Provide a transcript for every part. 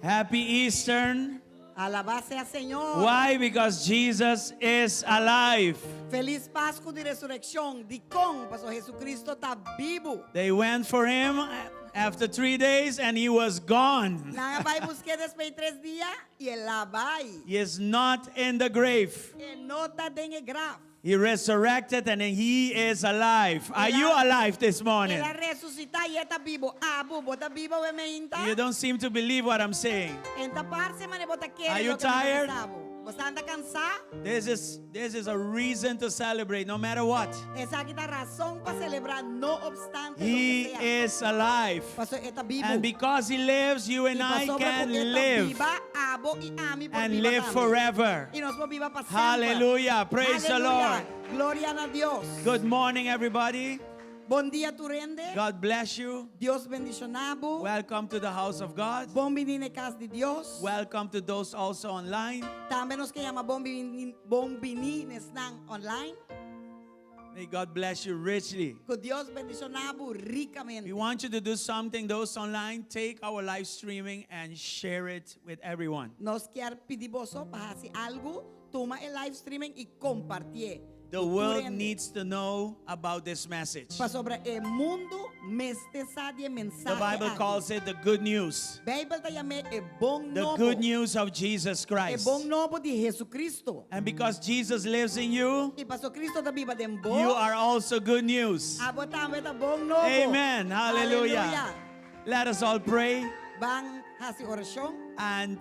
Happy Eastern. Alabase al Señor. Why? Because Jesus is alive. Feliz Pascua de Resurrección. Di con, Pastor Jesucristo está vivo. They went for him after 3 days and he was gone. Nada vai buscar después de 3 días y él la vai. He is not in the grave. Él no está en el grave. He resurrected and he is alive. Are you alive this morning? Él ha resucitado y está vivo. Ah, bubo, está vivo, bemeinta. You don't seem to believe what I'm saying. Enta parce, mane, bota quiere Are you lo que me tired? pensavo. ¿Você anda cansado? This is a reason to celebrate no matter what. Esa aqui tá razão para celebrar, no obstante lo He que sea. is alive. Pastor, está vivo. And because he lives, you and I can live and live forever. Y nos viva para siempre. Hallelujah. Praise the Lord. Gloria a Dios. Good morning, everybody. Bon dia, tu rende. God bless you. Dios bendicionado. Welcome to the house of God. Bom menino casa de Dios. Welcome to those also online. Também nos que llama bom menino están online. May God bless you richly. Que Dios bendicionado ricamente. We want you to do something. Those online, take our live streaming and share it with everyone. Nos quer pedir vosso para hacer algo, toma el live streaming y compartir. The world needs to know about this message. Para sobre el mundo mestesade mensaje. The Bible calls it the good news. Bible ta llame el bon The novo. good news of Jesus El Christ. bon novo de Jesucristo. And because Jesus lives in you, Y pastor Cristo ta viva den bo. you are also good news. Abo tambe ta bon novo. Amen. Hallelujah. Let us all pray Van hacer oración and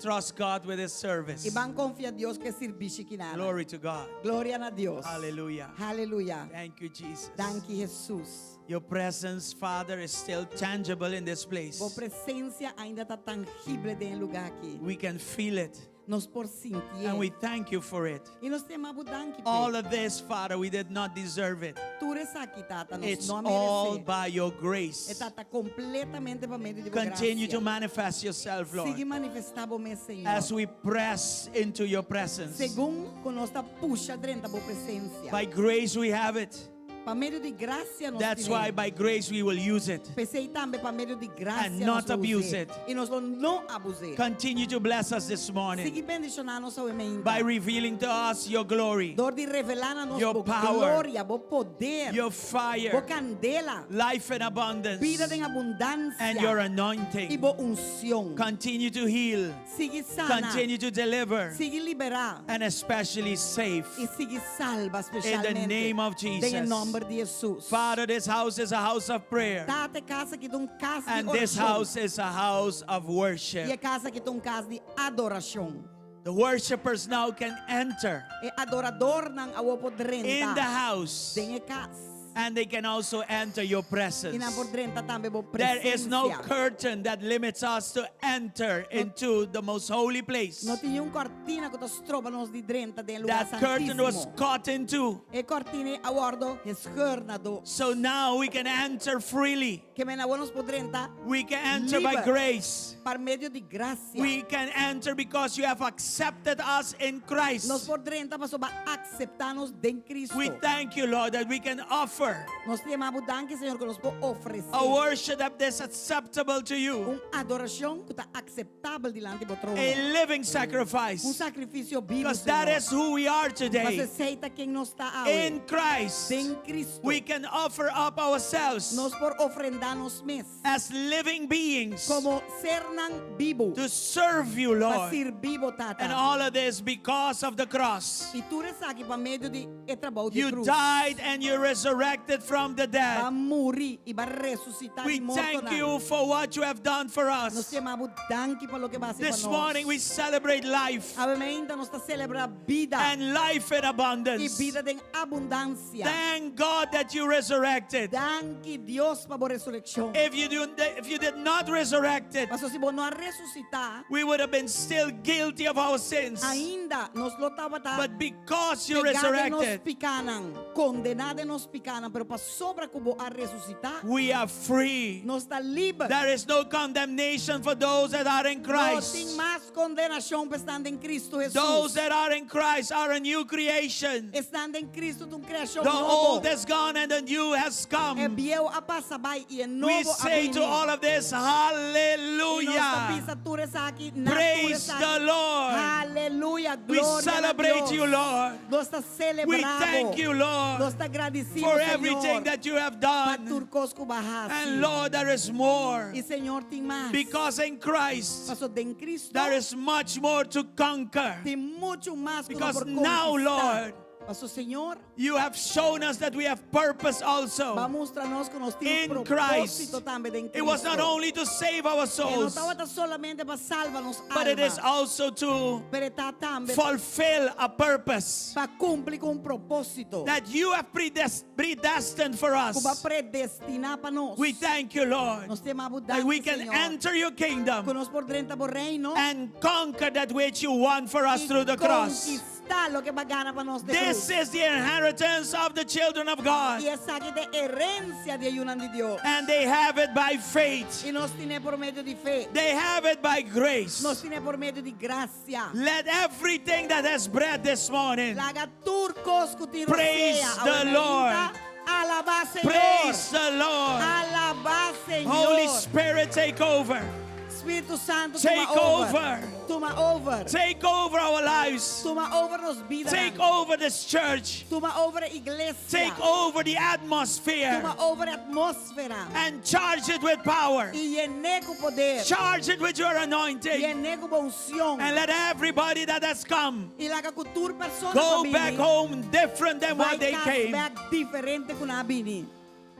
trust God with His service. y van confiar a Dios que servicio kinala. Glory to God. Gloria a Dios. Hallelujah. Hallelujah. Thank you, Jesus. Thank you, Jesús. Your presence, Father, is still tangible in this place. Vo presencia ainda está tangible en lugar aqui. We can feel it. Nos por sentir. And we thank you for it. E nós temos danke. All of this, Father, we did not deserve it. Tudo isso aqui, Tata, nós It's não all merecemos. by your grace. Tata, completamente por meio de Continue graça. to manifest yourself, Lord, Siga manifestar o meu Senhor. as we press into your presence. Segundo, que nós está puxa dentro da presença. By grace we have it. Para meio de graça nós That's why by grace we will use it. Pensei também para meio de graça And not nós abuse use. it. E nós não abusemos. Continue to bless us this morning Siga bendicionar nossa mente. by revealing to us your glory, Dor de revelar a nossa Your power, glória, o poder, your o fire, candela, life in abundance, vida em abundância and your e anointing. boa unção. Continue to heal, Siga sana, continue to deliver, siga liberar and especially save. e siga salva In especialmente. the name of Em Jesus. nome de Jesus. Father, this house is a house of prayer. Tate casa que tem casa de And this oração. house is a house of E a worship. casa que tem casa de adoração. The worshipers now can enter E adorador não a poder in the house, Tem a casa. and they can also enter your E presence. na por dentro também bo There is no presença. curtain that limits us to enter into the most holy place. Não tinha cortina que nos trova-nos de dentro do lugar That curtain was santíssimo. cut in two. E cortina a guardo escurnado. So now we can enter freely. Que me na buenos por dentro. We can enter by Liber. grace. Por medio de graça. We can enter because you have accepted us in Christ. Nos por dentro para soba aceitar-nos em Cristo. We thank you, Lord, that we can offer Nós temos abundância, Senhor, que nos pode oferecer. a worship that is acceptable to you, Adoração que está aceitável diante do trono. a living Um sacrifice, sacrifício vivo, because that Senhor. is who we are Você today. aceita quem nós está In Christ, em Cristo. we can offer up ourselves Nós por ofrendar-nos mesmos. as living beings Como ser não vivo. to serve you, Para Lord. ser vivo, Tata. And all of this because of the cross. E tu está aqui para meio de trabalho de You cruz. died and you resurrected from the Vai dead. morrer e vai ressuscitar We de morto. thank you for what you have done for Nós us. temos abundância para o que vai ser This para morning we nós. celebrate life Obviamente nós está celebrando vida and life in e abundance. vida em abundância. Thank God that you resurrected. Danke Deus para a ressurreição. If you did not resurrect it, Mas se você não ressuscitar, we would have been still guilty of our sins. ainda nós lotava tá But because you pegada nos resurrected, picanan, condenada nos picanan, pero para sobra como a ressuscitar, we are free. nós está livre. There is no condemnation for those that are in Não Christ. tem mais condenação para estar em Cristo Jesus. Those that are in Christ are a new creation. Estando em Cristo, tu criação The novo. old has gone and the new has É come. biel a passa vai e é novo We a say to venir. all of this, E nós hallelujah. Hallelujah. Praise the Lord. Hallelujah. We celebrate you, Lord. Nós está celebrado. We thank you, Lord, Nós está agradecido, for Senhor. everything that you have done. Paturcos ko bahasi. And Lord, there is more. E Senhor, tem mais. Because in Christ, Paso em Cristo, there is much more to conquer. tem muito mais que Because por now, conquistar. Lord, Paso, Senhor, you have shown us that we have purpose also. vai mostrar-nos que nós temos In Christ, propósito também em Cristo. it was not only to save our Que não souls, estava solamente para salvar-nos but it is alma, also to pero está também fulfill a purpose para cumprir com propósito. that you have predestined for Que vai us. predestinar para nós. We thank you, Lord, Nós temos abundância, that we can Senhor. enter your Que kingdom nós podemos entrar por reino and conquer that which you won for us e through the cross. conquistar lo que vai ganhar para nós de This cruz. is the inheritance of the children of God, E essa aqui é herencia de ayunan de Dios. and they have it by faith. E nós temos por meio de fé. They have it by grace. Nós temos por meio de graça. Let everything that has bread this morning Laga turcos que praise the Lord. Alaba, Senhor. Praise the Lord. Alaba, Senhor. Holy Spirit, take over. Espírito Santo, Take toma over. over. Toma over. Take over our lives. Toma over nos vidas. Take over this church. Toma over a iglesia. Take over the atmosphere Toma over a atmosfera. and charge it with power. E llené com poder. Charge it with your anointing. Llené com unción. And let everybody that has come E laga cultura persona go que back vini, home different than vai what they came. back diferente com a bini.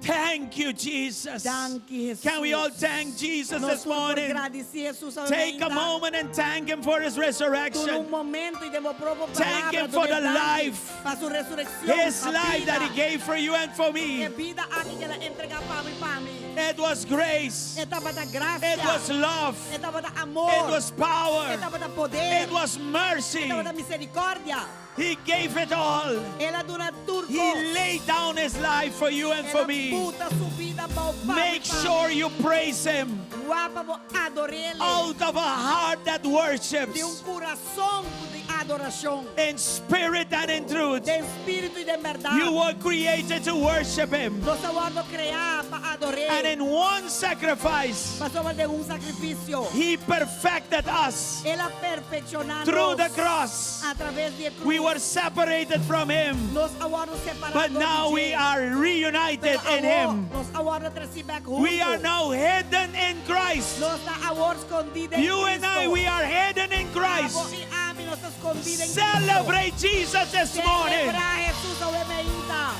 Thank you, Jesus. Thank you, Jesus. Can we all thank Jesus Nós this morning? agradecer Jesus ao Take a momento. moment and thank Him for His Tu num resurrection. momento e demo próprio Thank palavra Him do for the verdade, life, para sua ressurreição, His a life that He vida. gave for you and for É me. vida aqui que ela entrega para mim, para mim. It was grace. É para dar graça. It was love. É para dar amor. It was power. É para dar poder. It was mercy. É para dar misericórdia. He gave it all. Ela dura turco. He laid down His life for you and for Ela me. puta sua vida para o Pai, Make para sure mim. you praise Him Guapa, vou adorar Ele. out of a heart that De worships coração de adoração. in spirit and in truth. De espírito e de verdade. You were created to worship Him. Nós vamos criar para adorar. And in one sacrifice, Pasamos de sacrifício. He perfected us. Ela perfeccionando Through the cross, através de cruz. we were separated from Him. Nós agora separados. But now we are reunited in Him. Nós agora back juntos. We are now hidden in Christ. Nós agora escondidos em You and I, Cristo. we are hidden in Christ. Abo e Ami, nós escondidos em Celebrate Jesus this Cristo. morning. Celebrar Jesus ao emeíta.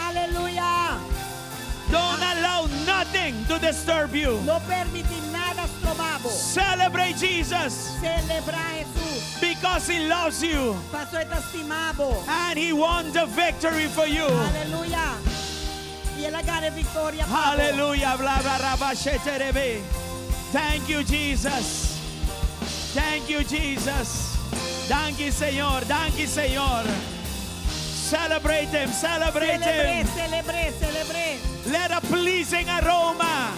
Aleluia. Don't allow nothing to disturb you. Não permite nada estrobado. Celebrate Jesus Celebrar Jesus. because He loves you Passou este estimado. and He won the victory for you. Aleluia. E ela ganha vitória. Pablo. Hallelujah. Bla, bla, bla, bla, sheterebe. Thank you, Jesus. Thank you, Jesus. Thank you, Señor. Thank you, Señor. Celebrate Him. Celebrate Celebré, Him. celebré, celebré. Let a pleasing aroma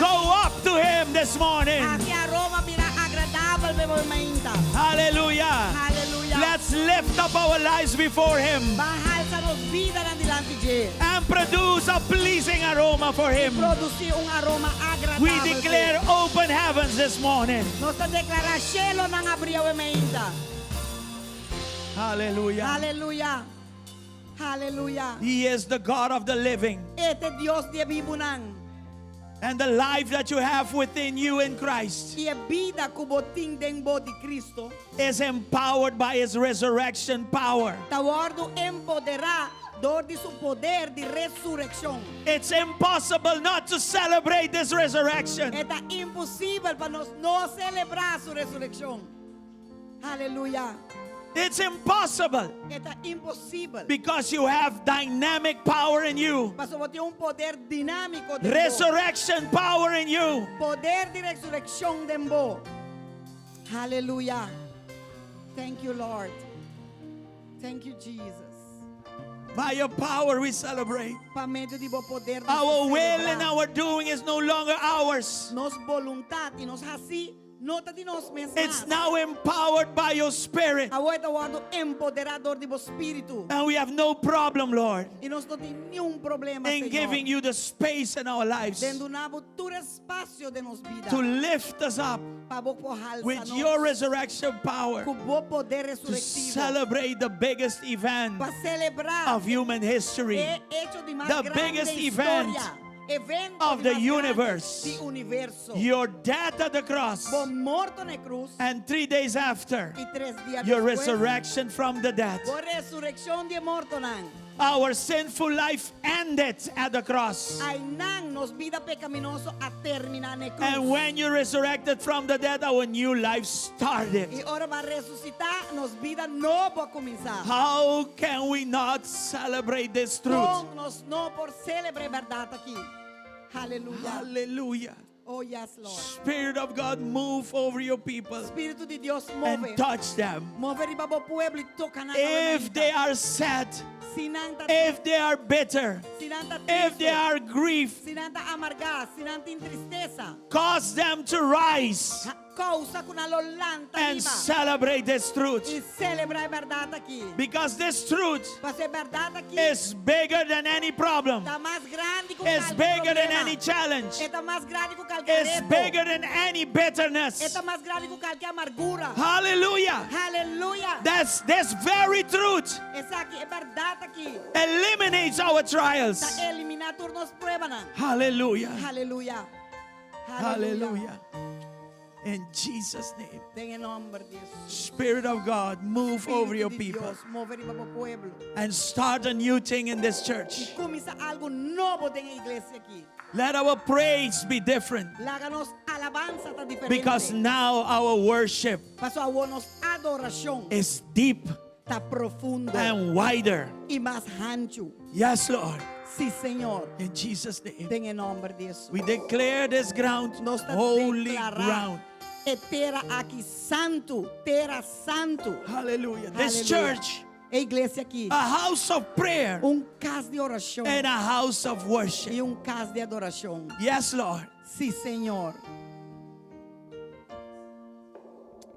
go up to Him this morning. Aqui a Roma mira agradável meu emeíta. Hallelujah. Aleluia. Let's lift up our lives before Him Bajalza-nos vida na dilante de and produce a pleasing aroma for Him. produzir aroma agradável. We declare open heavens this morning. Nós declarar cielo nang abriu emeíta. Hallelujah. Aleluia. Aleluia. He is the God of the living. Este Dios de vivo nang. And the life that you have within you in Christ E a vida que ting den bo de Cristo. is empowered by His resurrection power. Tawardo empoderar dor de su poder de resurrección. It's impossible not to celebrate this resurrection. Está impossível para nós não celebrar su resurrección. Aleluia. It's impossible Está impossível. because you have dynamic power in you, Mas você tem poder dinámico de resurrection power in you. poder de resurrección de bo. Aleluia. Thank you, Lord. Thank you, Jesus. By your power we celebrate. Pa medio di bo poder nos Our will and celebrar. our doing is no longer ours. Nos voluntad y nos hasi nota di nos mes It's mas. now empowered by your spirit. Agora tawado empoderador di bo espírito. And we have no problem, Lord, E nós não tem nenhum problema, in Senhor. giving you the space in our lives Dando nabo tu espaço de nos vida. to lift us up Pa bo porral with your resurrection power Com bo poder to resurrectivo. celebrate the biggest event Pa celebrar of human history, é hecho de mais the grande biggest história. event Evento of de the mais grande universe. de universo. your death at the cross, Bo morto na cruz and 3 days after, e 3 dias your depois. resurrection from the dead. Bo resurrección de morto nan. Our sinful life ended at the cross. Ay nan nos vida pecaminoso a terminar na cruz. And when you resurrected from the dead, our new life started. E ora vai ressuscitar, nos vida novo a começar. How can we not celebrate this truth? Com nós não por celebrar verdade aqui. Aleluia. Hallelujah. Oh yes, Lord. Spirit of God, move over your people Espírito de Deus and move. touch them. Move riba bo pueblo e toca na If they are sad, if they are bitter, if they are grieved, se não está amargado, se não tem tristeza, cause them to rise causa com a lolanta and viva celebrate this truth. e celebrar a verdade aqui. Because this truth Para ser verdade aqui, is bigger than any problem. está mais grande que It's qualquer bigger than problema. any challenge. Está mais grande que qualquer It's reto. bigger than any bitterness. Está mais grande que qualquer amargura. Hallelujah. Aleluia. That's this very truth Essa aqui é verdade aqui. eliminates our trials. Está eliminar turnos pruebas. Hallelujah. Aleluia. Hallelujah. In Jesus' name. Em nome de Jesus. Spirit of God, move over your Espírito de people Deus, move riba bo pueblo. and start a new thing in this E church. começa algo novo dentro da igreja aqui. Let our praise be different Láganos alabanza está diferente. because now our worship Pasó a nos adoración is deep está profundo and wider. y más ancho. Yes, Lord. Sí, Señor. In Jesus' name. En el nombre de Jesús. We declare this ground Nos está holy declarar ground. Terra aqui santo, terra santo. Hallelujah. This Aleluia. church, A igreja aqui, a house of prayer casa de oração and a house of worship. e casa de adoração. Yes, Lord. Sí, Señor.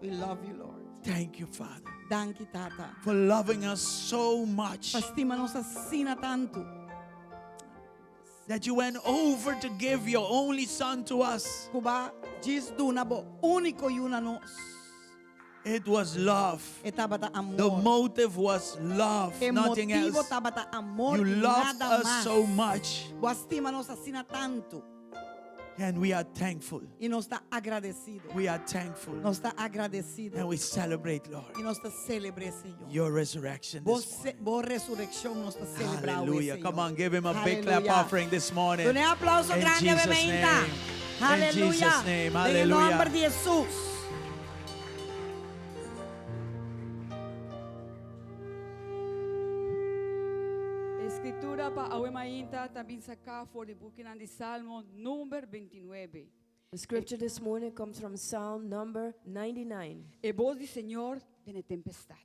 We love you, Lord. Thank you, Father, Danke, Tata. for loving us so much Estima nos assina tanto. that you went over to give your only son to us. Cuba diz do nabo único e una nos. It was love. Estava da amor. The motive was love, O nothing motivo else. estava da amor You e loved nada us mais. so much, O estima nos assina tanto and we are thankful. e nos está agradecido. We are thankful, Nos está agradecido and we celebrate, Lord, e nos está celebrando, Senhor. your resurrection this morning. Boa ressurreição nos está celebrando, Hallelujah. Senhor. Come on, give him a big clap Aleluia. offering this morning. Dê um aplauso In grande, Jesus' bem-vinda. name. In Jesus' Aleluia. name. Em Hallelujah. nome de Jesus. Escritura pa awemainta também saca for the book de Salmo número 29. The scripture this morning comes from Psalm number 99. E voz do Senhor de tempestade.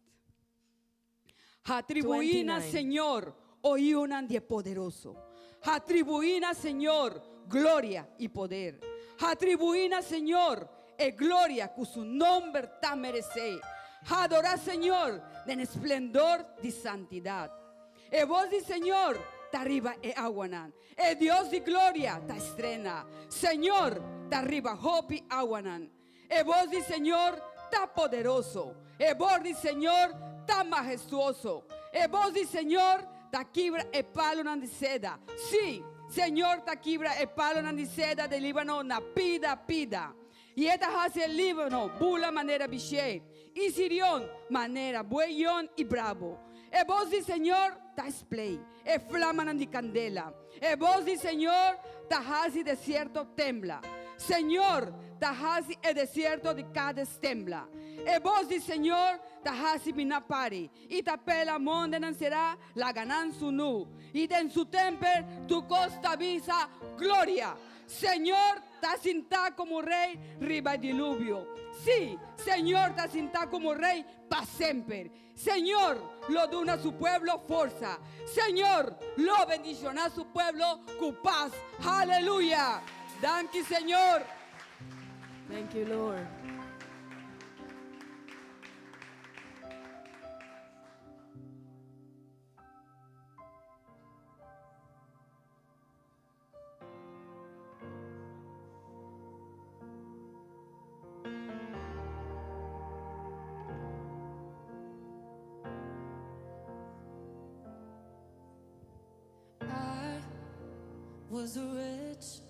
Atribuína, 29. Senhor, oiunan de poderoso. Atribuína, Senhor, glória e poder. Atribuína, Senhor, e glória que su nombre ta merece. Adorar, Senhor, en esplendor de santidad. E voz do Senhor, ta arriba e aguanan. E Dios de gloria, ta estrena. Senhor, ta arriba hopi aguanan. E voz do Senhor, ta poderoso. E voz do Senhor, ta majestuoso. E voz do Senhor, ta quibra e palo de seda. Sí, Senhor, ta quibra e palo de seda del Líbano na pida. Y esta hace el Líbano, bula manera biche. Y Sirión, manera bueyón y bravo. E voz do Senhor, ta splay. E flama de candela. E voz do Senhor, ta hace desierto tembla. Senhor, ta hace el desierto de Cádiz tembla. E voz do Senhor, ta hace minapari. Y ta pela monde non será la gananza nu. Y en su temper tu costa visa gloria. Señor, te asentás como rey riba el diluvio. Sí, Señor, te asentás como rey para siempre. Señor, lo dona a su pueblo fuerza. Señor, lo bendiciona a su pueblo con paz. Aleluya. Danke, Señor. Thank you, Lord. I was rich,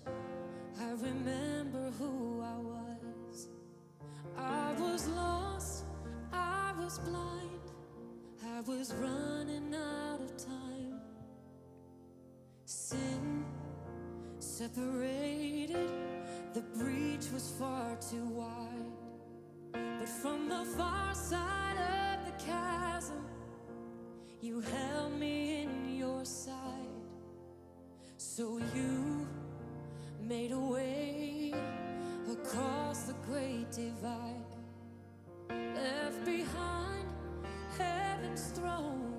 I remember who I was. I was lost, I was blind, I was running out of time. Sin separated, the breach was far too wide. But from the far side of the chasm, you held me in your sight. So you made a way across the great divide, left behind heaven's throne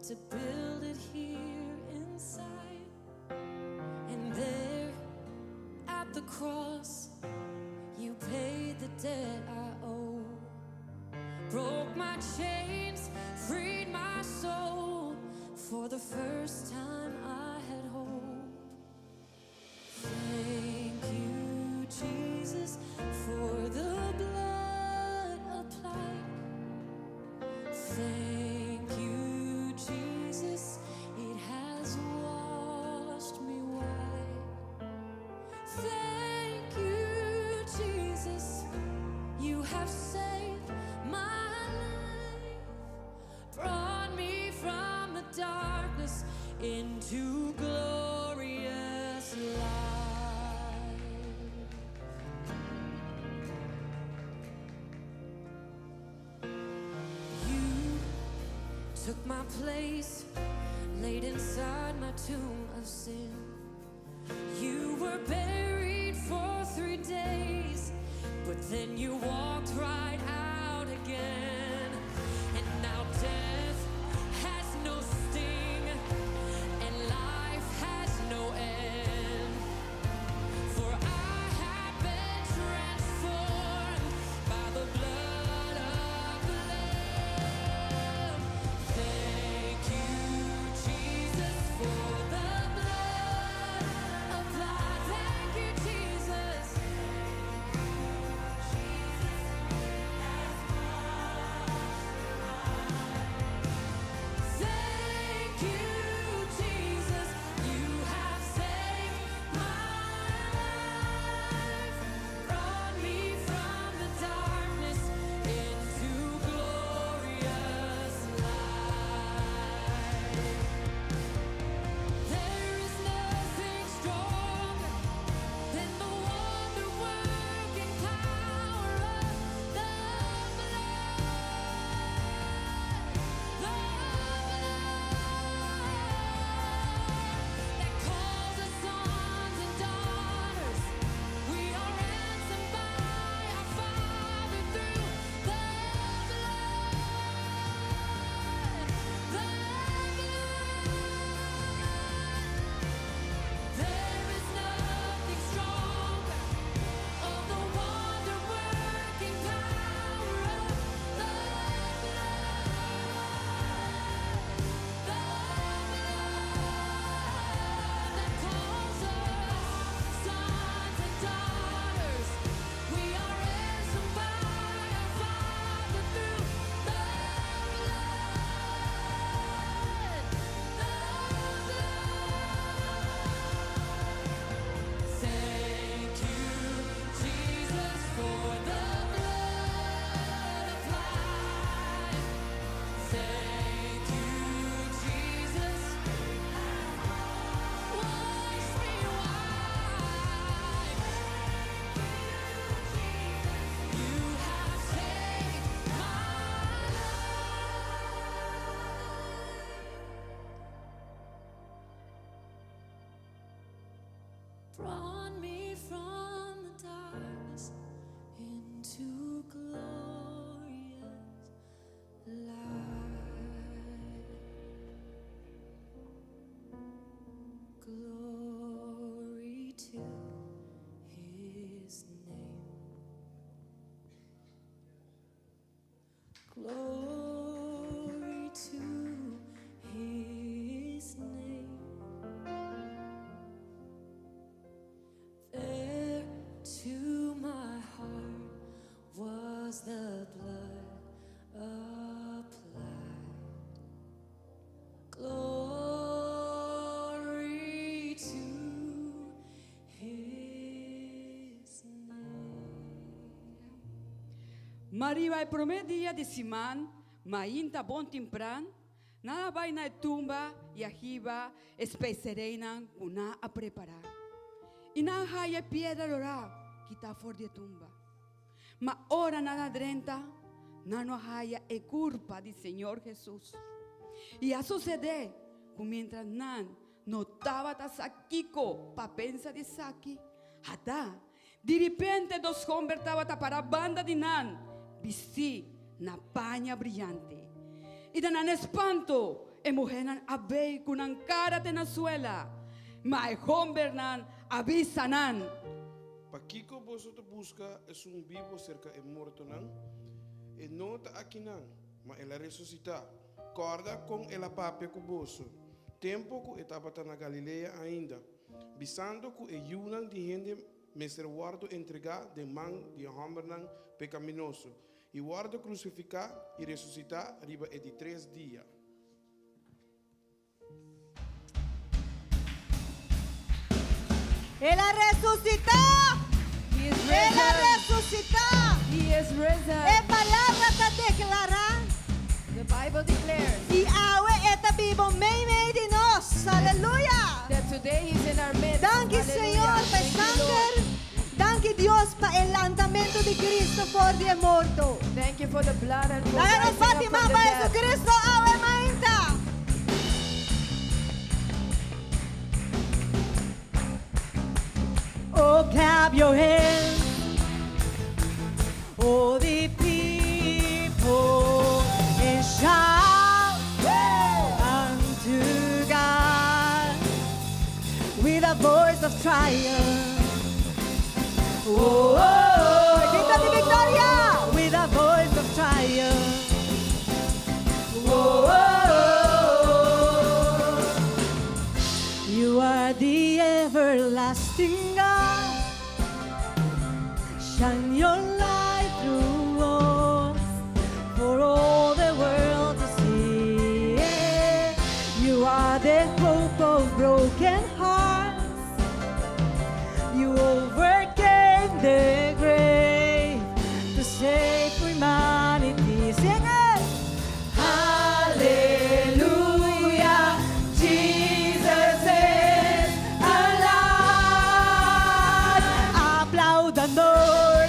to build it here inside. And there at the cross, you paid the debt I owe, broke my chains, freed my soul. For the first time I had hope. Thank you, Jesus, for the blood applied. Thank you, Jesus, it has washed me white. Thank you, Jesus, you have saved my life, brought me from the darkness into glorious light. You took my place, laid inside my tomb of sin. You were buried for 3 days, but then you walked right out again. And now death has no sting, and life has no end. For I have been transformed by the blood of the Lamb. Thank you, Jesus, for the blood applied. Thank you, Jesus. Glory to His name. There to my heart was the blood applied. Glory to His name. Maria, el primer día de semana, mainta bon tempran, nada vai na tumba e arriba especereinan una a preparar. E na haya piedra lora que está fora de tumba. Ma ora nada drenta, não haya e culpa de Senhor Jesus. E a suceder, que mientras nan notava ta saquico pa pensa de saqui, hata, de repente dos convertava ta para a banda de nan, visti na panha brilhante. E da nan espanto, e mulher nan abei com nan cara te na suela, mas homem nan avisa nan. Pakiko boso te busca es un vivo cerca e morto nan. E nota aqui nan, ma ela ressuscita. Corda com ela papia com boso. Tempo que estava na Galileia ainda. Bisando que e yunan de gente mestre guardo entregar de man de homem nan pecaminoso. E guardo crucificar e ressuscitar riba e de 3 dias. Él resucitó. He is Él risen. resucitó. He is risen. Es palabra que declara. The Bible declares Y ahora está vivo meio de nós. Aleluya. that today He's in our midst. Danke Hallelujah. Señor por Thank you, Lord. sangre. Danke Dios por el andamento de Cristo por de morto. Thank you for the blood and for Dale rising up Fátima from the para dead. Jesucristo ahora mainta. Oh, clap your hands. Oh, the people and shout unto God with a voice of triumph. Oh, oh, oh. Grita de victoria with a voice of triumph. Oh, oh, oh. You are the everlasting God. Shine your light through us for all the world to see. You are the hope of broken hearts. You overcame the grave to save humanity. Sing it! Hallelujah, Jesus is alive. Aplaudan hoy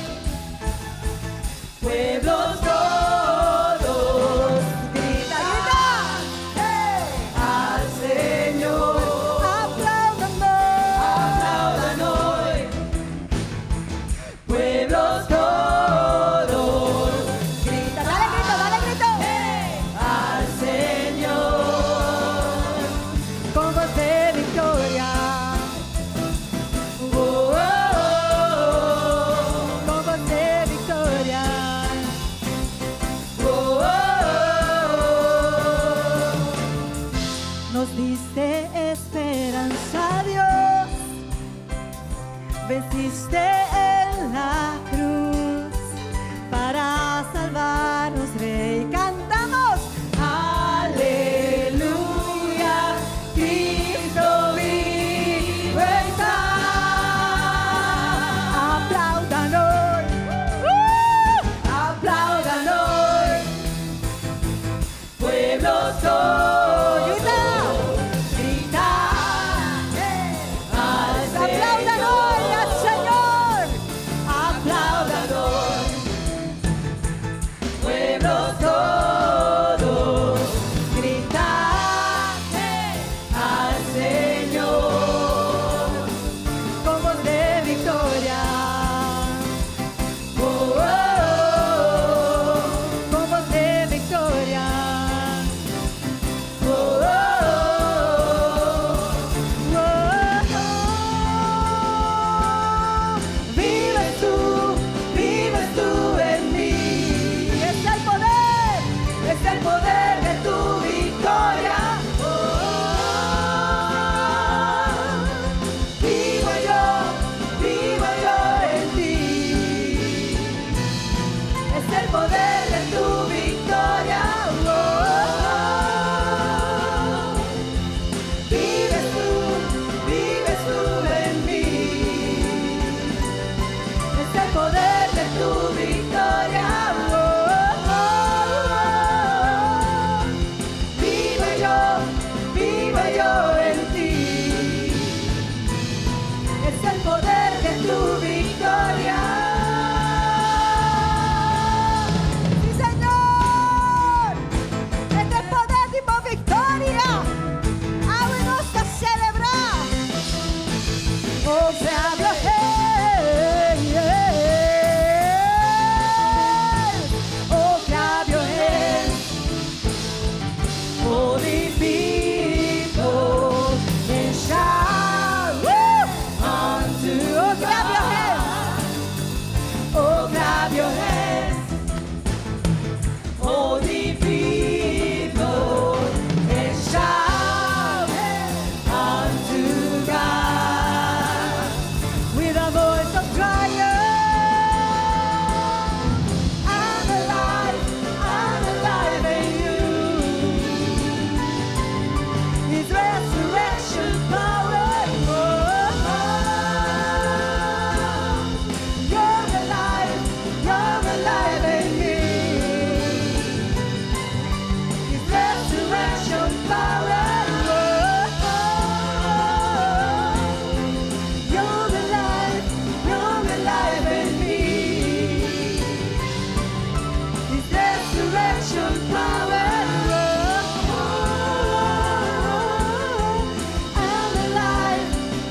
Es el poder de tu victoria. Oh, vives tú en mí. Es el poder de tu victoria. Oh, vivo yo en ti. Es el poder de tu victoria. Sí, Señor. Es el poder de tu victoria. Ábrenos a celebrar. Oh, grab your hands. Oh, grab your hands. Holy people and shout unto God. Oh, grab your hands. Holy people and shout unto God with a voice of triumph. I'm alive in you. His resurrection power. You're alive in me. His resurrection power. You're alive in me. His resurrection power.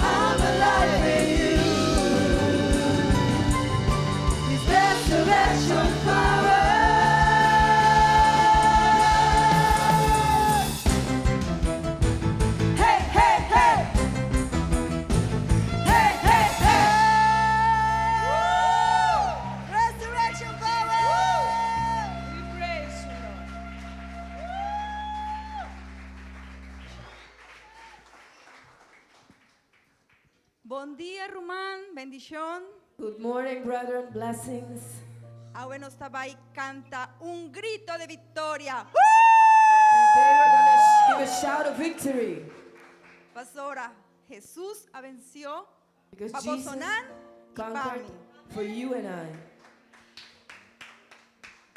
I'm alive in you. His resurrection power. Hey, hey, hey. Hey, hey, hey. Resurrection power. We praise you, Lord. Buen día, Román, bendición. Good morning, brethren. Blessings. Ahora nos estaba y canta un grito de victoria. Today we're going to give a shout of victory. Pastora, Jesús venció Because para Jesus Bozonan y para conquered mí. for you and I.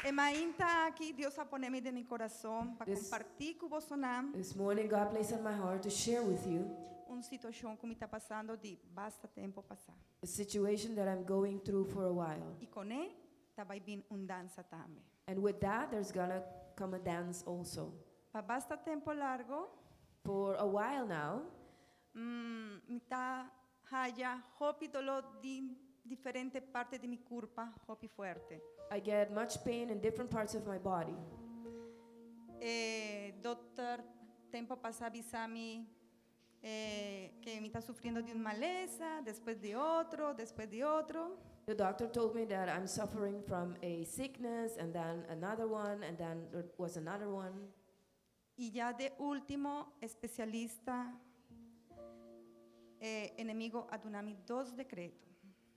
Emaín está aquí, Dios ha ponerme de mi corazón para This- compartir con Bozonan This morning, God placed on my heart to share with you una situación que me está pasando de basta tiempo pasar. a situation that I'm going through for a while. Y con él estaba bien un danza también. And with that, there's gonna come a dance also. Para basta tiempo largo, For a while now, me está haya hopi dolor de diferentes partes de mi cuerpo, hopi fuerte. I get much pain in different parts of my body. Doctor, tiempo pasado avisame que me está sufriendo de una maleza, después de otro, después de otro. The doctor told me that I'm suffering from a sickness, and then another one, and then there was another one. Y ya de último, especialista, enemigo adunami 2 decretos.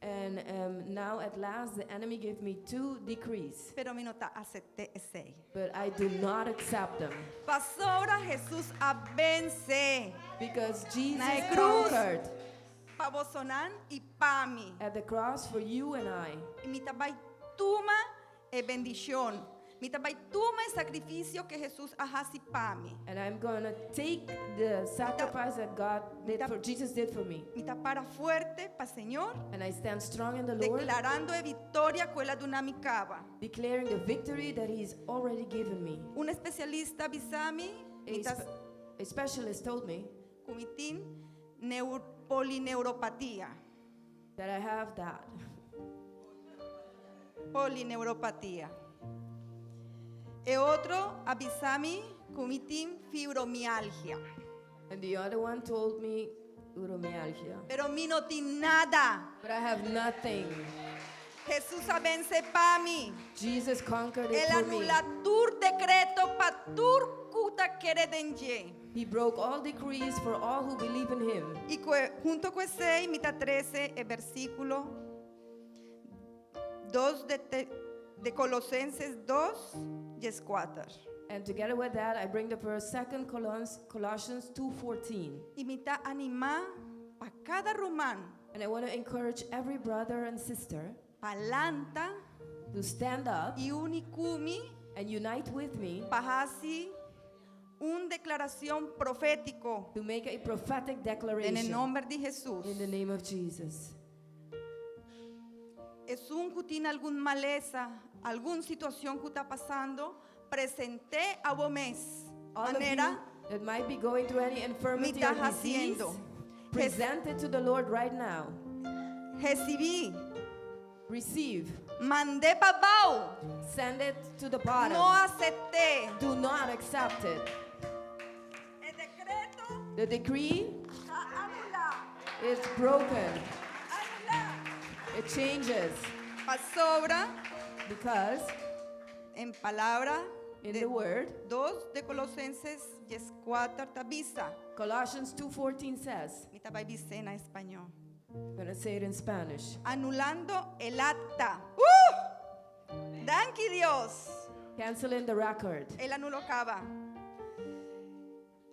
And now at last the enemy gave me 2 decrees, Pero mi nota acepté ese. but I do not accept them Pastora Jesús vence because Jesus Na cruz. conquered pa Bozonan y pa mí. at the cross for you and I. Y mi tabay tuma bendición. Mi tabay tuma el sacrificio que Jesús hasi pa mí. And I'm going to take the sacrifice that Jesus did for me. Mi para fuerte pa Señor, And I stand strong in the Lord, declarando victoria quella dunami cava. declaring the victory that He's already given me. Un especialista bisami, A specialist told me comitín polineuropatía. that I have that. Polineuropatía. E otro avisami comitín fibromialgia. And the other one told me uromyalgia. Pero mi no tiene nada. But I have nothing. Jesús vence pa mí. Jesus conquered it El for me. anula tur decreto pa tur kuta queredenye. He broke all decrees for all who believe in Him. Y junto con ese, mitad 13, el versículo 2 de de Colosenses 2:4. And together with that, I bring the verse 2 Colossians 2:14. Y me está animar a cada román, And I want to encourage every brother and sister palanta to stand up y unicumi, and unite with me pahasi, un declaración profético to make a prophetic en declaration el nombre de Jesús. in the name of Jesus. Es un que tiene alguna maleza, alguna situación que está pasando, presenté a vos All of you manera that might be going through any infirmity me or estás disease, haciendo. present it to the Lord right now. Recibí, Receive. mandé papau, Send it to the bottom. no acepté. Do not accept it. El decreto The decree está anulado, is broken. anulado. It changes Pasobra because en palabra in de the word, 2 de Colosenses 4 tabisa. Colossians 2:14 says, Mi tabaibise en español. I'm going to say it in Spanish, Anulando el acta. Danke Dios. canceling the record. Él anuló Cava.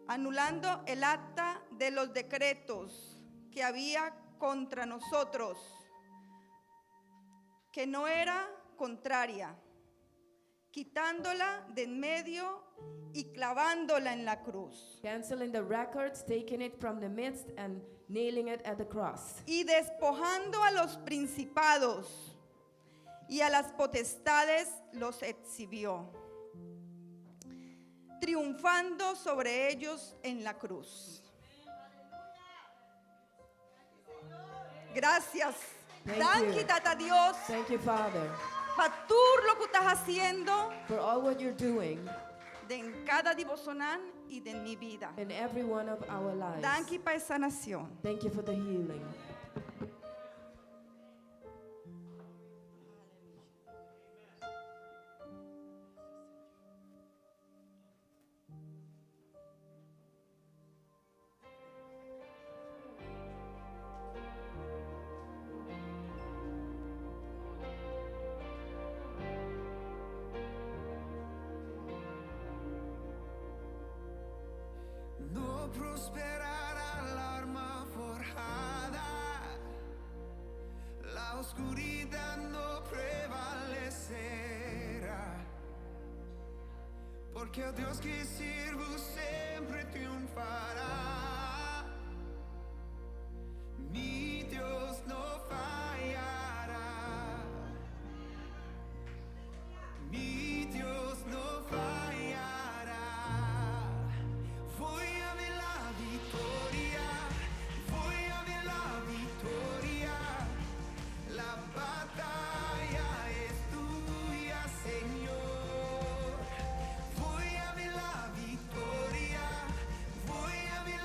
Anulando el acta de los decretos que había contra nosotros, que no era contraria, quitándola de en medio y clavándola en la cruz. Canceling the records, taking it from the midst and nailing it at the cross. Y despojando a los principados y a las potestades los exhibió, triunfando sobre ellos en la cruz. Gracias. Thank Danke, you. Tata Dios, Thank you, Father, para todo lo que estás haciendo for all what you're doing de en cada devocional y de mi vida. in every one of our lives. Danke para esa nación. Thank you for the healing. No prosperará la arma forjada, la oscuridad no prevalecerá, porque el Dios que sirvo siempre triunfará. Mi Dios no fallará, mi Dios no fallará. Voy a ver la victoria, voy a ver la victoria. La batalla es tuya, Señor. Voy a ver la victoria, voy a ver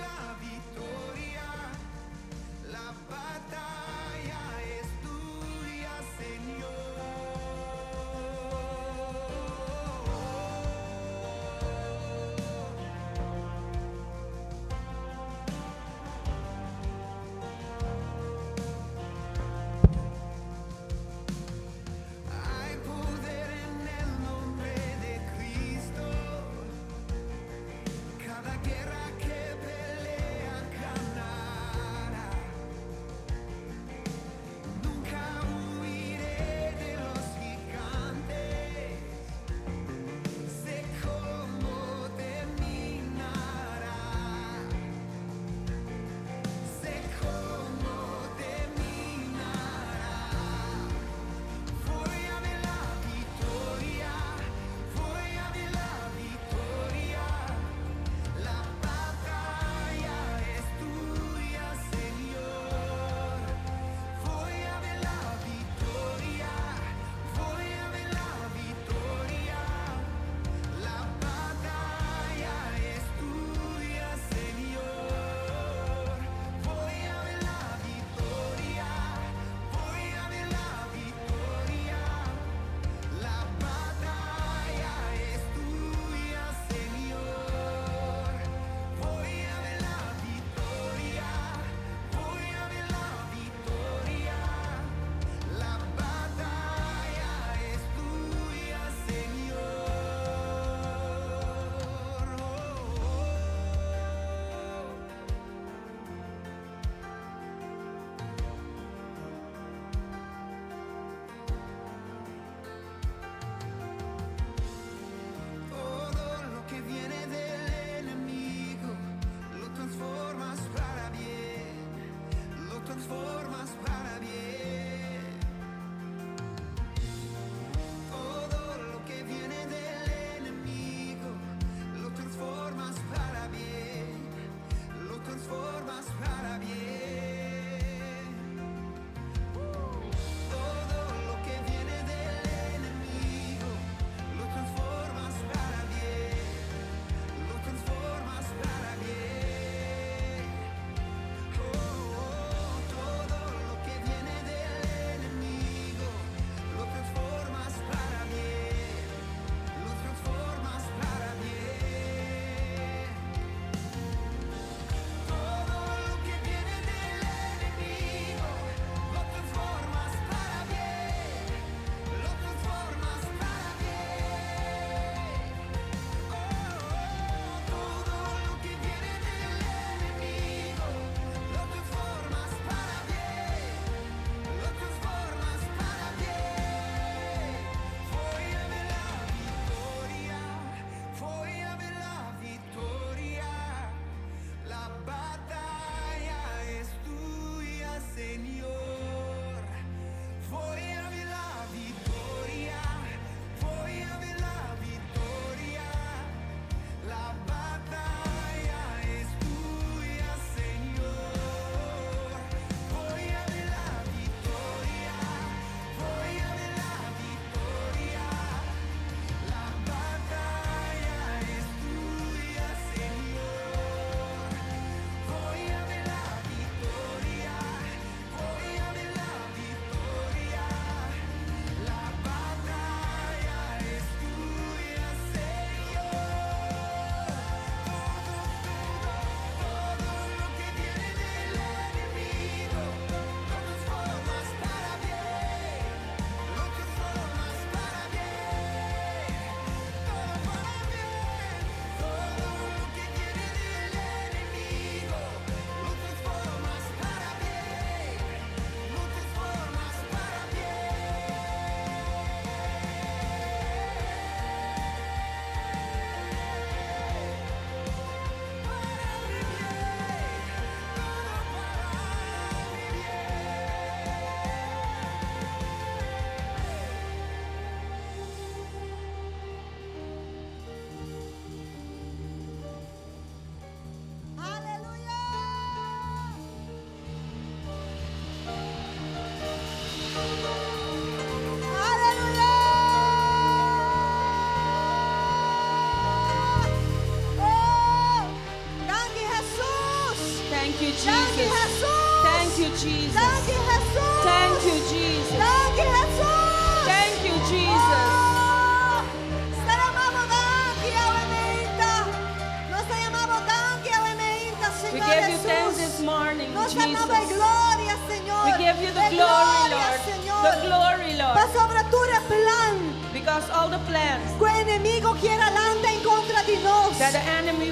Damos a nombre Jesus. gloria, Señor. We give you the De glory, gloria, Lord. Señor. The glory, Lord. Pasobra plan Because all the plans que o inimigo quiera landa en contra de nós. that the enemy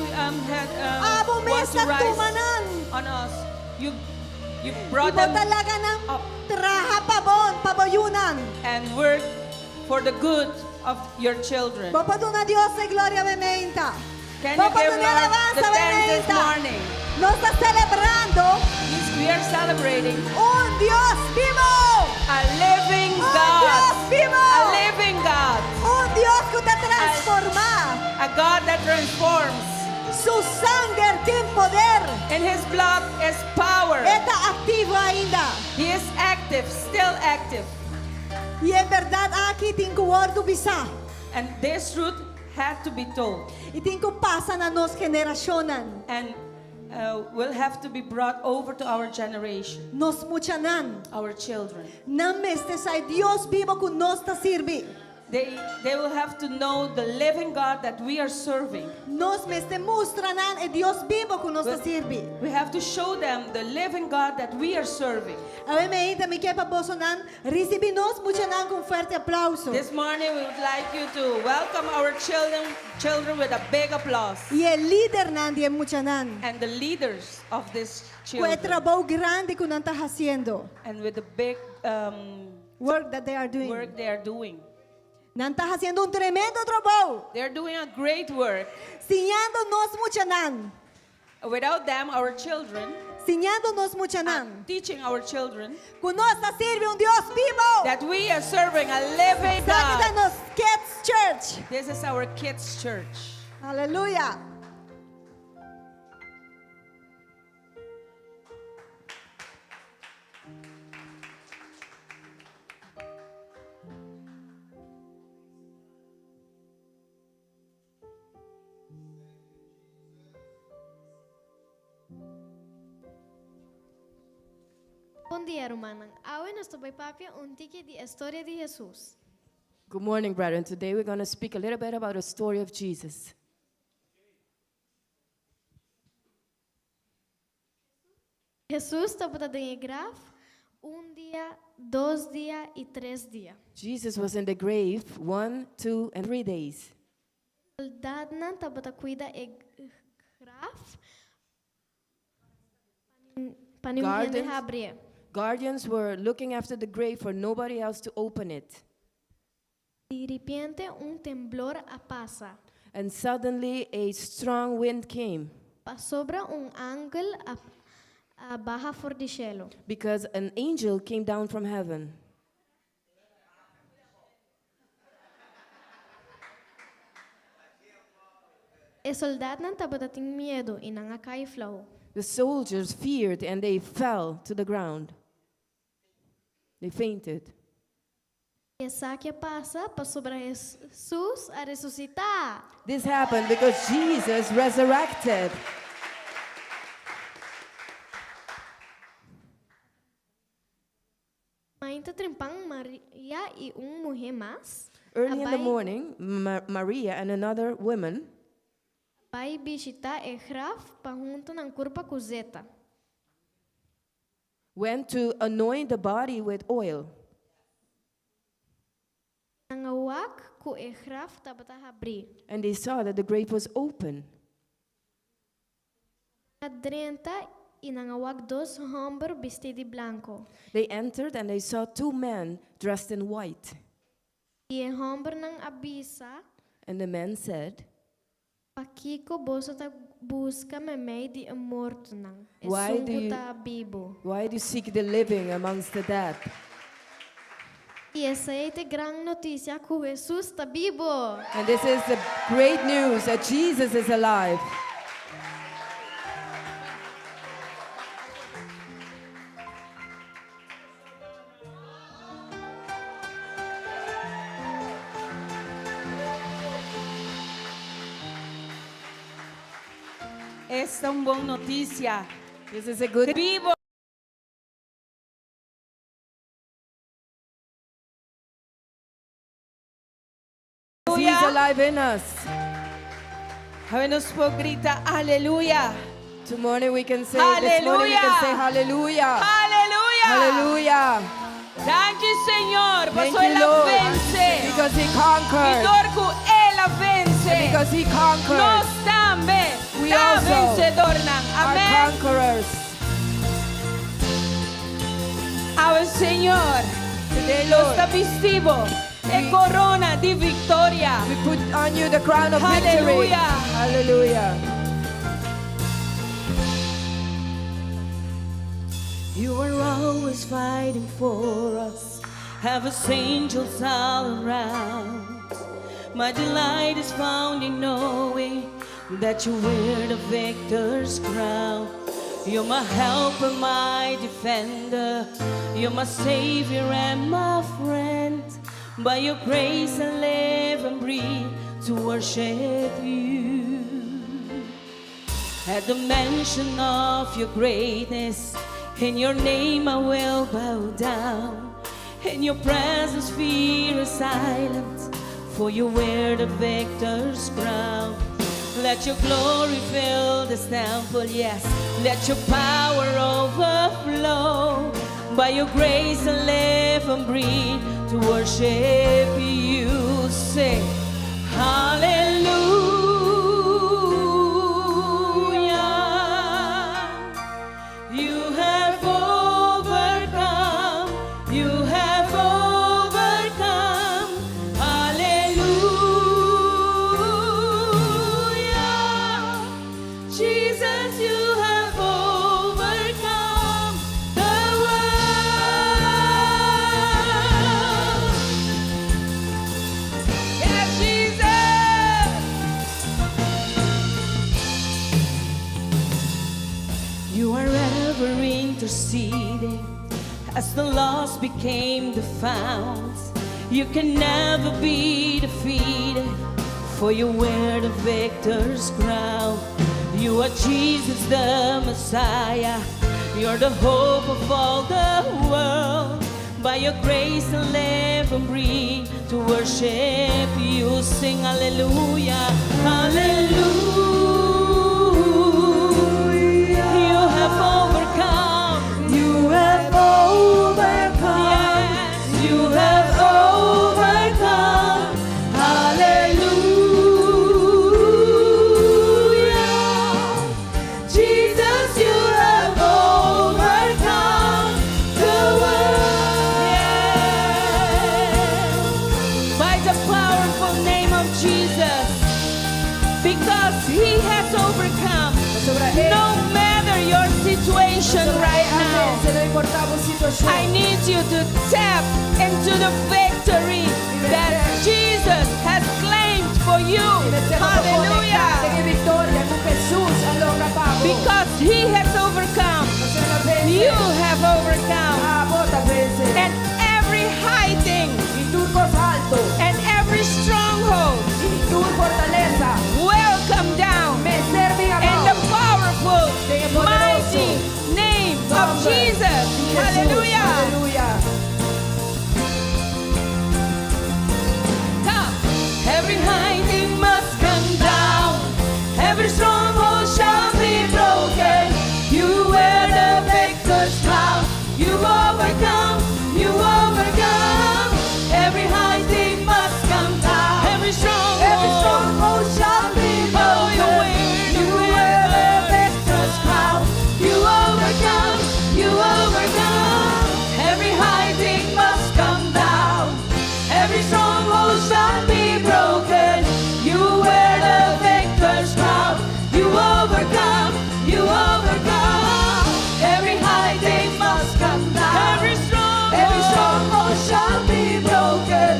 had Abo wants to mesa rise tumanan. on us, you brought Ibo them talaga ng up traha paboyunan. and work for the good of your children. Bapa na Dios e gloria mementa. Can you Bapa give na Lord the alabanza thanks this mementa. morning? Nos está celebrando We are celebrating un Dios vivo. a living Un Dios God. vivo. A living God. Un Dios que te transforma. A God that transforms. Su sangre tem poder. In His blood is power. Está activo ainda. He is active, still active. E em verdade aqui tem que ordo bisa. And this truth had to be told. E tem que passa na nos generacionan. And will have to be brought over to our generation, Nos muchanan. our children. Não este sai Dios vivo que nos ta sirve. They will have to know the living God that we are serving. Nos meste mostranan e Dios vivo que nos ta sirve. We have to show them the living God that we are serving. A me ita mi kepa bosonan, recibi nos muchanan con fuerte aplauso. This morning we would like you to welcome our children with a big applause. E el líder nan die muchanan. And the leaders of this Que children. trabajo grande que nan ta haciendo. And with the big Work that they are doing. work they are doing. Nan ta haciendo un tremendo trabajo. They're doing a great work. Siñando nos muchanan. Without them, our children, Siñando nos muchanan. teaching our children Que nos ta sirve un Dios vivo. that we are serving a living Sabe God. nos kids church. This is our kids' church. Aleluya. Bom dia, hermana. Hoy nos toca papia un tique de historia de Jesús. Good morning, brethren. Today we're going to speak a little bit about the story of Jesus. Jesús estaba en el grave un día, 2 días y 3 días. Jesus was in the grave 1, 2, and 3 days. Soldado não estava a cuidar do grave para ninguém Guardians? abrir. Guardians were looking after the grave for nobody else to open it. De repente, temblor passa. And suddenly a strong wind came Sobre ángel baja for the cielo. because an angel came down from heaven. E soldado não estava a ter medo e não cai flow. The soldiers feared and they fell to the ground. They fainted. E essa que passa para sobre Jesus a ressuscitar. This happened because Jesus resurrected. Ainda trempang Maria e mulher mais. Early in the Abai- morning, Maria and another woman Vai visitar o grave para junto na curva cozeta. went to anoint the body with oil. Nangawak ku o grave estava a abrir. And they saw that the grave was open. Adrenta e nangawak 2 homens vestidos de branco. They entered and they saw 2 men dressed in white. E o homem nang abisa, And the men said, Pakiko boso ta busca me mei di morto nang. E Why do sungo you- ta bibo. "Why do you seek the living amongst the dead?" E essa é a grande notícia que Jesus está vivo. And this is the great news that Jesus is alive. Esta é uma boa notícia. This is a good Vivo. He's alive in us. Vamos por gritar aleluia. Tomorrow we can say, this morning we can say hallelujah. Hallelujah. Hallelujah. Thank you, Señor. Thank Pues hoy you, la Lord. vence. Because He conquered. Dorku la vence. Because He conquered. Nos tambe. We Ta also vencedor nang. are Amen. conquerors. Al Señor Today, lo Lord, sta vistivo e corona di vittoria. we put on you the crown of victory. Hallelujah. Hallelujah. You are always fighting for us. Have us angels all around. My delight is found in knowing that you wear the victor's crown. You're my helper, my defender. You're my savior and my friend. By your grace I live and breathe to worship you. At the mention of your greatness, in your name I will bow down. In your presence fear is silent, for you wear the victor's crown. Let your glory fill this temple, yes. Let your power overflow. By your grace I live and breathe to worship you. Sing hallelujah. You have overcome. You have overcome. Hallelujah. Jesus, you have overcome the world. Yes, Jesus. You are ever interceding as the lost became the found. You can never be defeated, for you wear the victor's crown. You are Jesus the Messiah. You're the hope of all the world. By your grace I live and breathe to worship you. Sing hallelujah, hallelujah. You have overcome. You have overcome. Yes, you have overcome. Hallelujah. Jesus, you have overcome the world. Yes. By the powerful name of Jesus, because He has overcome. No matter your situation right now, I need you to tap into the victory that Jesus has claimed for you. Hallelujah. Because He has overcome, you have overcome. And every high thing and every stronghold will come down in the powerful, mighty name of Jesus. Hallelujah. Come. Every high thing must come down. Every stronghold shall be broken. You wear the victor's crown. You overcome. You overcome. Every high thing must come down. Every stronghold shall be broken. You wear the victor's crown. You overcome. You overcome. Every high thing must come down. Every stronghold shall be broken. You wear the victor's crown. You overcome. You overcome. Every high thing must come down. Every stronghold shall be broken.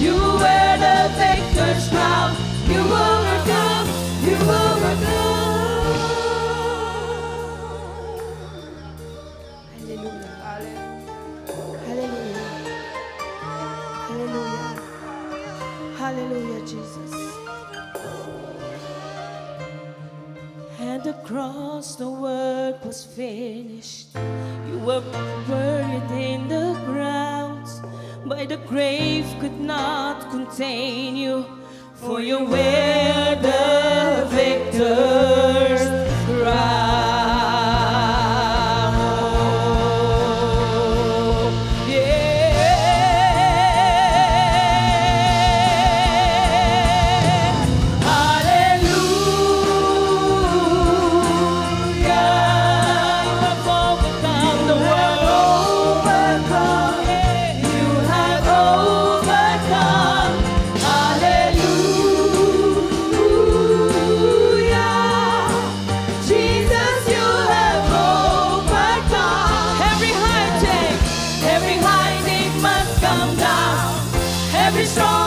You wear the victor's crown. You overcome. You overcome. Hallelujah. Hallelujah. Hallelujah, Jesus. And across the work was finished. You were buried in the ground, but the grave could not contain you, for you wear the victor's crown.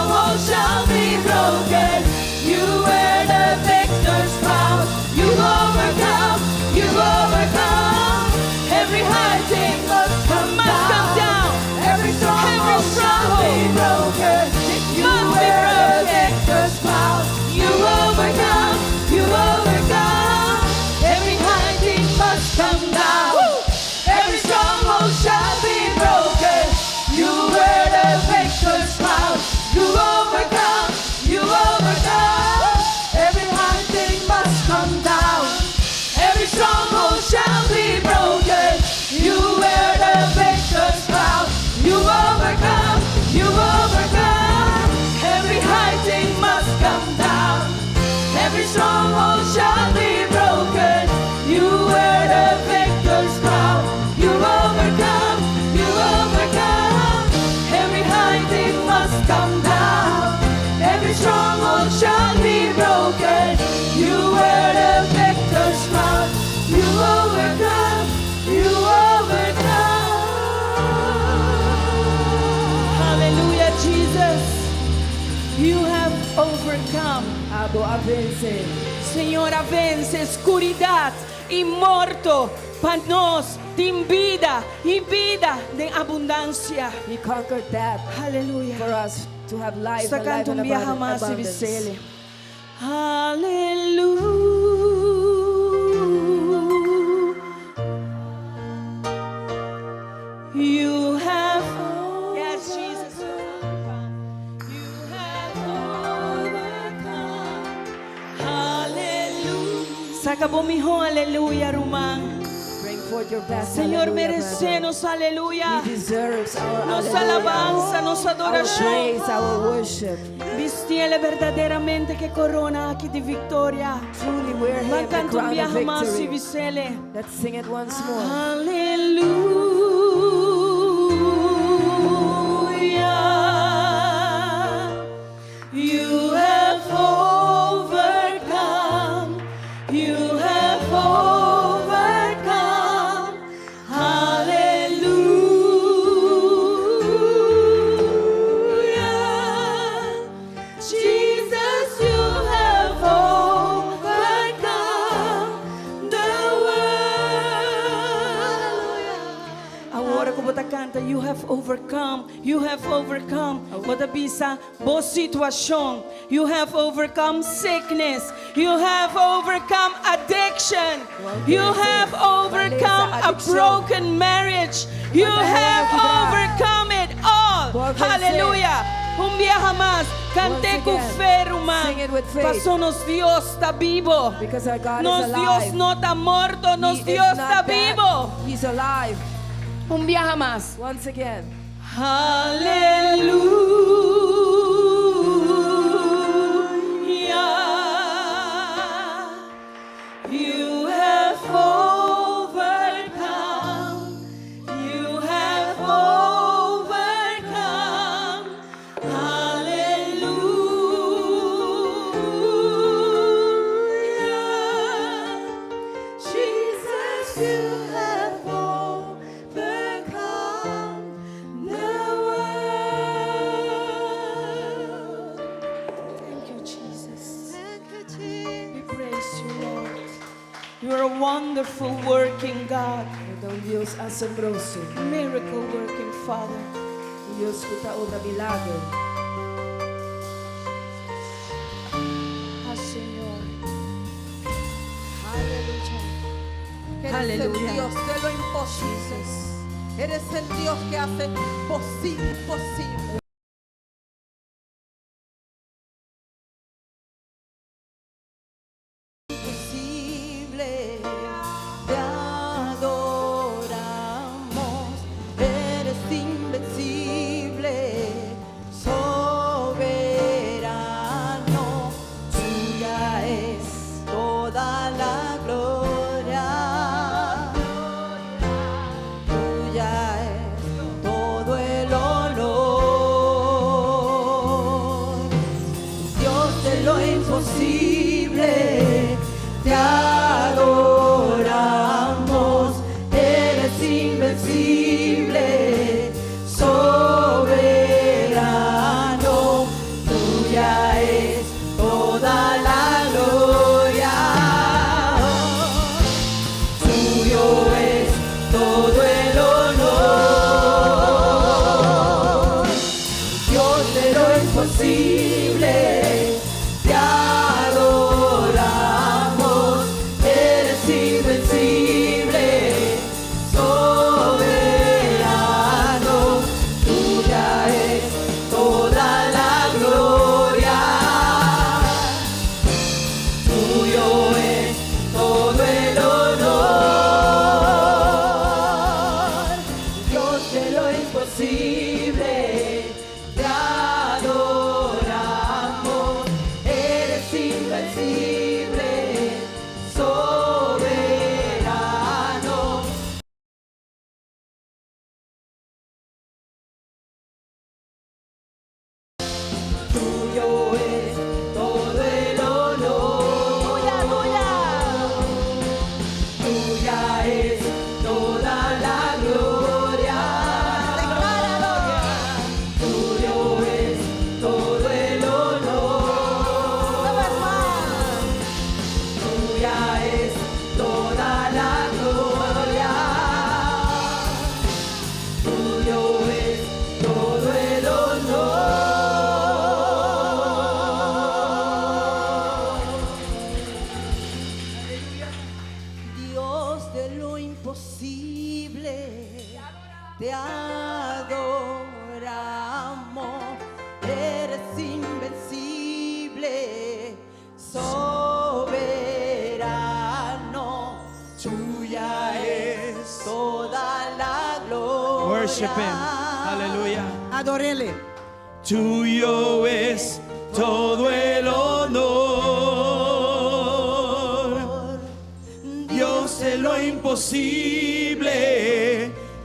stronghold shall be broken. You wear the victor's crown. You overcome, you overcome. Every high thing must come down. Every stronghold shall be broken. You wear the victor's crown. You overcome, you overcome. Every high thing must come down. Every stronghold shall be broken. You wear the victor's crown. You overcome, you overcome. Every high thing must come down. Every stronghold shall be broken. You wear the victor's crown. You overcome, you overcome. Every high thing must come down. Every stronghold shall be broken. You wear the victor's crown. You overcome, you overcome. Every high thing must come down. Every stronghold shall be broken. You wear the victor's crown. You overcome, you overcome. Hallelujah, Jesus. You have overcome. Señora, vence oscuridad y muerto para nos din vida y vida de abundancia. He conquered that Hallelujah. for us to have life Sa and life kantong in biyaha mas abundance. ibisele. Hallelujah. You have, yes, Jesus, you have overcome. Hallelujah. Sa kabumiho, hallelujah, rumang. Bring forth your best. Señor, Hallelujah, merecemos, brother. aleluya. He deserves our Nos hallelujah. alabanza, nos Our adoración. praise, our worship. Vistiele verdaderamente che corona aquí di victoria. Truly wear him the Magkantong crown of biyaha mas victory. ibisele. Let's sing it once more. Hallelujah. You have overcome. You have overcome. Hallelujah. Jesus, you have overcome the world. Agora ko bota canta, you have overcome, you have overcome. Bota bisa, bo situasyon. You have overcome sickness. You have overcome addiction. You have overcome a broken marriage. You have overcome it all. Hallelujah. Un día jamás cante con fe, rumán. Sing it with faith. Paso nos Dios está vivo. Because our God Nos is Dios alive. no está muerto, nos He Dios is está not dead. vivo. He's alive. Un día jamás. Once again. Hallelujah. You have overcome. You have overcome. Hallelujah. Jesus, you have overcome the world. Thank you, Jesus. We praise you, Lord. You are a wonderful working God, Ito ang Diyos asombroso. miracle working Father. Diyos ko taon na milagro. Ah, Señor. Eres Aleluya. el Dios de lo imposible. Eres el Dios que hace posible, posible. Imposible, te adoramos. Eres invencible, soberano. Tuya es toda la gloria. Tuya es todo el honor. Dios de lo imposible, te adoramos. Eres invencible, soberano. invencible, te adoramos, eres invencible, soberano, tuya es toda la gloria, tuyo es todo el honor, Dios de lo imposible, te adoramos, eres invencible, soberano. Tuyo es todo el honor, tuya es toda la gloria, tuyo es todo el honor, tuya es toda la gloria, tuyo es todo el honor. Dios de lo imposible, te adoramos, eres invencible, soberano, tuya es toda la gloria. Worship Him. Hallelujah. Adórele. Tuyo es todo el honor, Dios de lo imposible,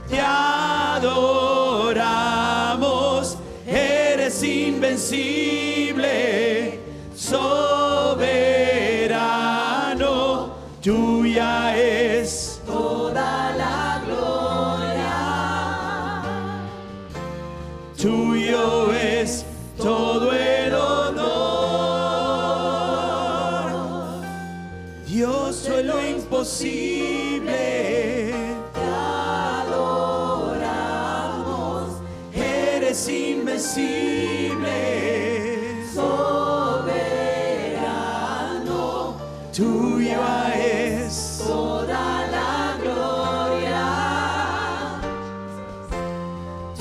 te adoramos, eres invencible, soberano, tuya es Toda la gloria, tuyo es todo el honor, Dios de lo imposible, te adoramos, eres invencible, soberano, tuya es toda la gloria,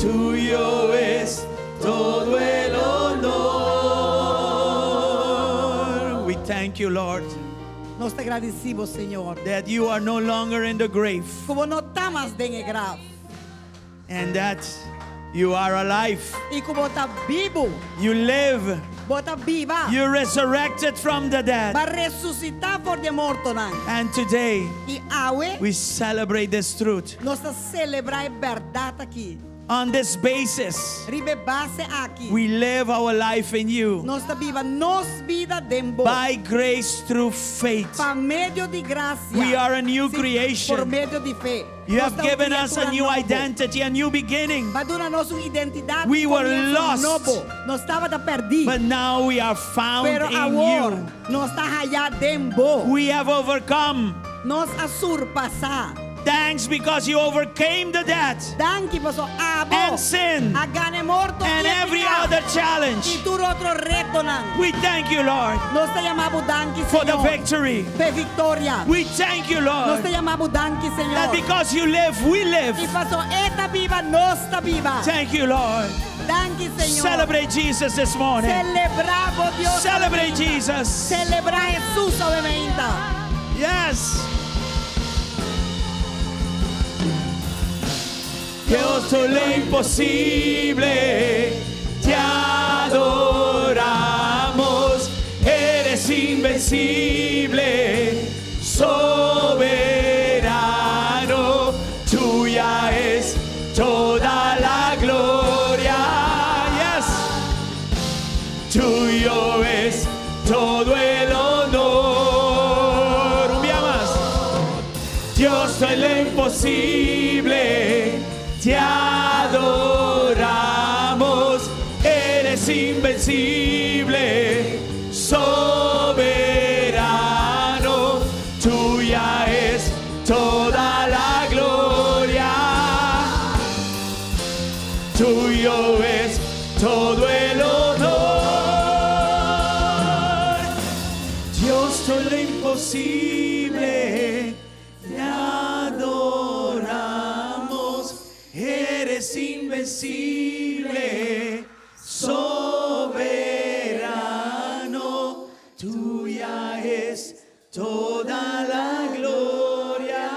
tuyo es todo el honor. We thank you, Lord, Nós te agradecemos, Senhor. that you are no longer in the grave Como não está mais dentro grave. and that you are alive. E como está vivo, You live. bota viva. You resurrected from the dead. Vai ressuscitar por de morto, não. And today E aue, we celebrate this truth. nós está celebrar a verdade aqui. On this basis, Ribe base aqui. we live our life in you Nós está viva nos vida dembo. by grace through faith. Por meio de graça. We are a new Sim, creation. Por meio de fé. You Nós have está given us a criatura new novo. identity, a new beginning. Vai dar nós uma identidade. We were começo lost. Novo. Nós estava perdido. But now we are found Pero in agora, you. nós está allá dembo. We have overcome. Nós a surpassar. Thanks because you overcame the death Danke, pastor. Abo. and sin A gane morto. and e every pecado. other challenge. E tudo outro reto, não. We thank you, Lord, Nós te chamamos danke, for the Senhor. victory. Pe victoria. We thank you, Nós Lord, te chamamos danke, Senhor. that because you live, we live. E pastor, está viva, nós está viva. Thank you, Lord. Danke, Senhor. Celebrate Jesus this morning. Celebramos Deus. Celebrate Jesus. Celebrar Jesus, obviamente. Yes. Dios de lo imposible, te adoramos, eres invencible, soberano, tuya es toda la gloria. Yes. Tuyo es todo el honor. Un día más. Dios de lo imposible, te adoramos, eres invencible, soberano, tuya es toda la gloria, tuyo es todo el honor. todo lo imposible. Te adoramos, eres invencible, soberano, tuya es toda la gloria,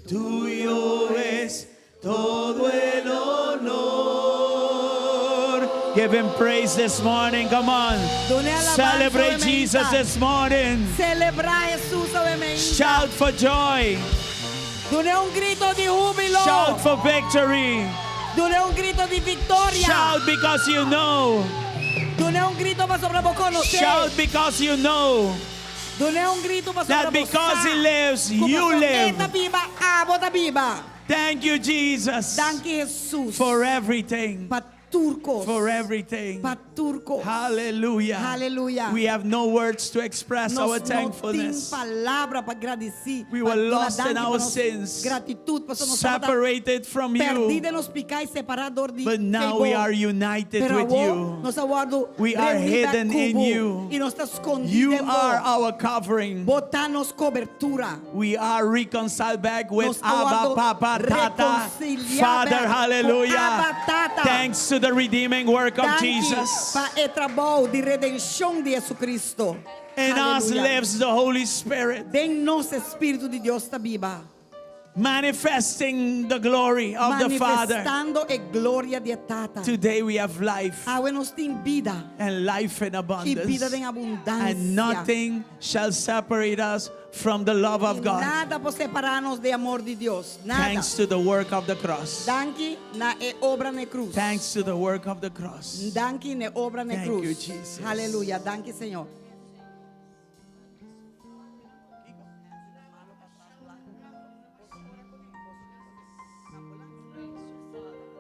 tuyo es todo el honor. Give him praise this morning, come on. Dune alabanza Celebrate ovviamente. Jesus this morning. Celebra Jesus ovviamente. Shout for joy. Dune un grito di jubilo. Shout for victory. Dune un grito di vittoria. Shout because you know. Dune un grito para conocer. Shout because you know Dune un grito para that because he lives, you live. Eta viva, bota viva. Thank you, Jesus, Danke Jesus. for everything. Paturcos. For everything. Paturcos. Hallelujah. Hallelujah. We have no words to express our thankfulness. Não tem palavra para agradecer. We were lost in our nossa sins, Gratitude para nós separated from perdida you, nos picar e separador de but now we are united with you. Nós aguardo We are hidden in you. E nós está escondido You em are vós. our covering. Botar-nos cobertura. We are reconciled back with Nos Abba, aguardo Papa, Tata, reconciliar Father, back com hallelujah. Abba, Tata. Thanks to the redeeming work of Danke Jesus. para o trabalho de redenção de Jesus Cristo. In us Aleluia. lives the Holy Spirit, Em nós Espírito de Deus está viva. manifesting the glory of the Father. Manifestando a glória de Tata. Today we have life Agora nós tem vida. and life in E vida abundance. em abundância. And nothing shall separate us from the love of God. Nada pode separar-nos do amor de Deus. Nada. Thanks to the work of the cross. Danke na obra na cruz. Thanks to the work of the cross. Danke na obra na Thank cruz. you, Jesus. Aleluia. Danke, Senhor.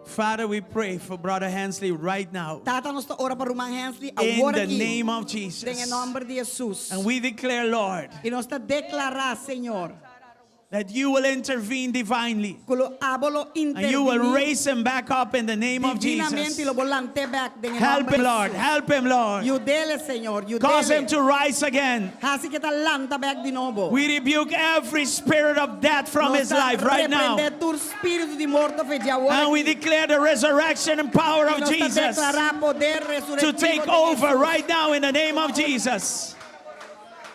Father, we pray for Brother Hensley right now. Tata, nós ora para o irmão Hensley In agora the aqui. name of Em Jesus. nome de Jesus. And we declare, Lord, E nós está declarar, Senhor, that you will intervene divinely. que o ábolo And you will intervenir raise him back up in the name of divinamente e Jesus. lo volante back em Help nome him, de Lord. Jesus. Help him, Lord. You dele, Senhor. You Cause dele. him to rise again. Assim que tá lanta back de novo. We rebuke every spirit of death from Nós his tá life right now. repreender todo espírito de morto fe de agora. And we declare the resurrection and power E of nós tá Jesus declarar poder to ressurretivo take de over Jesus. right now in the name of Jesus.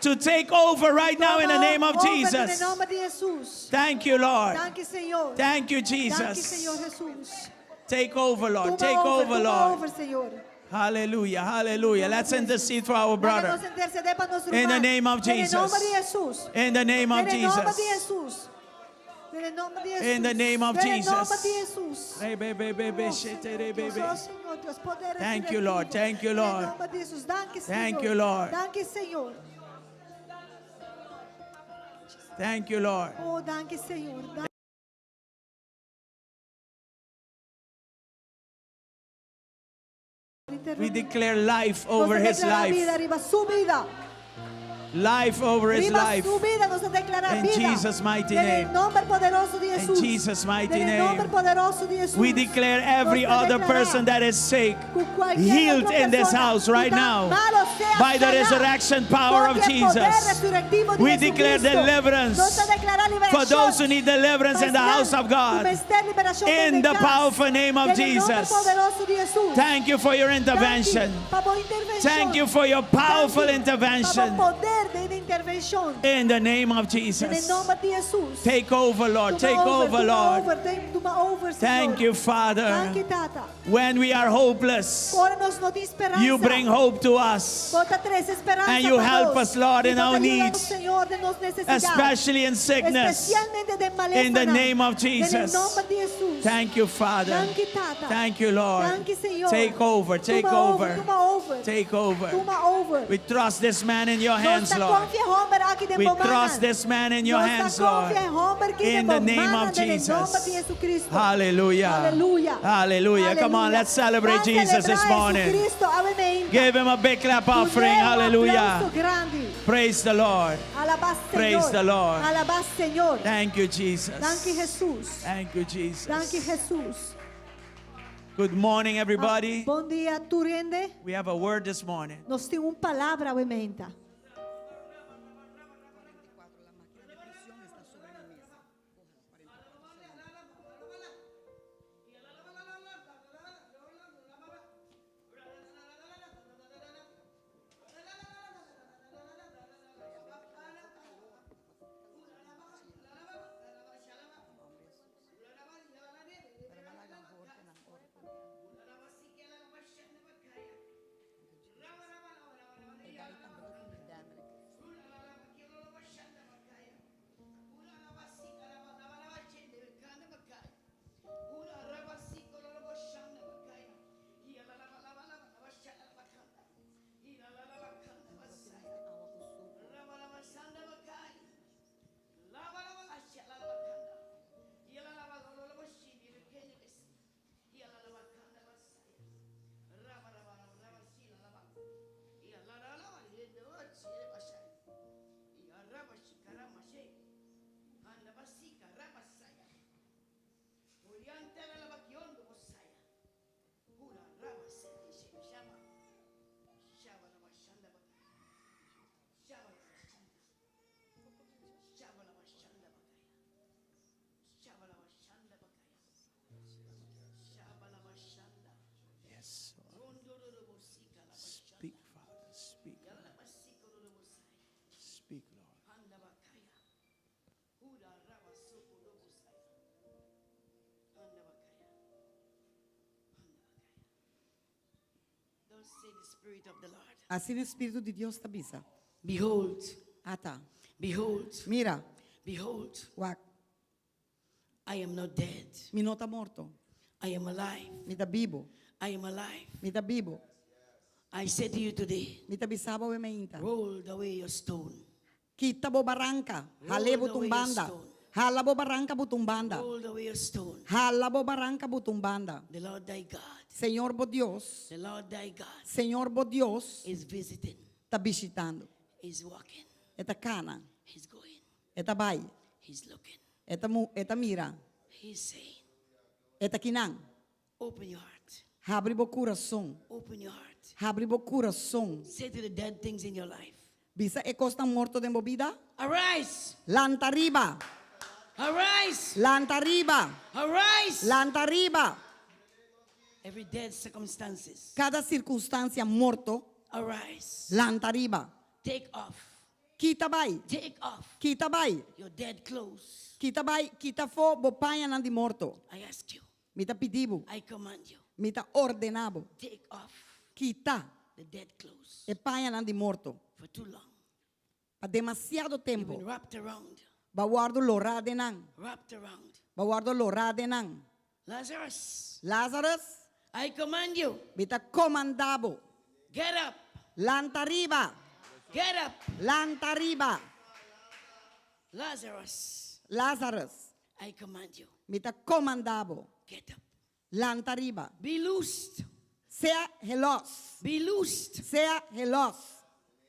To take over right now in the name of Jesus. Em nome de Jesus. Thank you, Lord. Danke, Senhor. Thank you, Danke, Senhor Jesus. Jesus. Take over, Lord. Toma Take over, toma Lord. over, Senhor. Hallelujah. Hallelujah. Let's intercede for our brother. Vamos interceder para nosso In the irmão. name of Em nome Jesus. de Jesus. In the name of Em nome de Jesus. Jesus. Em nome de Jesus. In the name of Em nome Jesus. de Jesus. Hey, baby, baby, Oh, shit, Senhor, baby, Deus, baby. oh, Senhor, Deus, poder Thank you, Lord. Thank you, Lord. Em nome de Jesus. Danke, Senhor. Thank you, Lord. Danke, Senhor. Thank you, Lord. Oh, danke, Senhor. We declare life over Nos his declara vida, life. arriba su vida. Life over his Arriba life. su vida, nos declara In vida. Jesus' mighty En name. el nombre poderoso de In Jesús. Jesus' mighty En el nombre name. poderoso de Jesús. We declare every Nos other declara person that is sick que cualquier healed otra in this persona house que right está now malo sea by the sanada resurrection power por of el poder Jesus. resurrectivo de We declare Jesucristo. deliverance Nos declara liberación. for those who need deliverance in the house of God. In the powerful name of Jesus. Thank you for your intervention. Thank you for your powerful intervention. In the name of En el Jesus. nombre de Jesús. Take over, Lord. Take over, Lord. Toma over, Señor. Thank you, Father. Danke, Tata. When we are hopeless, Póranos no de esperanza. you bring hope to us. Bota tres esperanza And you para help nos. us, Lord, Y in nos our ayúdanos, needs, Señor, de nos necesidades. especially in sickness. Especialmente de maleza. In the name of En el Jesus. nombre de Jesús. Thank you, Father. Danke, Tata. Thank you, Lord. Danke, Señor. Take over, take Toma over. Toma over. Take over. Toma over. We trust this man in your hands, Nos Lord. confia Homer aqui de We Bomana. trust this man in your Nos hands, confia Lord. Homer aqui de In the name Bomana, of en el nombre Jesus. de Jesucristo. Hallelujah. Hallelujah. Hallelujah. Come on, Hallelujah. let's celebrate Vamos Jesus this celebrar morning. Jesucristo. Amén. Give him a big clap offering. Un Hallelujah. aplauso grande. Praise the Lord. Alabás, Praise Señor. the Lord. Alabás, Señor. Thank you, Jesus. Danke, Jesús. Thank you, Jesus. Danke, Jesús. Good morning, everybody. Bom dia, Turende. We have a word this morning. Nós temos uma palavra ao emenda. Yes, Lord. Speak, Father. Speak. Speak, Lord. Thus say the Spirit of the Lord. Assim o Espírito de Deus te avisa. Behold, Ata, behold, mira, behold, wak, I am not dead. mi não está morto. I am alive. Mi está vivo. I am alive. Mi está vivo. I said to you today, Mi está bisaba o emeinta. roll away your stone. Kita bo barranca. Hale Roll butong away your banda. stone. Hala bo barranca butong banda. Roll away your stone. Hala bo barranca butong banda. The Lord thy God, Senhor bo Deus. the Lord thy God Senhor bo Deus is visiting, está visitando. is walking, Eta cana. he's going, Eta vai. he's looking, Eta mira. he's saying, Eta kinang. open your heart, Abre bo coração. open your heart. Abre bo coração. Say to the dead things in your life, Bisa e costa morto de vida? arise, Lanta riba. arise, Lanta riba. arise. Lanta riba. Every dead circumstances, Cada circunstância morto. arise. Lanta riba. Take off, Kita vai. take off Kita vai. your dead clothes. Kita vai. Kita fo bo panha nan di morto. I ask you, Mita pedibo. I command you, Mita ordenabo. take off Kita the dead clothes. e panha nan di morto. For too long, Pa demasiado you've been tempo. wrapped around, Ba guardo lorade nan. wrapped around. Ba guardo lorade nan. Lazarus, Lazarus. I command you, Mita comandabo. get up, Lanta riba. get up. Lanta riba. Lazarus, Lazarus. I command you, Mita comandabo. get up. Lanta riba. Be loosed, Sea helos. be loosed. Sea helos.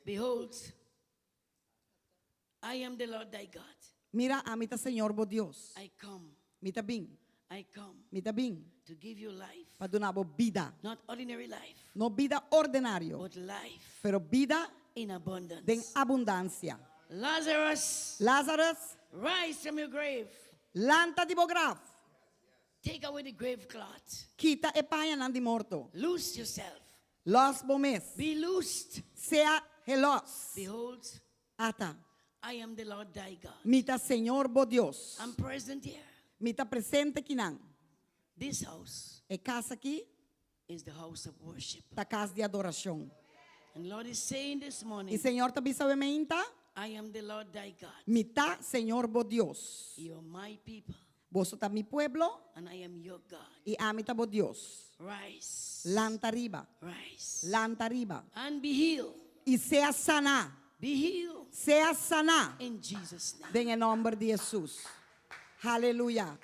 Behold, I am the Lord thy God. Mira a mita Senhor bo Deus. I come, Mita bing. I come Mita bing. to give you life, Pa donabo vida. not ordinary life, No vida ordinário. but life Pero vida in abundance. de abundância. Lazarus, Lazarus. rise from your grave. Lanta di bograf. Take away the grave cloth. Kita e paia nan di morto. Loose yourself. Los bomes. Be loosed. Sea helos. Behold, Ata. I am the Lord thy God. Mita Senhor bo Deus. I'm present here. Mita presente kinang. This house E casa aqui. is the house of worship. Ta casa de adoração. And Lord is saying this E morning, Senhor ta bisa meinta. I am the Lord thy God. Mita Senhor bo Deus. You're my people, Boso ta mi pueblo. and I am your God. E amita bo Deus. Rise, Lanta riba. rise, Lanta riba. and be healed. E sea sana. Be healed Sea sana. in Jesus' name. En el nombre de Jesús. Aleluya.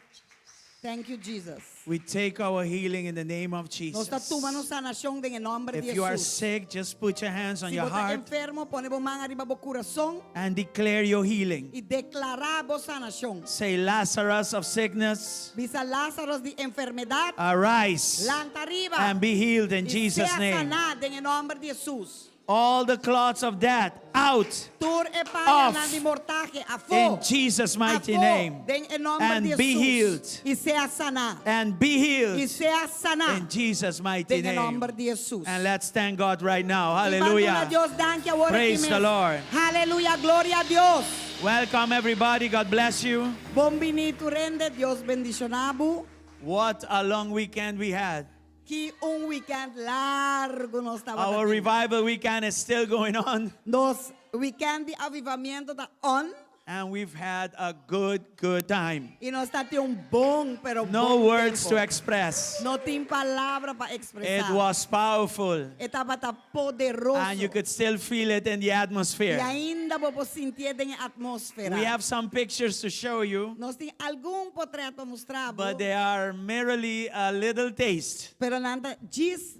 Thank you, Jesus. We take our healing in the name of Nós Jesus. tomamos sanação em nome de If you are Jesus. sick, just put your hands on Se your você está heart enfermo, põe a mão arriba do coração and declare your healing. e declarar a sanação. Say, Lazarus of sickness, Visa Lázaro de enfermidade, arise lanta arriba and be healed in e Jesus' sea name. sanado em nome de Jesus. All the clots of death out Tur e palha Off. na de mortaje a in fo. Jesus' mighty a fo, name. em nome And de be Jesus. healed. E sea sanado. And be E healed sea sanado. in Jesus' mighty Em nome name. de Jesus. And let's thank God right now. E vamos a Hallelujah. Dios, danke agora Praise aqui the mesmo. Lord. Aleluia, glória a Deus. Welcome, everybody. God bless you. Bom vinito rende, Deus bendicionado. What a long weekend we had. Que weekend largo nós estava Our tendo. revival weekend is still going on, Nos weekend de avivamento está on. and we've had a good time. E nós está tendo bom, pero No bom words tempo. to express. Não tem palavra para It expressar. was powerful, Estava tá poderoso. and you could still feel it in the E atmosphere. ainda vou sentir na atmosfera. We have some pictures to show you, Nós tem algum portreto mostrar, but they are merely a little taste pero nada diz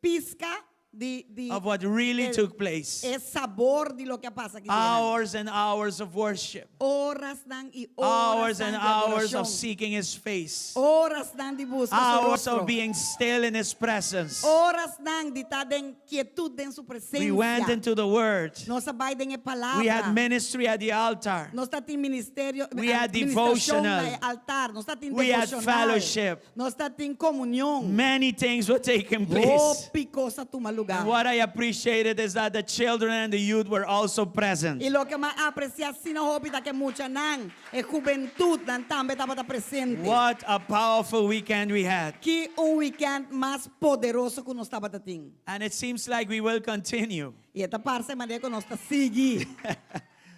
pisca de of what really el- took place. é sabor de lo que passa aqui. Hours and hours of worship, Horas dan e hours horas and dan de hours of adoração. seeking His face, Horas dan de busca su hours rostro. of being still in His presence. Horas dan de estar en quietud en su presencia. We went into the Word. Nós vai em palavra. We had ministry at the altar. Nós está em ministério. We had administração devotional. no altar. Nós está em We had devocional. fellowship. Nós está em comunhão. Many things were taking Oh, place. picosa toma lugar. And what I appreciated is that the children and the youth were also present. E lo que mais aprecia assim na hobita que mucha nan é juventud nan também estava presente. What a powerful weekend we had. Que weekend mais poderoso que nós estava tendo. And it seems like we will continue. E esta parte maneira que nós está seguir.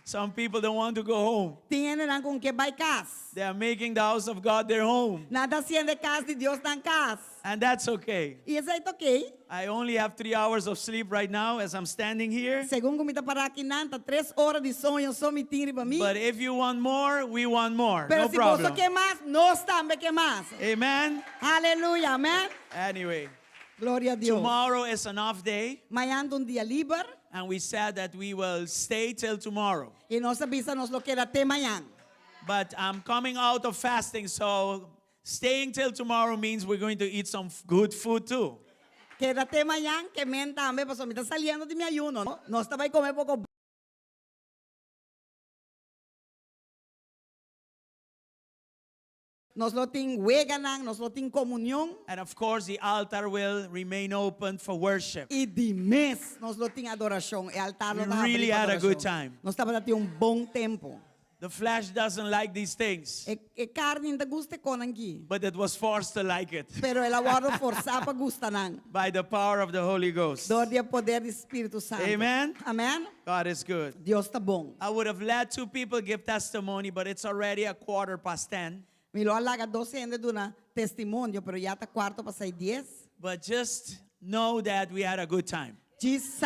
Some people don't want to go home. Tiene nan com que vai casa. They are making the house of God their home. Nada haciendo casa de Dios nan casa. And that's okay. E isso aí tá ok. I only have 3 hours of sleep right now as I'm standing here. Segundo como está para aqui nan, tá 3 horas de sonho só me tire para mim. But if you want more, we want more. Pero No se você problem. quer mais, nós também quer mais. Amen? Aleluia, amém. Anyway, Glória a Deus. tomorrow is an off day. Amanhã é dia livre. And we said that we will stay till tomorrow. E nós avisamos lo que era até amanhã. But I'm coming out of fasting, so staying till tomorrow means we're going to eat some good food too. Que era até amanhã, que men também, pastor, me está saliendo de mi ayuno. ¿No? Nós estamos a comer pouco. Nós lo tem veganan, nós lo tem comunhão. And of course, the altar will remain open for worship. E de mês, nós lo tem adoração. E altar lo We tá really abrindo had a good adoração. time. Nós estamos a ter bom tempo. The flesh doesn't like these things, E carne ainda gusta com aqui. but it was forced to like it Pero ela guarda forçar para gustar nan. by the power of the Holy Ghost. Dor de poder do Espírito Santo. Amen. Amém? God is good. Deus está bom. I would have let 2 people give testimony, but it's already 10:15. Melhor larga 12 ainda do testemunho, pero já está quarto para sair 10. But just know that we had a good time. Diz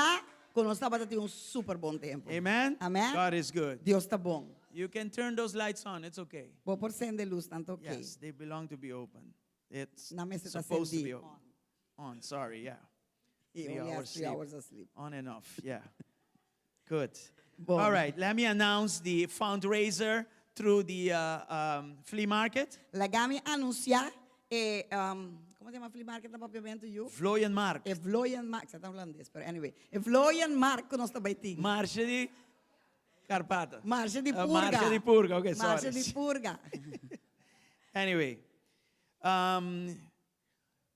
que nós estamos tendo super bom tempo. Amen. Amen. God is good. Deus está bom. You can turn those lights on. It's okay. Vou por de luz, tanto ok. Yes, they belong to be open. It's Na mesa está supposed to be acendido. on. Sorry, yeah. E 3 only hours has 3 sleep. hours of sleep. On and off, yeah. Good. Bom. All right, let me announce the fundraiser through the flea market. Legami anunciar, como se chama flea market na papiamento you? Vlooienmarkt. É Vlooienmarkt, você está falando disso, pero anyway. É Vlooienmarkt que nós estamos tendo. Marcha de Carpata. Marcha de purga. Marcha de purga, okay, Marcha sorry. de purga. Anyway,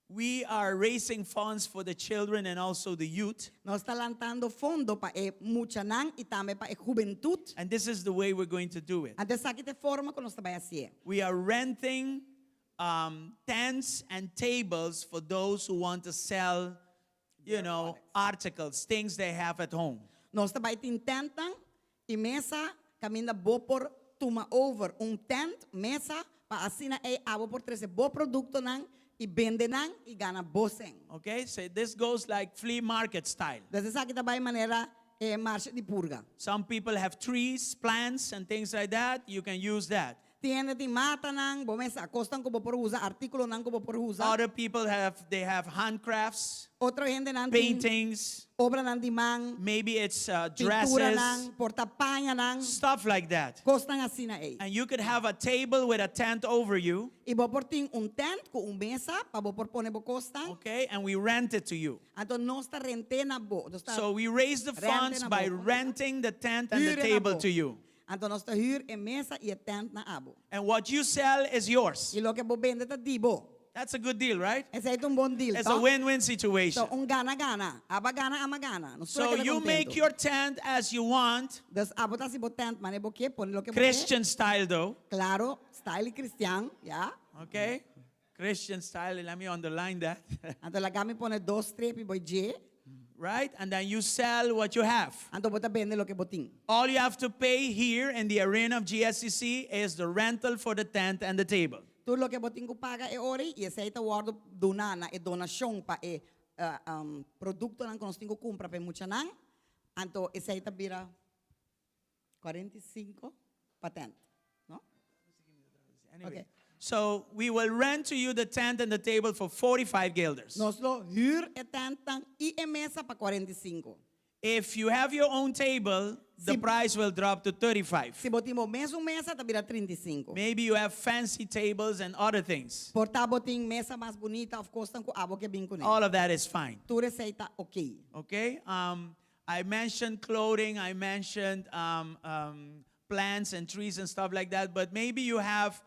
we are raising funds for the children and also the youth. Nós está levantando fundo para muchanan e também para juventude. And this is the way we're going to do it. Até aqui de forma que nós estamos fazer. We are renting tents and tables for those who want to sell, you know, articles, things they have at home. Nós estamos tentando e mesa caminha boa por toma over tent, mesa para assim é abo por trazer bom produto nan e vender nan e ganha bosen. Okay, so this goes like flea market style. Desde aqui também maneira marcha de purga. Some people have trees, plants, and things like that. You can use that. tiene ti mata nang, bomesa costan ko por usa, artículo nang ko por usa. Other people they have handcrafts, Otro gente nang paintings. obra nang dimang, Maybe it's pintura nang, dresses, portapaña nang, stuff like that. costan así na eh. And you could have a table with a tent over you, Y bo por ting un tent ko un mesa pa bo por pone bo costan. okay? And we rent it to you. Anto no está rente na bo. No está So we raise the rente funds na by bo. renting the tent and the Huren na table bo. to you. Anto no está hyr en mesa y el tent na abo. And what you sell is yours. Y lo que bo vende ta di bo. That's a good deal, right? Ese es un bon deal. It's to? a win-win situation. So un gana-gana. Aba gana, ama gana. No So you make your tent as you want, Des abo ta si bo tent mane bo ke pone lo que bo Christian style though, ke. Claro, style cristian, ya. okay? Christian style, let me underline that, Anto la gami pone dos trepi boy je. right? And then you sell what you have. Anto bota vende lo que boting. All you have to pay here in the arena of GSCC is the rental for the tent and the table. Tu lo que boting ko paga e ori y ese ita guardo donana e donasyon pa e produkto nang konos tingo kumpra pe mucha nang. Anto ese ita bira 45 patent, no? Anyway, Okay. so we will rent to you the tent and the table for 45 guilders. Nos lo huur e tentan y e mesa pa 45. If you have your own table, the Si- price will drop to 35. Si botimo mesa ta bira 35. Maybe you have fancy tables and other things. Porta boting mesa mas bonita of course ko abo ke bin ko ne. All of that is fine. Tu receita okay. Okay? I mentioned clothing, I mentioned plants and trees and stuff like that, but maybe you have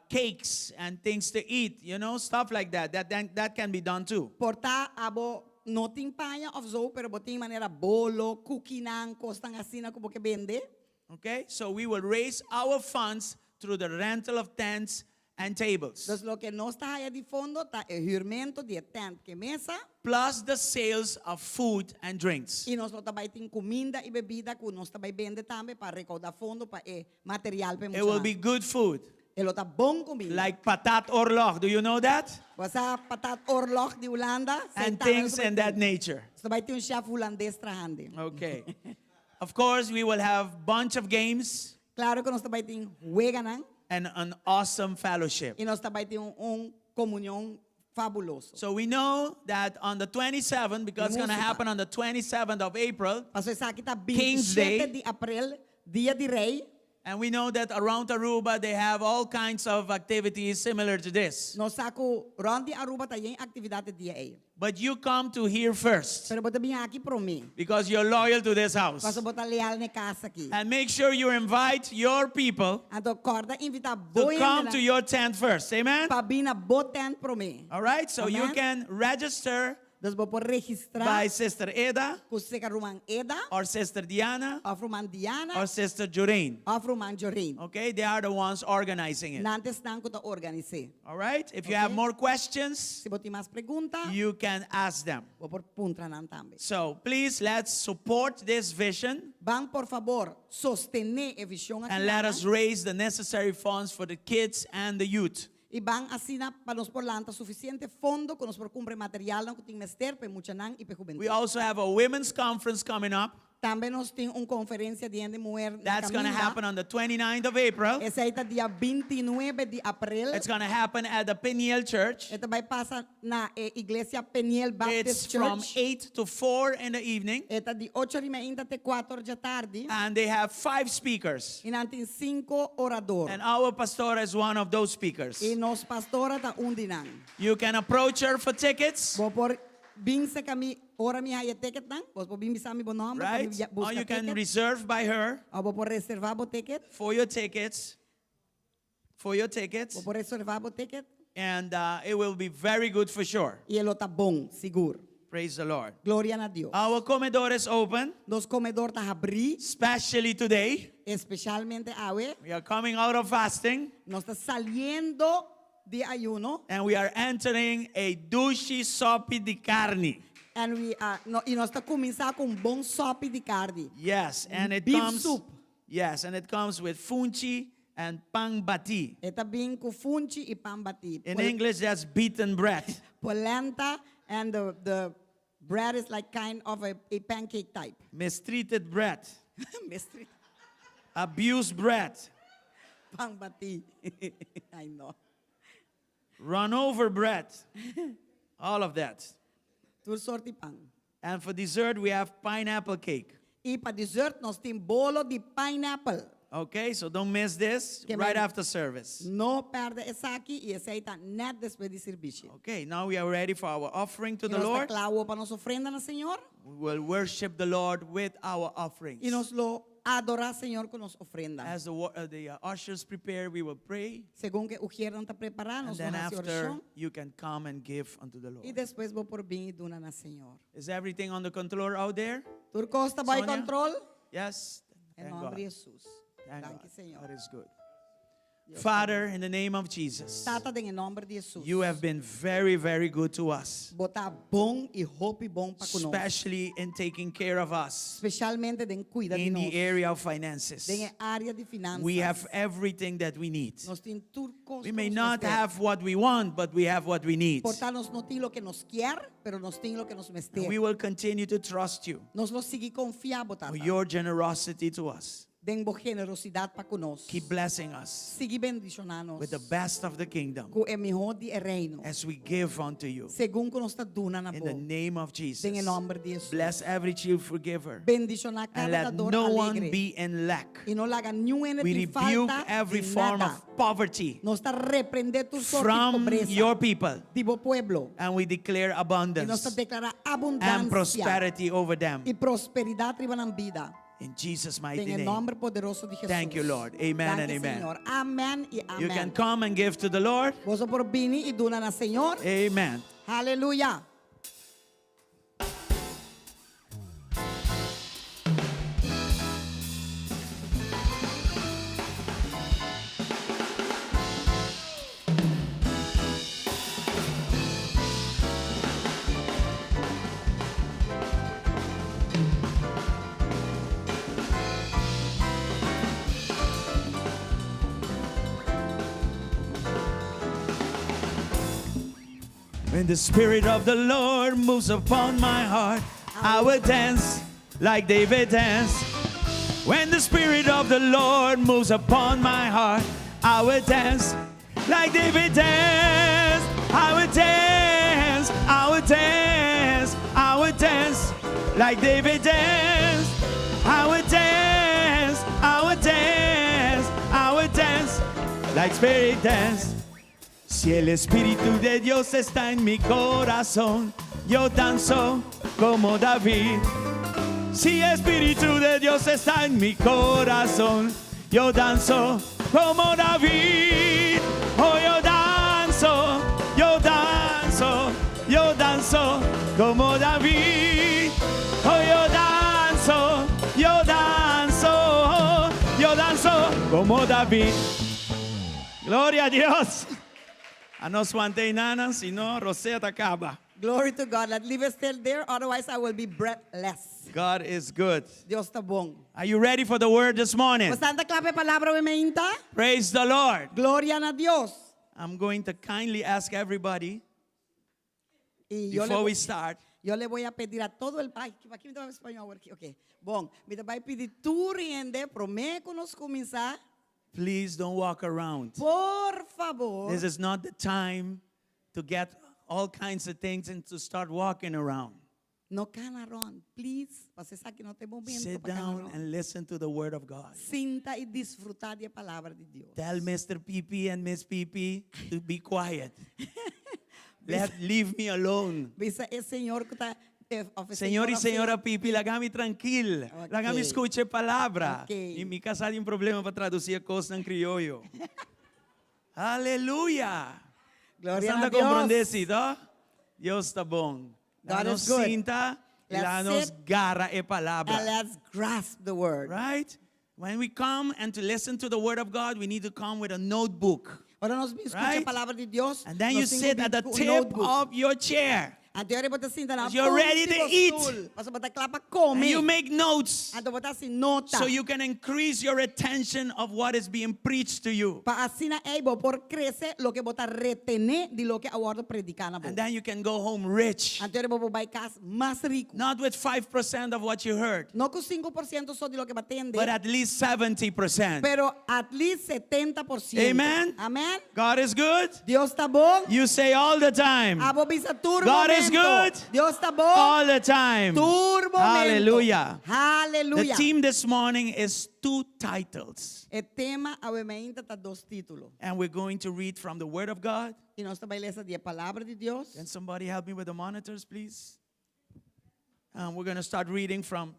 cakes and things to eat, you know, stuff like that. That can be done too. Porta abo no ting paña of zo pero boting manera bolo, cookie nang costan asina ko ke vende. Okay? So we will raise our funds through the rental of tents and tables, Entonces lo que no está allá de fondo está el jurmento de tent que mesa plus the sales of food and drinks. y nos lo está tin comida y bebida que nos está vende también para recaudar fondo para material para It will be good food, el está bon comida. like patat orlog. Do you know that? Wasa patat orlog de Holanda And things in that nature. So vai ter un chef holandês trabajando. Okay. Of course, we will have bunch of games Claro que nós também tem juegan and an awesome fellowship. e nós também tem comunhão fabuloso. So we know that on the 27th, because it's going to Música. happen on the 27th of April, Pastor Isaac está King's Day. 27 de abril, dia de rei. and we know that around Aruba they have all kinds of activities similar to this. Nós saco Rondi Aruba tem atividade dia aí. But you come to here first Pero bota bem aqui para mim. because you're loyal to this house. Pastor bota leal na casa aqui. And make sure you invite your people Então corda invitar to boi come to your tent first. Amen? para vir na boten para mim. All right? So you Amen. can register Dus vou por registrar by Sister Eda com Seca Roman Eda, or Sister Diana of Roman Diana, or Sister Jurain. of Roman Jorin. Okay? They are the ones organizing it. Nantes nang ko ta organize. All right? If you have Okay. more questions, Se boti mais pergunta, you can ask them. vou por puntra nan também. So please let's support this vision Van por favor sostener a visão aqui. and let us raise the necessary funds for the kids and the youth. E van assina para nos por lanta suficiente fondo que nos por cumpre material não que tem mester pe mucha nan e pe juventude. We also have a women's conference coming up. Também nós tem conferência de mulher. That's going to happen on the 29th of April. Essa aí tá dia 29 de abril. It's going to happen at the Peniel Church. Esta vai passar na igreja Peniel It's Baptist from Church. 8 to 4 in the evening. Esta de 8h30 até 4 da tarde. And they have 5 speakers. E nós tem 5 oradores. And our pastor is one of those speakers. E nos pastora tá de nan. You can approach her for tickets, Vou por binsa kami ora mi haya ticket nan. Vou por binsa mi bon nombre. right? Or you can reserve by her Vou por reservar bo ticket. for your tickets. Vou por reservar bo ticket. And it will be very good for sure. E ele tá bom, seguro. Praise the Lord. Glória a Deus. Our comedor is open, Nos comedor tá abrir, especially today. especialmente awe. We are coming out of fasting Nós está saliendo de ayuno. and we are entering a dushi sopi di carne. And we no, e nós está começar com bom sopa de carne. Yes, and it Beef comes. soup. Yes, and it comes with funchi and pang bati. Eta bem com funchi e pão batido. In English, that's beaten bread. Polenta and the bread is like kind of a pancake type. Mistreated bread. Mystery. Abused bread. Pang bati. I know. Run over bread. All of that. Tur sorti pang. And for dessert, we have pineapple cake. E para dessert, nós temos bolo de pineapple. Okay, so don't miss this Que right men- after service. No perde essa aqui e essa aí tá net depois de serviço. Okay, now we are ready for our offering to E the nós está Lord. claro para nossa ofrenda no Senhor. We will worship the Lord with our offerings. E nós lo adorar Senhor com nossa ofrenda. As the ushers prepare, we will pray. Segundo que o Gerão está preparando, And nós then vamos fazer after, oração. you can come and give unto the E Lord. depois vou por bem e dona na Senhor. Is everything on the controller out there? Tur Costa vai Sonia? control. Yes? Em Thank nome God. de Jesus. Thank Thank God. you, Senhor. God is good. Father, in the name of Jesus, Tata, em nome de Jesus. you have been very, very good to us, Botar bom e roupa bom para conosco. especially in taking care of us Especialmente den cuida de in nós. the area of finances. Den área de finanças. We have everything that we need. Nós temos tudo coisas We may que not nós have what we want, but we have what we need. Portanto, nós não temos o que nos quer, pero nós temos o que nos And mester. we will continue to trust you Nós vamos seguir confiar, for Tata. your generosity to us. Den boa generosidade para conosco. Keep blessing us Seguir bendicionando with the best of the kingdom com o melhor de reino. as we give unto you. Segundo que nós está dando na In the boa. name of Jesus, Em nome de Jesus. bless every cheerful giver Bendicionar and cada let dador no one alegre. be in lack. E não haga nenhuma We de rebuke falta every de form nada. of poverty Nós está repreender tu sorte de from pobreza. your people, De bo pueblo. and we declare E nós está abundance declarar and abundância prosperity over them. e prosperidade riba na vida. In Jesus' mighty Em name. nome poderoso de Jesus. Thank you, Lord. Amen and Danke, amen. Senhor. Amém e You can amém. come and give to the Lord. Vos por bini e dona na Senhor. Amen. Aleluia. When the Spirit of the Lord moves upon my heart, I will dance like David danced. When the Spirit of the Lord moves upon my heart, I will dance like David danced. I will dance, I will dance, I will dance like David danced. I will dance, I will dance, I will dance like Spirit danced. Si el Espíritu de Dios está en mi corazón, yo danzo como David. Si el Espíritu de Dios está en mi corazón, yo danzo como David. Oh, yo danzo, yo danzo, yo danzo como David. Oh, yo danzo, yo danzo, yo danzo como David. Gloria a Dios. A nos swante nanan, si no, Rosetta acaba. Glory to God. Let leave us still there, otherwise I will be breathless. God is good. Dios está bom. Are you ready for the word this morning? Bastante clave palabra mementa. Praise the Lord. Gloria a Dios. I'm going to kindly ask everybody Y yo before le, we start. yo le voy a pedir a todo el país, aquí me toca español, ok. Bom, me vai pedir tu riende, promete que nós começar. Please don't walk around. Por favor. This is not the time to get all kinds of things and to start walking around. No canarón, please. Você sabe que não tem momento Sit para down canarón. and listen to the word of God. Sinta e desfrutar da palavra de Deus. Tell Mr. PP and Miss PP to be quiet. Leave me alone. Visa é Senhor que está Señor y señora Pipi, lágame tranquila. Ok. Lágame escuche palabra. Ok. En mi casa hay un problema para traducir cosas en criollo. Aleluya. Glória Santa a Deus. comprendesse, ¿no? Dios está bom. God Nos is good. sinta y Let's nos sit garra e palabra. And let's grasp the word. Right? When we come and to listen to the word of God, we need to come with a notebook. Ora nós escuta Right? a palavra de Deus. And then you nós temos sit que at the vir com tip notebook. of your chair. Anterior bota assim, na You're ready to eat. Paso bota klapa And come. you make notes Anto bota assim nota. so you can increase your attention of what is being preached to you. Pa assim na ebo por crece lo que bota retene di lo que awardo predicana bo. And then you can go home rich. Anterior bo vai cas mas rico. Not with 5% of what you heard, No con 5% só de lo que batende, but at least 70%. pero at least 70%. Amen. Amen. God is good. Dios está bom. You say all the time. Abo bisa turbo God is good. Dios está bom. All the time. Turbo Hallelujah. The Hallelujah. theme this morning is 2 titles. El tema obviamente está dos títulos. And we're going to read from the Word of God. Y nós vai ler essa de palavra de Deus. Can somebody help me with the monitors, please? We're going to start reading from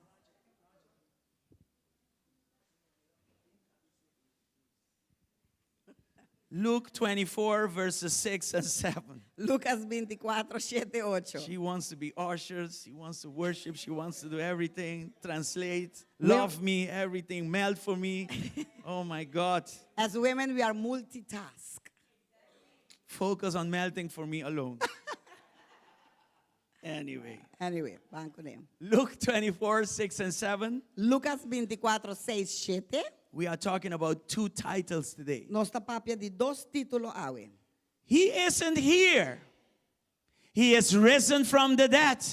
Luke 24, verses 6 and 7. Lucas 24, 7, 8. She wants to be ushers. She wants to worship. She wants to do everything. Translate. Love me. Everything. Melt for me. Oh, my God. As women, we are multitask. Focus on melting for me alone. Anyway. Anyway, vamos com ele. Luke 24, 6 and 7. Lucas 24, 6, 7. We are talking about 2 titles today. Nós está papia de dos títulos awe. He isn't here. He is risen from the dead.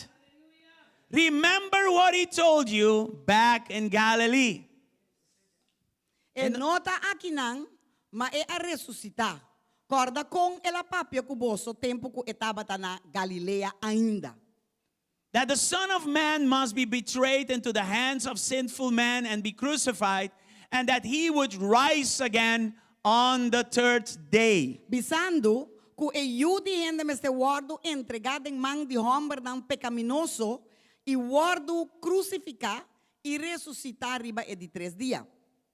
Remember what he told you back in Galilee. E nota aqui não, mas é a ressuscitar. Corda com ela papia cuboso tempo que estava na Galileia ainda. That the Son of Man must be betrayed into the hands of sinful men and be crucified, and that he would rise again on the 3rd day. Bisando que e yudi hende me se guardo entregado em mão de homem não pecaminoso e guardo crucificar e ressuscitar riba e de 3 dias.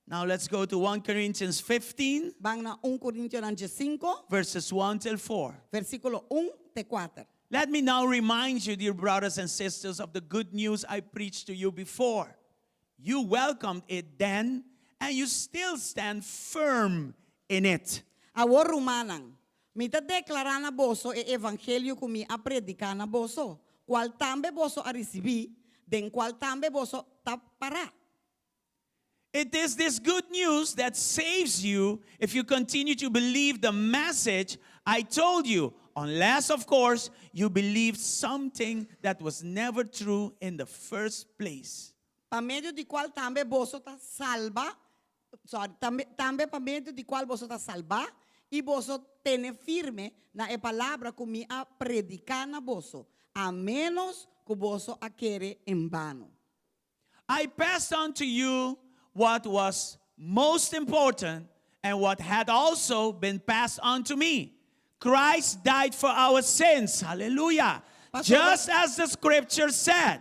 Now let's go to 1 Corinthians 15, Vamos na 1 Coríntios 5, verses 1 till 4. versículo 1 te 4. Let me now remind you, dear brothers and sisters, of the good news I preached to you before. You welcomed it then, and you still stand firm in it. Awor rumanang, mita declara na boso e evangelho kumi a predicar na boso. Qual tambe boso a recebi, den qual tambe boso tapara. It is this good news that saves you if you continue to believe the message I told you, unless, of course, you believe something that was never true in the first place. Pa medio di qual tambe boso ta salva, tambe pa medio di qual boso ta salva, e boso tene firme na e palavra kumi a predicar na boso, a menos que boso a quere em vano. I passed on to you what was most important and what had also been passed on to me. Christ died for our sins. Hallelujah. Just as the scripture said.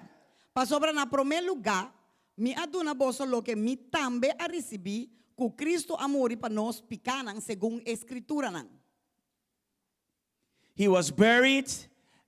Pa sobra na primeiro lugar, mi aduna boso lo que mi tambe a recebi, ku Cristo amori pa nos picanan según escritura nan. He was buried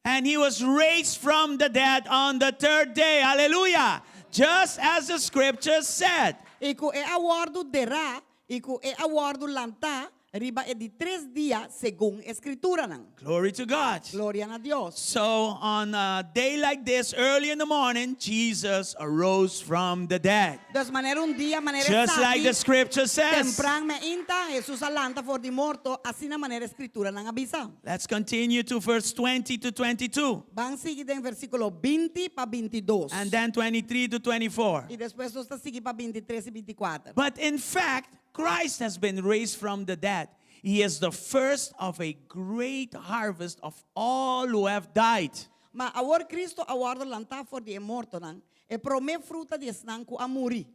and he was raised from the dead on the 3rd day. Hallelujah. Just as the scripture said. Iku e awardo dera, iku e awardo lanta, riba e di 3 dias según escritura nan. Glory to God. Gloria a Dios. So on a day like this, early in the morning, Jesus arose from the dead. Dus manera un dia, manera Just like the sabi, scripture says. temprang me inta, Jesus alanta for di morto, así na manera escritura nan abisa. Let's continue to verse 20 to 22. Van seguir den versículo 20 pa 22. And then 23 to 24. Y después está seguir pa 23 y 24. But in fact, Christ has been raised from the dead. He is the first of a great harvest of all who have died. Ma awor Cristo awardo lanta for di morto nan, e prome fruta di esnan ku amuri.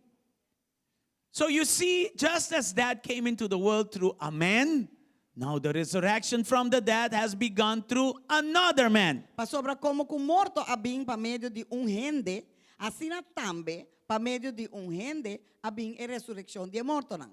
So you see, just as that came into the world through a man, now the resurrection from the dead has begun through another man. Pa sobra como ku morto abing pa medio di un gente, así na tambe pa medio di un gente abing e resurrección di morto nan.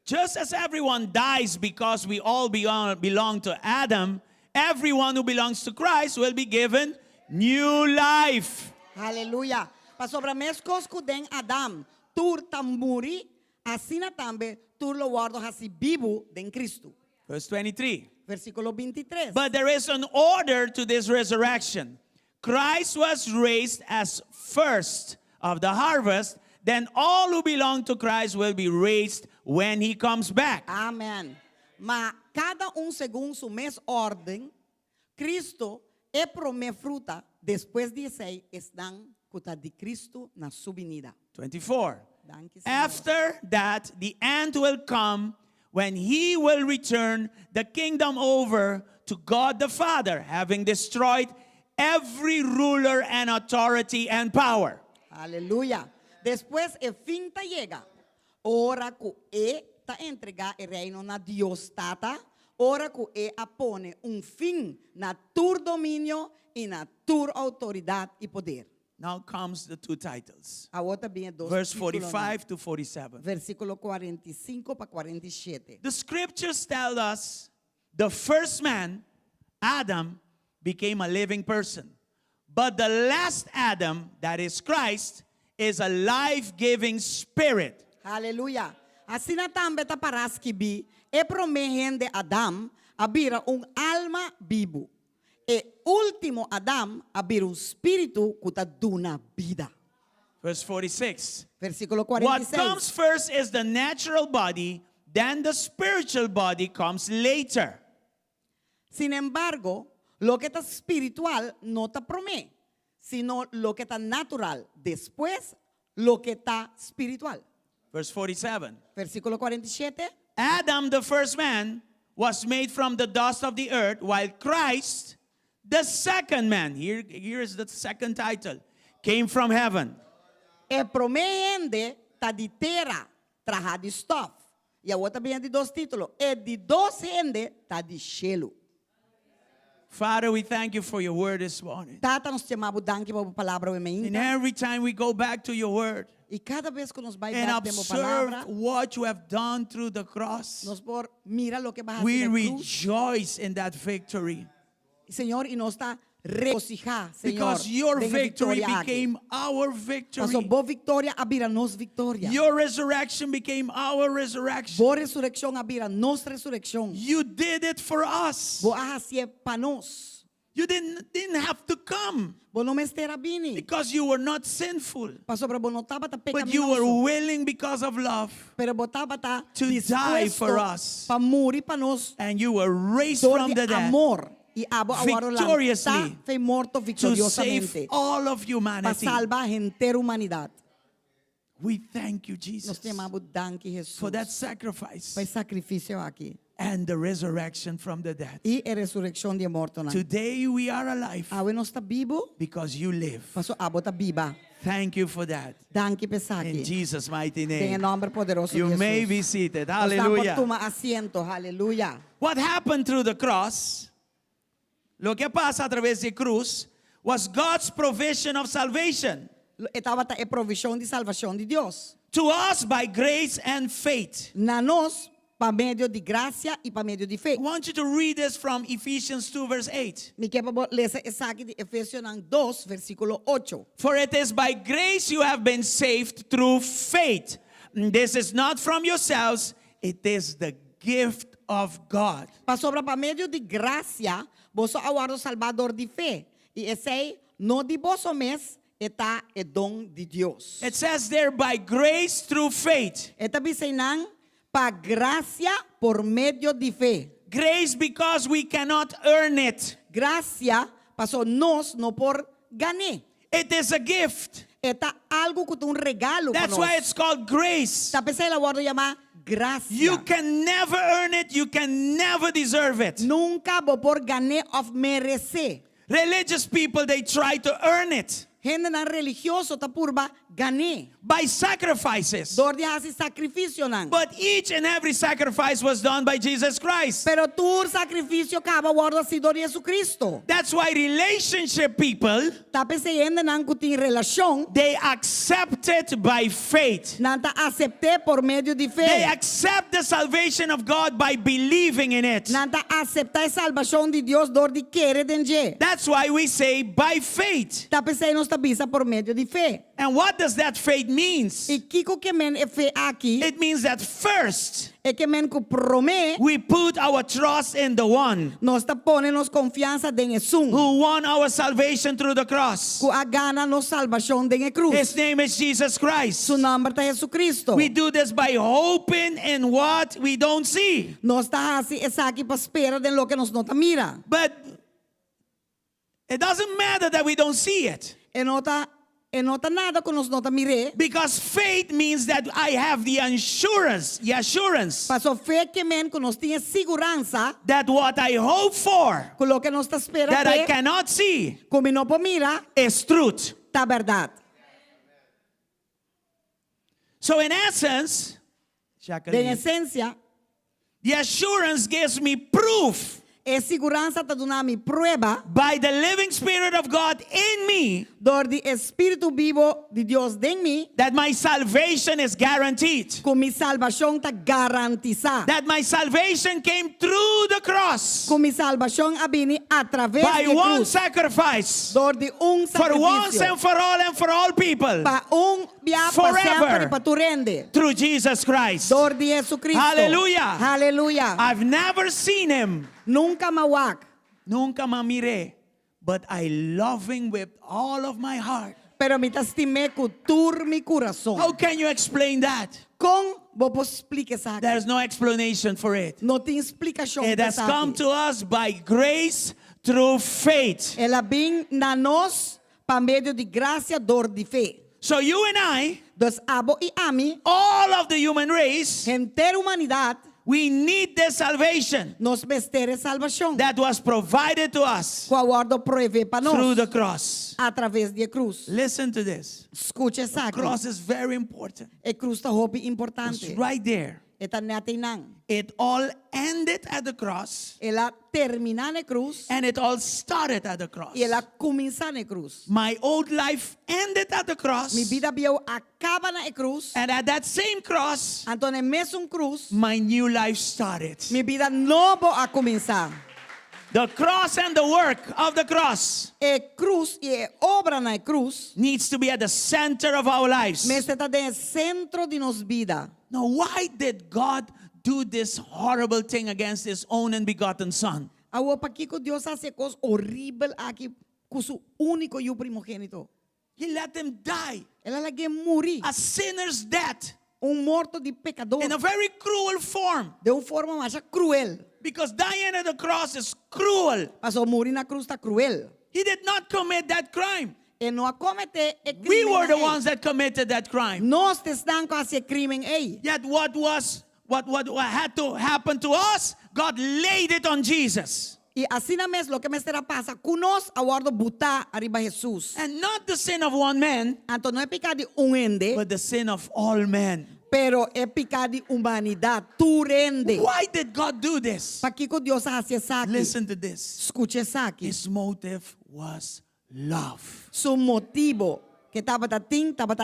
Just as everyone dies because we all belong to Adam, everyone who belongs to Christ will be given new life. Hallelujah. Pa sobra meskos ku den Adam, tur tamburi, así na tambe tur lo guardo hasi bibu den Cristo. Verse 23. Versículo 23. But there is an order to this resurrection. Christ was raised as first of the harvest, then all who belong to Christ will be raised when he comes back. Amén. Mas cada según su mes orden, Cristo é prome fruta, después de sei están cuta de Cristo na su venida. 24. Danke, Señor. After that, the end will come when he will return the kingdom over to God the Father, having destroyed every ruler and authority and power. Aleluya. Después el fin ta llega. Ora que ta entrega el reino na Dios tata. Ora que apone fin na tur dominio y na tur autoridad y poder. Now comes the two titles. Agora vem dos Verse títulos, 45 to 47. Versículo 45 para 47. The scriptures tell us the first man, Adam, became a living person. But the last Adam, that is Christ, is a life-giving spirit. Aleluya. Assim na tambe ta paras que bi e promehen de Adam abira alma vivo. E último Adam abira espírito que ta duna vida. Verse 46. Versículo What 46. comes first is the natural body, then the spiritual body comes later. Sin embargo, lo que está espiritual no está promé, sino lo que está natural. Después, lo que está espiritual. Verse 47. Versículo 47. Adam, the first man, was made from the dust of the earth, while Christ, the second man, here is the second title, came from heaven. E promende está de terra, traja de stuff. E a outra vem de dos títulos. E de dos gente está de cielo. Father, we thank you for your word this morning. Tata nos chamamos danke por palavra And emenda. every time we go back to your word E cada vez que nos vai and dar demo observe palavra, what you have done through the cross, nos por mira lo que vas a we hacer na cruz. rejoice in that victory. Senhor, e nos está regocijar, Senhor. Because your de victory vitória aqui. became our Passou victory. boa vitória, abira nos vitória. Your resurrection became our resurrection. Boa ressurreição, abira nos ressurreição. You did it for us. Boa hacia para nós. You didn't have to come Bo não me estera bini. because you were not sinful, Passou para bo não tava ta but you were pecaminoso. willing because of love, Pero bo tava ta to die for us. para morir para nós. and you were raised Dor from de the dead amor. E abo agora victoriously foi morto to save victoriosamente. all of Para humanity. salvar a inteira humanidade. We thank you, Nós Jesus, chamamos danke Jesus. for that sacrifice Foi sacrifício aqui. and the resurrection from the dead. E a ressurreição de morto. Today we are alive Awe nós está vivo. because you live. Passou abo tá viva. Thank you for that. Danke pesaki. In Jesus' mighty Tem name. nome poderoso You de may Jesus. be seated. Nós estamos por Hallelujah. tomar asiento. Aleluia. What happened through the cross, lo que pasa a través de cruz, was God's provision of salvation Estava a provisão de salvação de Deus. to us by grace and faith. Na nós, para meio de graça e para meio de fé. I want you to read this from Ephesians 2 verse 8. Me quer ler essa aqui de Efésios 2, versículo 8. For it is by grace you have been saved through faith. This is not from yourselves, it is the gift of God. Passou para meio de graça, vos agora o salvador de fé. E esse não de vos mesmos, está é dom de Deus. It says there by grace through faith. Eta bisenang pa gracia por medio de fé. Grace because we cannot earn it. Gracia pasó nos no por gané. It is a gift. Eta algo que un regalo para That's why nós. it's called grace. Tapos la guardo llama gracia. You can never earn it. You can never deserve it. Nunca vou por gané of merecer. Religious people, they try to earn it Gente nan religioso ta purba gané. by sacrifices. Dor de hace sacrificio nan. But each and every sacrifice was done by Jesus Christ. Pero tu sacrificio acaba guarda si dor Jesucristo. That's why relationship people, Tapos gente nan kuting relasyon they accept it by faith. nan ta acepte por medio de They fé. accept the salvation of God by believing in it. Nanta aceptar a salvação de Deus dor de querer denje. That's why we say by faith. Tapos aí nós está vista por medio de fe. And what does that faith means? E kiko que men é fé aqui, It means that first, é que men ku prome, we put our trust in the one nós está pone nos confiança em Jesus, who won our salvation through the cross. ku agana nos salvação em cruz. His name is Jesus Christ. Su nome é Jesus Cristo. We do this by hoping in what we don't see. Nós está assim, essa aqui para espera de lo que nos nota mira. But it doesn't matter that we don't see it. E nota nada que nos nota mire. Because faith means that I have the assurance Passou fé que men que nos tinha segurança, that what I hope for, com lo que nos está espera that I que, cannot see, como não pode mira, is truth. tá verdade. So in essence, De Jacqueline, essência, the assurance gives me proof é segurança tá dando me prueba by the living Spirit of God in me dor de Espírito vivo de Deus em mim, that my salvation is guaranteed. com mi salvação tá garantizada. That my salvation came through the cross Com mi salvação abini através by de one cruz. sacrifice Dor de for once sacrifício. and for all people Pa via Forever. pa sempre pa tu rende. through Jesus Christ. Dor de Jesus Cristo. Hallelujah. Aleluia. I've never seen him, Nunca mawak. nunca mamire, but I love him with all of my heart. Pero me estime com todo mi coração. How can you explain that? Com vou explicar essa aqui. There's no explanation for it. Não tem explicação. It has dessa come aqui. to us by grace through faith. Ela vem na nós para meio de graça, dor de fé. So you and I, Dos abo e ami, all of the human race, inteira humanidade, we need this salvation nos vestere salvação. that was provided to us Com a guarda provê para through nós the cross. através de cruz. Listen to this. Escute essa aqui. Cross is very important. E cruz está roupa It's importante. right there. Eta neatinang. It all ended at the cross Ela termina na cruz and it all started at the cross. e ela começa na cruz. My old life ended at the cross, Mi vida bio acaba na cruz. and at that same cross, Então é mesmo cruz. my new life started. Mi vida novo a começar. The cross and the work of the cross E cruz e obra na cruz. needs to be at the center of our lives. Mas está no centro de nos vida. Now, why did God do this horrible thing against his own and begotten son? Agora para que Deus hace coisas horríveis aqui com seu único e o primogênito. He let him die Ela lhe morir. a sinner's death Morto de pecador. in a very cruel form. De uma forma mais cruel. Because dying at the cross is cruel. Passou morir na cruz está cruel. He did not commit that crime. E não a comete e crime. We were the ones that committed that crime. Nós estamos com esse crime aí. Yet what had to happen to us, God laid it on Jesus. E assim mesmo, o que me será passa com nós, agora botar arriba Jesus. And not the sin of one man, Então não é pecado de ende, but the sin of all men. pero é pecado de humanidade. Tu rende. Why did God do this? Para que Deus hace isso aqui? Listen to this. Escute isso aqui. His motive was love. Su motivo que estava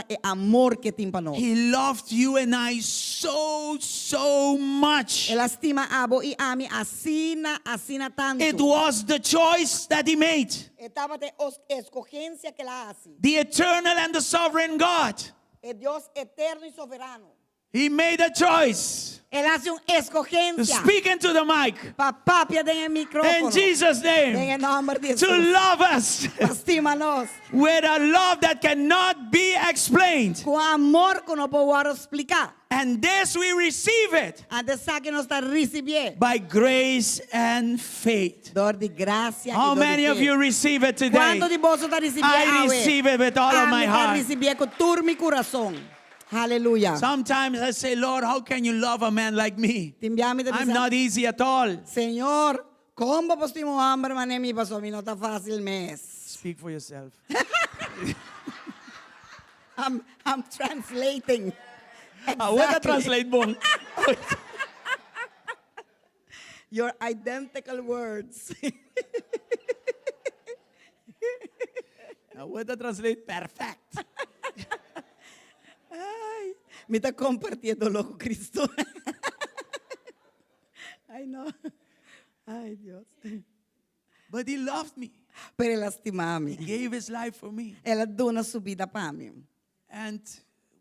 é amor que tem para nós. He loved you and I so much. Ela estima abo e ami assina tanto. It was the choice that he made. Estava de escogencia que ela hace. The eternal and the sovereign God. É Deus eterno e soberano. He made a choice. Ele hace uma escogencia. Speak into the mic. Papá, den el micrófono. In Jesus' En name. el nombre de To Jesús. love us Estima-nos. with a love that cannot be explained. Com amor que não podemos explicar. And this we receive it Antes que nos está recibiendo. by grace and faith. Dor de gracia. How many of you receive it today? ¿Cuántos de vosotros está recibiendo? I receive it with all of my heart. Recibiendo con todo mi corazón. Aleluya. Sometimes I say, Lord, how can you love a man like me? Te enviamos de I'm not easy at all. Señor, ¿cómo postimos hambre, mané mi pasó? Mi no está fácil mes. Speak for yourself. I'm translating. What a translate mo? Your identical words. What a translate perfect. Ay, me está compartiendo loco Cristo. Ay, no. Ay, Dios. But he loved me. Pero ele estima-me. He gave his life for me. Ela dona sua vida para mim. And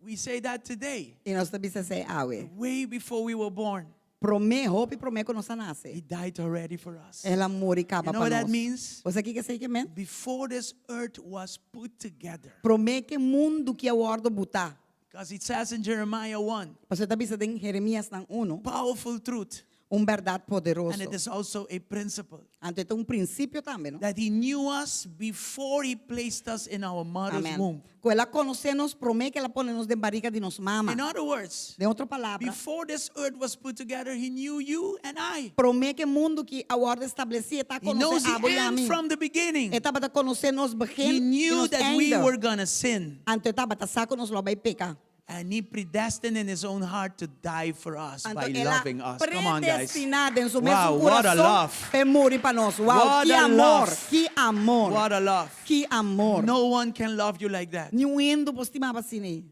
we say that today. E nós também se awe. Way before we were born, Promê, hope promê que nós he nasce. died already for us. Ela morre e You acaba know what para that nós. means? Você aqui quer sei que men? Before this earth was put together. Promê que mundo que é o ordo botar. Because it says in Jeremiah 1, Você também se tem Jeremias nang 1, powerful truth. verdade poderoso. And it is also a principle Então princípio também, não? that he knew us before he placed us in our mother's Amém. womb. Que ela conhece-nos, promê que ela põe-nos de barriga de nos mama. In other words, De outra palavra, before this earth was put together, he knew you and I. promê que mundo que a ordem estabelecia está He knows conhecendo the a e a end mim. from the beginning. Estava a conhecer nos He begin e knew nos that we ainda. were going to sin. Então estava a saco nos lobai pecar. And he predestined in his own heart to die for us by Então ela loving us. Come on, guys. predestinada em seu Wow, mesmo what a coração love. para morrer para nós. Uau, What que a amor, love. que amor, What a love. que amor. No one can love you like that. Nenhum endo postimava assim.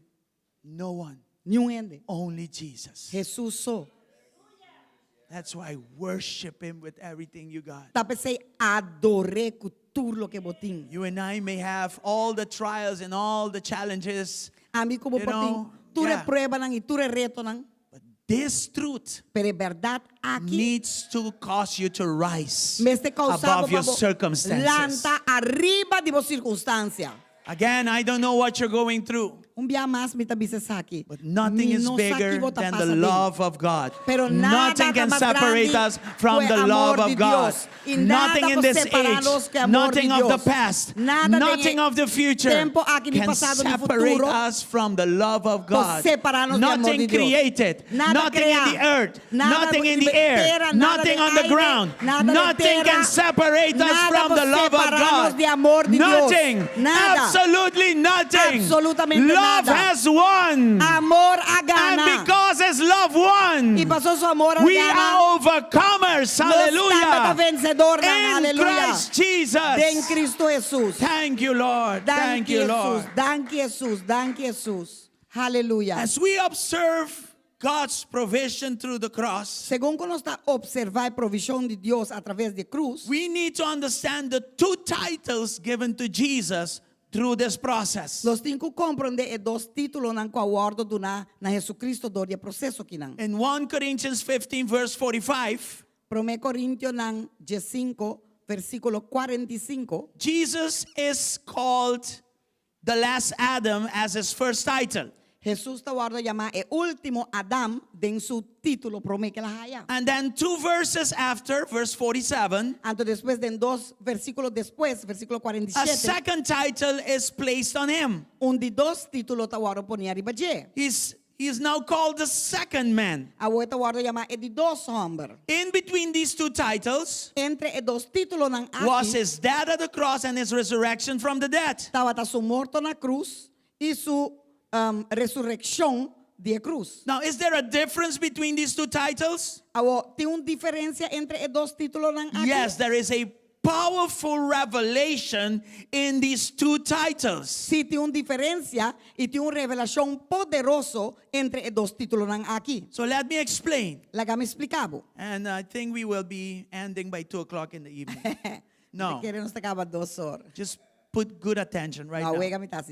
No one. Nenhum ende. Only Jesus. Jesus só. That's why worship him with everything you got. Tá pensei adorei com tudo lo que botim. You and I may have all the trials and all the challenges, A mim como You botim, know, tudo yeah. é prueba nang e tudo é reto nang. but this truth Pero é verdade aqui. needs to cause you to rise Me este causado above your para circumstances. lanta arriba de vos circunstância. Again, I don't know what you're going through, Dia mais me tabisa aqui. but nothing is bigger than the love of God. Pero nada Nothing can está más separate grande us from que the amor love de of God. Dios. Y nada Nothing in puede this separarnos que age, amor nothing de of the Dios. past, Nada nothing of the future tempo aquí ni can pasado ni separate futuro us from the love of God. separarnos de amor Nothing de Dios. created, Nada nothing in the creado, earth, nada nothing in de the air, tierra, nada nothing de on the aire, ground, nada de nothing tierra, can separate us nada from the puede love of separarnos God. de amor de Dios. Nothing, Nada. absolutely nothing. Absolutamente Love nada. has won. Amor a And gana. because his love won, Y pasó su amor a we gana. are overcomers. Nos estamos Hallelujah. vencedor In aleluya. Christ Jesus. En Cristo Jesús. Thank you, Lord. Thank you, Lord. Thank you, Jesús. Thank you, Jesús. Aleluya. As we observe God's provision through the cross, Según que nos está observar a provisión de Dios a través de cruz, we need to understand the two titles given to Jesus through this process. los tenho que compreender dos títulos nan qual ordo do na Jesucristo do dia processo que nan. In 1 Corinthians 15, verse 45, 1 Coríntios nan 15 versículo 45, Jesus is called the last Adam as his first title. Jesús está ordo llamar el último Adán den su título promé que la haya. And then 2 verses after, verse 47, Antes después de dos versículos después, versículo a 47, second title is placed on him. de dos títulos está ordo ponía arriba je. He's now called the second man. A outra ordo llamar de dos hombres. In between these two titles Entre dos títulos nan was aquí, his death at the cross and his resurrection from the dead. estaba su muerto na cruz y su resurrección de cruz. Now, is there a difference between these two titles? ¿Tiene una diferencia entre dos títulos nan aquí? Yes, there is a powerful revelation in these two titles. Sí, tiene una diferencia y tiene una revelación poderoso entre dos títulos nan aquí. So let me explain. La que me explicaba. And I think we will be ending by 2 o'clock in the evening. No, Que nos acaba 2 horas. just put good attention right No, now. oiga, mi taza.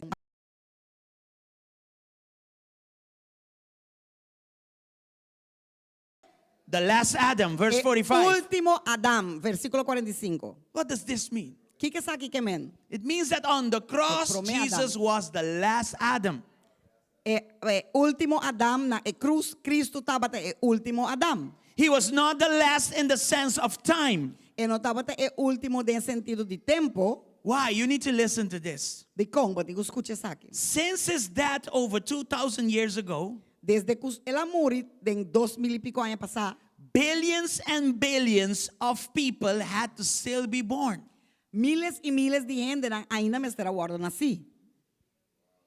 The last Adam, verse El 45. último Adán, versículo 45. What does this mean? ¿Qué que sabe que men? It means that on the cross, Promé Adam. Jesus was the last Adam. Último Adán na cruz, Cristo estaba el último Adán. He was not the last in the sense of time. No estaba el último de sentido de tempo. Why? You need to listen to this. De como, digo, escuche isso aqui. Since his death over 2,000 years ago, Desde que ela morre, em 2000 e pico anos passar, billions and billions of people had to still be born. miles e miles de gente ainda me estará guardando assim.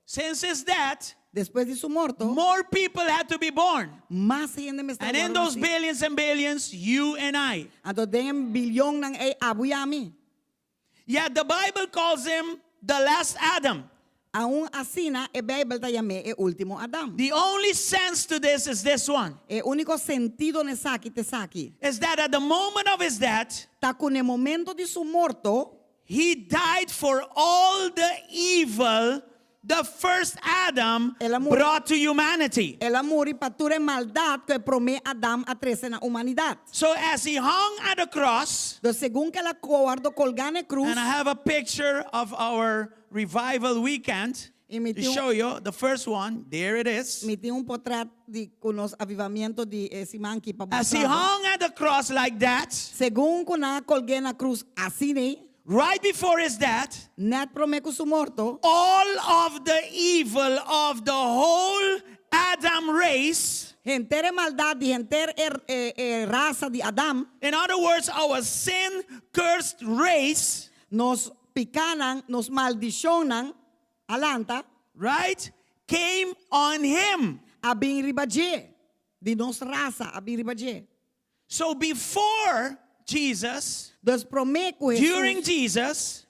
Since his death, Depois de su morto, more people had to be born. mais gente me estará And in guardando those assim. billions and billions, you and I. Então, tem bilhão ng abuyami. Yet the Bible calls him the last Adam. Aún assim, a Bíblia está chamando o último Adão. The only sense to this is this one. O único sentido nessa aqui, Is that at the moment of his death, tá com o momento de su morto, He died for all the evil the first Adam El amor- brought to humanity. Ela muri pature maldad que prome Adam atrese na humanidad. So as he hung at the cross, Do según que ela guardo colgane cruz, and I have a picture of our revival weekend Y mi to tío- show you. The first one, there it is. mi tinha potrat de con os avivamientos de Simanki pa As he buscar. hung at the cross like that, Según que na colgué na cruz assim, right before his death, net prome que su morto, all of the evil of the whole Adam race, gentere maldad de gentere raza de Adam, in other words, our sin-cursed race, nos picanan, nos maldicionan, alanta, right, came on him. abin ribaje, de nos raça, abin ribaje. So before Jesus, Dos promeco during Jesus, Jesus,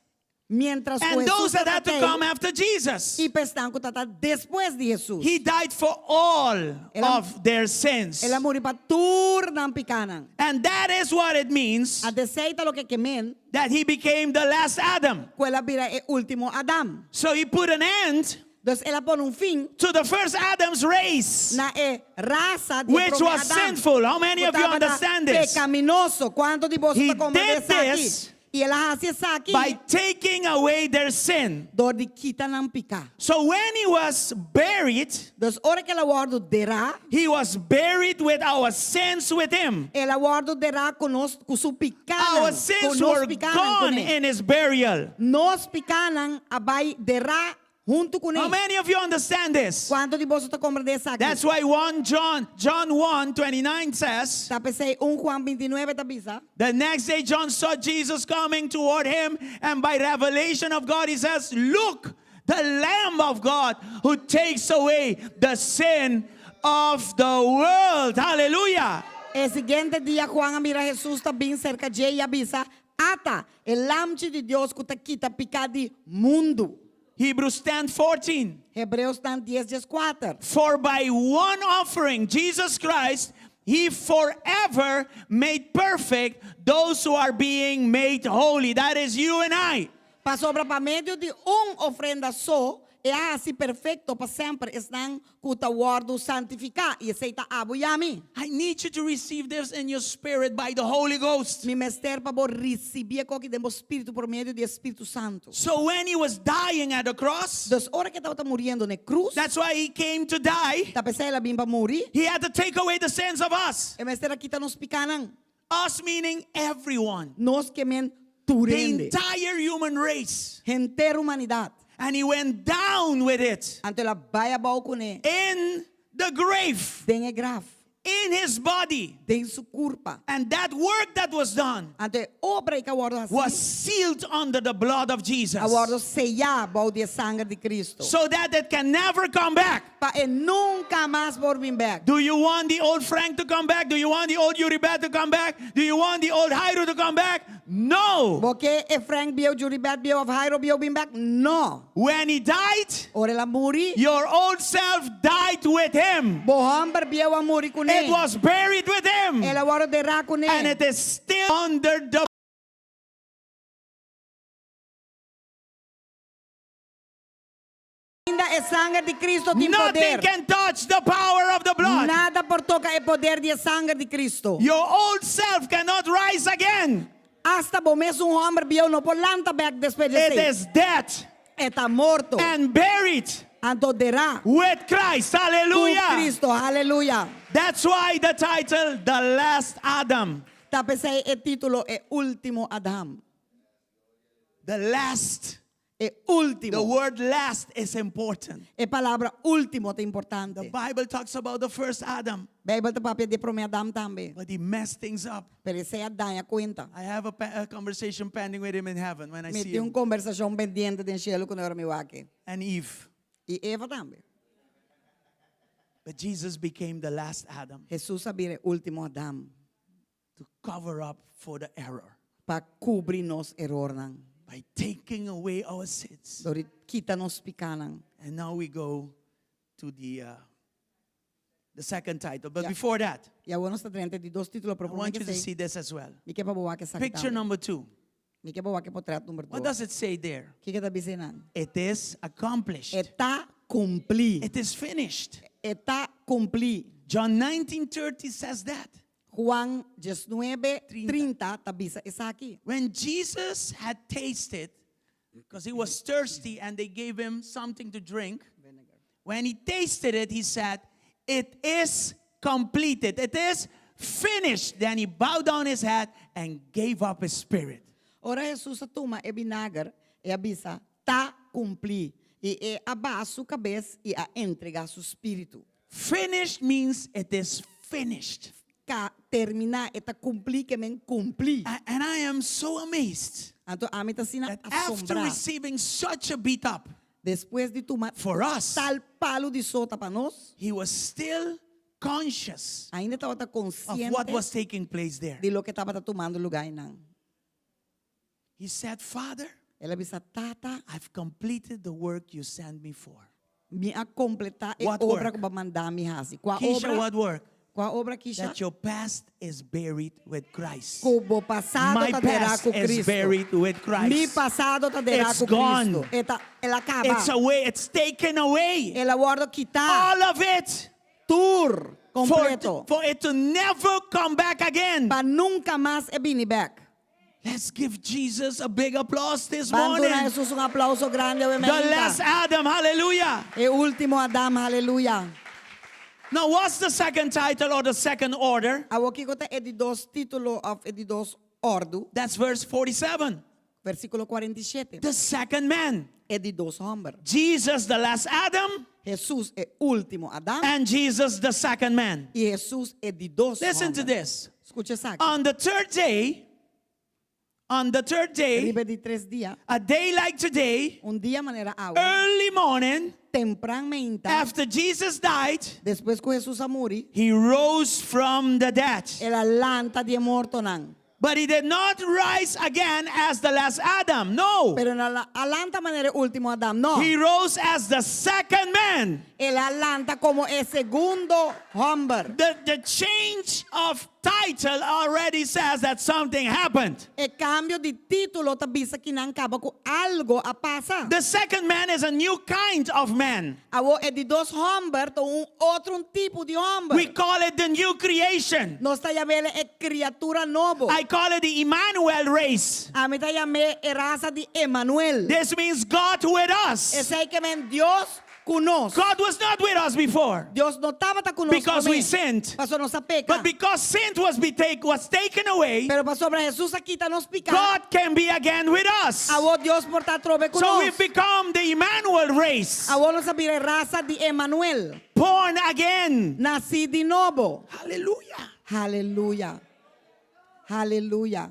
mientras que and those Jesus that had to tatay, come after Jesus, y pestan que tata después de Jesus. he died for all of their sins. Ela muri pa tur ng pikanan. And that is what it means A deseita lo que quemen, that he became the last Adam. kuela bira e último Adam. So he put an end Dos ela pon un fin to the first Adam's race, na raza de which prome was Adam. sinful. How many of you Kutaba na understand this? Pecaminoso. ¿Cuántos de vosotros He comprenden did aquí? this Y ela hace esa aquí. By taking away their sin. Dor de quita ng pika. So when he was buried, Dos ora que ela guardo derá, he was buried with our sins with him. ela guardo derá con su picanan. Our sins were gone in his burial. Nos picanan abay derá junto con How él. many of you understand this? ¿Cuántos de vosotros comprenden esa aquí? That's why John 1:29 says, Tapese 1 Juan 29 tabisa. the next day John saw Jesus coming toward him, and by revelation of God he says, look, the Lamb of God who takes away the sin of the world. Hallelujah. El siguiente día Juan mira a Jesús también cerca de ella avisa, ata, el lamche de Dios que te quita picadi mundo. Hebrews 10:14. Hebreos 10:4. For by one offering, Jesus Christ, he forever made perfect those who are being made holy. That is you and I. Pa sobra pa medio de ofrenda só, é assim perfeito para sempre estão cuta guardo santificar e aceita abo yami. I need you to receive this in your spirit by the Holy Ghost. Mi mester pa bo receber co que demo espírito por medio do Espírito Santo. So when he was dying at the cross, Dos hora que estava muriendo na cruz, that's why he came to die. tapese ela bim pa morir, He had to take away the sins of us. e mester quita nos picanan, Us meaning everyone. nos que men The turende, entire human race. entera humanidade. And he went down with it Ante la baia balcone, in the grave, den é grave, in his body. den su culpa. And that work that was done Ante obra que guardo assim, was sealed under the blood of Jesus, a guardo sellar bal de sangue de Cristo. so that it can never come back. Pa e nunca mais vor vir back. Do you want the old Frank to come back? Do you want the old Uribet to come back? Do you want the old Jairo to come back? No. Porque e Frank bio, Juribet bio, of Jairo bio bin back? No. When he died, Ora la muri, your old self died with him. bohamber bio a muri con It was buried with him. Ela guardo de ra con And it is still under the Ainda é sangue de Cristo tem nothing poder. can touch the power of the blood. Nada por toca é poder de sangue de Cristo. Your old self cannot rise again. Hasta bom mesmo homem bio no por lanta back después de It ser. is dead Está morto. and buried Anto de ra. with Christ. Con Hallelujah. Cristo. Aleluya. That's why the title, The Last Adam. Tapese el título é último Adam. The last. É The último. word last is important. É palavra último é The importante. Bible talks about the first Adam, Bíblia te papel de prome Adam também. but he messed things up. Pero esse Adam é conta. I have a conversation pending with him in heaven when I Me see tinha him. conversação pendiente do cielo quando eu era meu aqui. And Eve. E Eva também. But Jesus became the last Adam Jesus sabia o último Adam to cover up for the error para cobrir nos erro nan. by taking away our sins. Dori kita nos picanan. And now we go to the second title. But Yeah. before that, E agora nós está diante de dois títulos I para want you to sei. see this as well. E que para boa que essa Picture number 2. Mike bawa ke potrat number 2. What does it say there? Kika ta bisenan. It is accomplished. Eta cumpli. It is finished. Eta cumpli. John 19:30 says that. Juan 19:30 tabisa isaki. When Jesus had tasted, because he was thirsty and they gave him something to drink, when he tasted it, he said, "It is completed. It is finished." Then he bowed down his head and gave up his spirit. Ora Jesus sa tuma e binagar e abisa ta cumpli. E aba su cabeça e a entrega su espírito. Finished means it is finished. Ka termina eta cumpli que men cumpli. And I am so amazed Anto amita sina that after assombrar. receiving such a beat up Después de tomar for us, tal palo de sota para nós, he was still conscious ainda estava of consciente what was taking place there. de lo que estava tomando lugar não. He said, "Father, Ela disse, Tata, I've completed the work you sent me for." me a completar a What obra work? que vai mandar me fazer. Qual Keisha, obra? what work? Qual obra que já? That your past is buried with Christ. Cubo passado My tá terá past com is Cristo. buried with Mi Christ. passado tá terá It's com gone. Cristo. Ela acaba. It's away. It's taken away. Ela guarda quitar. All of it Tour for completo. it to never come back again. Para nunca mais é vir back. Let's give Jesus a big applause this Vamos dar a morning. Jesus aplauso grande. The last Adam, hallelujah. E último Adam, aleluia. Now, what's the second title or the second order? A o que é de dos títulos of de dos ordo, That's verse 47. versículo 47. The second man. É de dos homens. Jesus, the last Adam, Jesus é último Adam and Jesus, the second man. e Jesus é de dos Listen homens. to this. Escuche isso aqui. On the third day, Ribe de 3 dias, a day like today, dia maneira agua, early morning, tempranamente, after Jesus died, depois que Jesus a morrer, he rose from the dead. ela lanta de morto não. But he did not rise again as the last Adam. No. Pero na alanta maneira último Adam, não. He rose as the second man. Ela lanta como o segundo homem. The change of title already says that something happened. E cambio de título tabisa que não acaba com algo a passar. The second man is a new kind of man. Avo é de dos homens, então outro tipo de homem. We call it the new creation. Nós está chamando é criatura novo. I call it the Emmanuel race. A mim está chamando é raça de Emmanuel. This means God with us. Esse aí que vem Deus conosco. God was not with us before Deus não estava conosco. because we sinned. Passou nossa peca. But because sin was taken away, Pero passou para Jesus aqui tá nos picar. God can be again with us. Avo Deus por estar trove conosco. So we've become the Emmanuel race. Avo nós sabemos raça de Emmanuel. Born again. Nasci de novo. Hallelujah. Aleluia. Aleluia.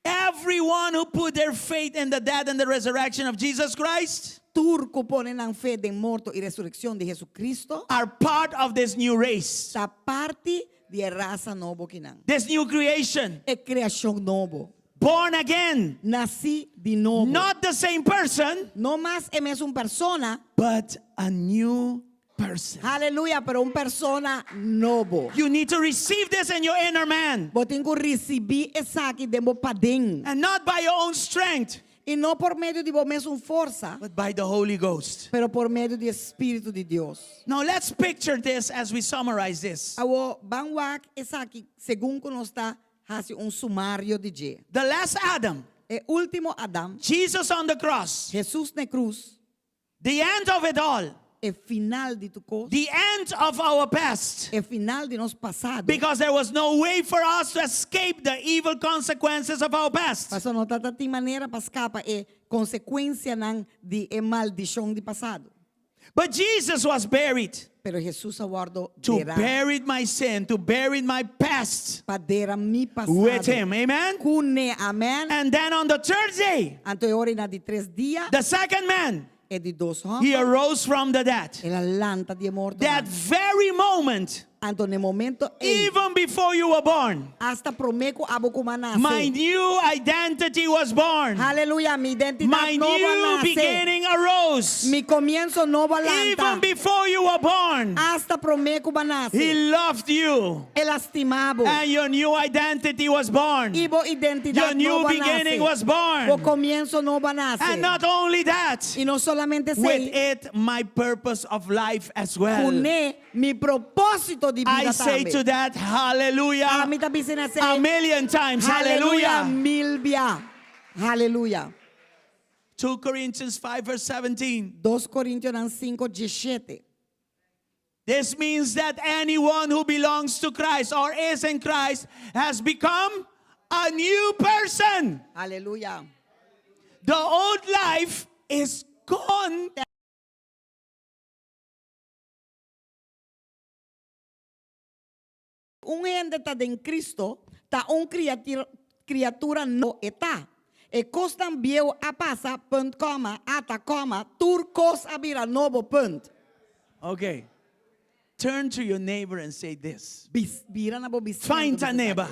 Everyone who put their faith in the death and the resurrection of Jesus Christ Turco ponen en fe de muerto y resurrección de Jesucristo. are part of this new race, Esta parte de raza novo que não. this new creation. É criação novo. Born again. Nasci de novo. Not the same person, No más é mesmo persona. but a new person. Aleluia, pero persona novo. You need to receive this in your inner man, Vos tenho que receber essa aqui de meu padrinho. and not by your own strength, E não por meio de vos mesmo força, but by the Holy Ghost. pero por meio do Espírito de Deus. Now let's picture this as we summarize this. Awo banwak essa aqui, segundo nós está fazendo sumário de dia. The last Adam, É último Adão, Jesus on the cross, Jesus na cruz, the end of it all, é final de tu coisa, the end of our past. é final de nosso passado. Because there was no way for us to escape the evil consequences of our past. Passou não tá tem maneira para escapar é consequência não de maldição de passado. But Jesus was buried Pero Jesus aguardou to bury my sin, to bury my past para mi passado. with him. Amen? Cune, amém. And then on the third day, Anto ora de 3 dias, the second man, é de 2 he homens. arose from the dead. Ela lanta de morto. That very moment, Anto ne momento even before you were born, hasta promeco abo kumanase. my new identity was born. Hallelujah, mi identidad My nova new nace. beginning arose. Mi comienzo nova Even lanta. before you were born, Hasta promeco banase. He loved you. El lastimabo. And your new identity was born. Ibo identidad Your new nova beginning nace. was born. O comienzo nova nace. And not only that, Y no solamente with sei, it, my purpose of life as well. une mi propósito de vida I say también. to that, hallelujah, A mí también se nace. a million times, Hallelujah. hallelujah. Mil via. Hallelujah. 2 Corinthians 5 verse 17. 2 Corintios 5:17. This means that anyone who belongs to Christ or is in Christ has become a new person. Hallelujah. The old life is gone. Un gente está en Cristo, está un criatura no está. E costan vieu a passa, punt, coma, ata, coma, turcos abira novo punt. Okay. Turn to your neighbor and say this. Vira na bo vizinha. Find a neighbor.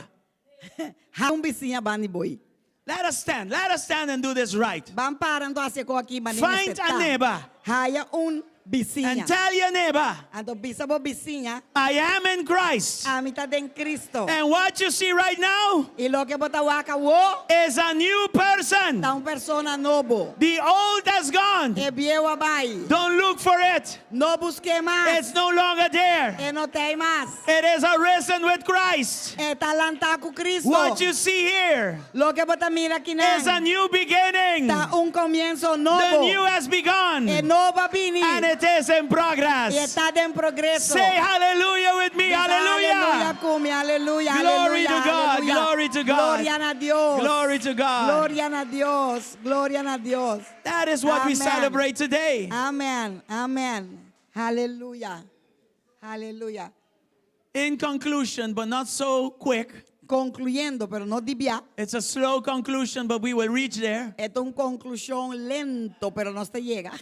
Ha un vizinha bani boy. Let us stand. Let us stand and do this right. Van parando hacia ko aqui bani. Find a neighbor Haya un vizinha. and tell your neighbor, Ando bisa bo vizinha, I am in Christ. a mitad en Cristo. And what you see right now Y lo que bota waka wo, is a new person. ta un persona novo. The old has gone. E vieu abai. Don't look for it. No busque más. It's no longer there. E no tem más. It is arisen with Christ. E talanta com Cristo. What you see here Lo que bota mira aqui is a new beginning. está un comienzo The novo. new has begun. E nova vini. And it is in E progress. está en progreso. Say hallelujah with me. Aleluya, Hallelujah. come, aleluya, Glory aleluya, to God, aleluya. glory to God. Gloria a Dios. Glory to God. Gloria a Dios. Gloria a Dios. That is what we Amen. celebrate today. Amén. Amén. Aleluya. Aleluya. In conclusion, but not so quick. Concluyendo, pero no tibia. It's a slow conclusion, but we will reach there. Esto es una conclusión lento, pero no se llega.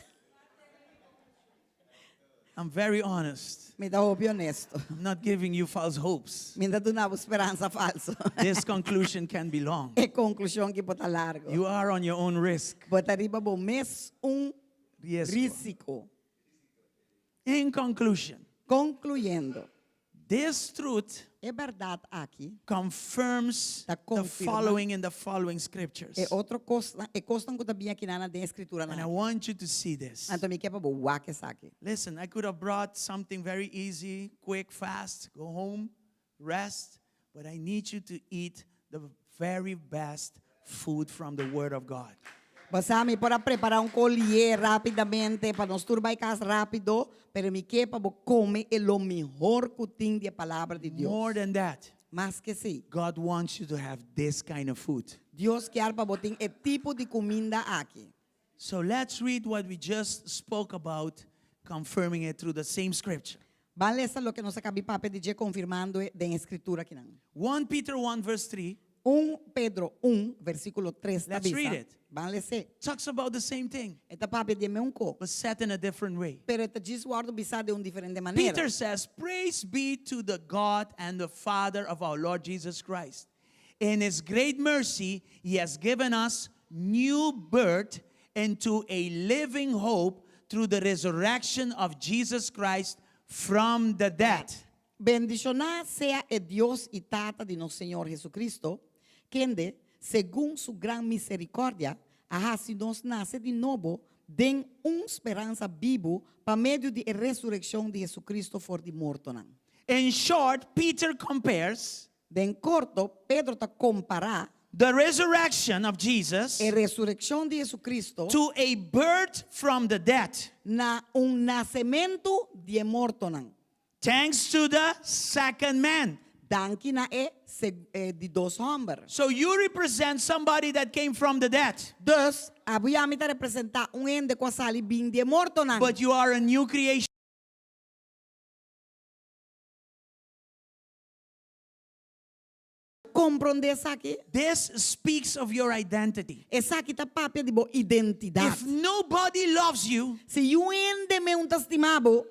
I'm very honest. Me da obvio honesto. I'm not giving you false hopes. Mientras tú no esperanza falso. This conclusion can be long. Es conclusión que pode largo. You are on your own risk. Bota arriba bom mes Yes. risco. In conclusion, Concluyendo, this truth é verdade aqui. confirms Da the confirma. following in the following scriptures. É outra coisa, é coisa que também aqui na escritura And I na. want you to see this. Então me quer para boa que saque. Listen, I could have brought something very easy, quick, fast, go home, rest, but I need you to eat the very best food from the Word of God. Você me pode preparar colher rapidamente para nós turbar casa rápido, pero me quer para comer é o melhor que tem de palavra de Deus. More than that, Mas que sim, God wants you to have this kind of food. Deus quer para botar é tipo de comida aqui. So let's read what we just spoke about, confirming it through the same scripture. Vale essa lo que nós acabamos para pedir confirmando da escritura aqui não. 1 Peter 1 verse 3 Pedro 1, versículo 3 Let's read it. Vale ser. talks about the same thing, Eta para pedir me co. but set in a different way. Pero eta diz o ardo bisa de diferente maneira. Peter says, praise be to the God and the Father of our Lord Jesus Christ. In his great mercy, he has given us new birth into a living hope through the resurrection of Jesus Christ from the dead. Bendicionado sea el Dios y Tata de nuestro Señor Jesucristo, quien de, según su gran misericordia, así nos nace de nuevo, den una esperanza vivo para medio de la resurrección de Jesucristo for de muerto. In short, Peter compares Den corto, Pedro te compara the resurrection of Jesus la resurrección de Jesucristo to a birth from the dead, na un nacimiento de muerto. thanks to the second man. Danki na de dos hombres. So you represent somebody that came from the dead, Dus, abbiamo da representar ende qua sali bin de morto nan. but you are a new creation. Comprende essa aqui? This speaks of your identity. Essa aqui tá papia de identidade. If nobody loves you, Se eu ende me estimabo,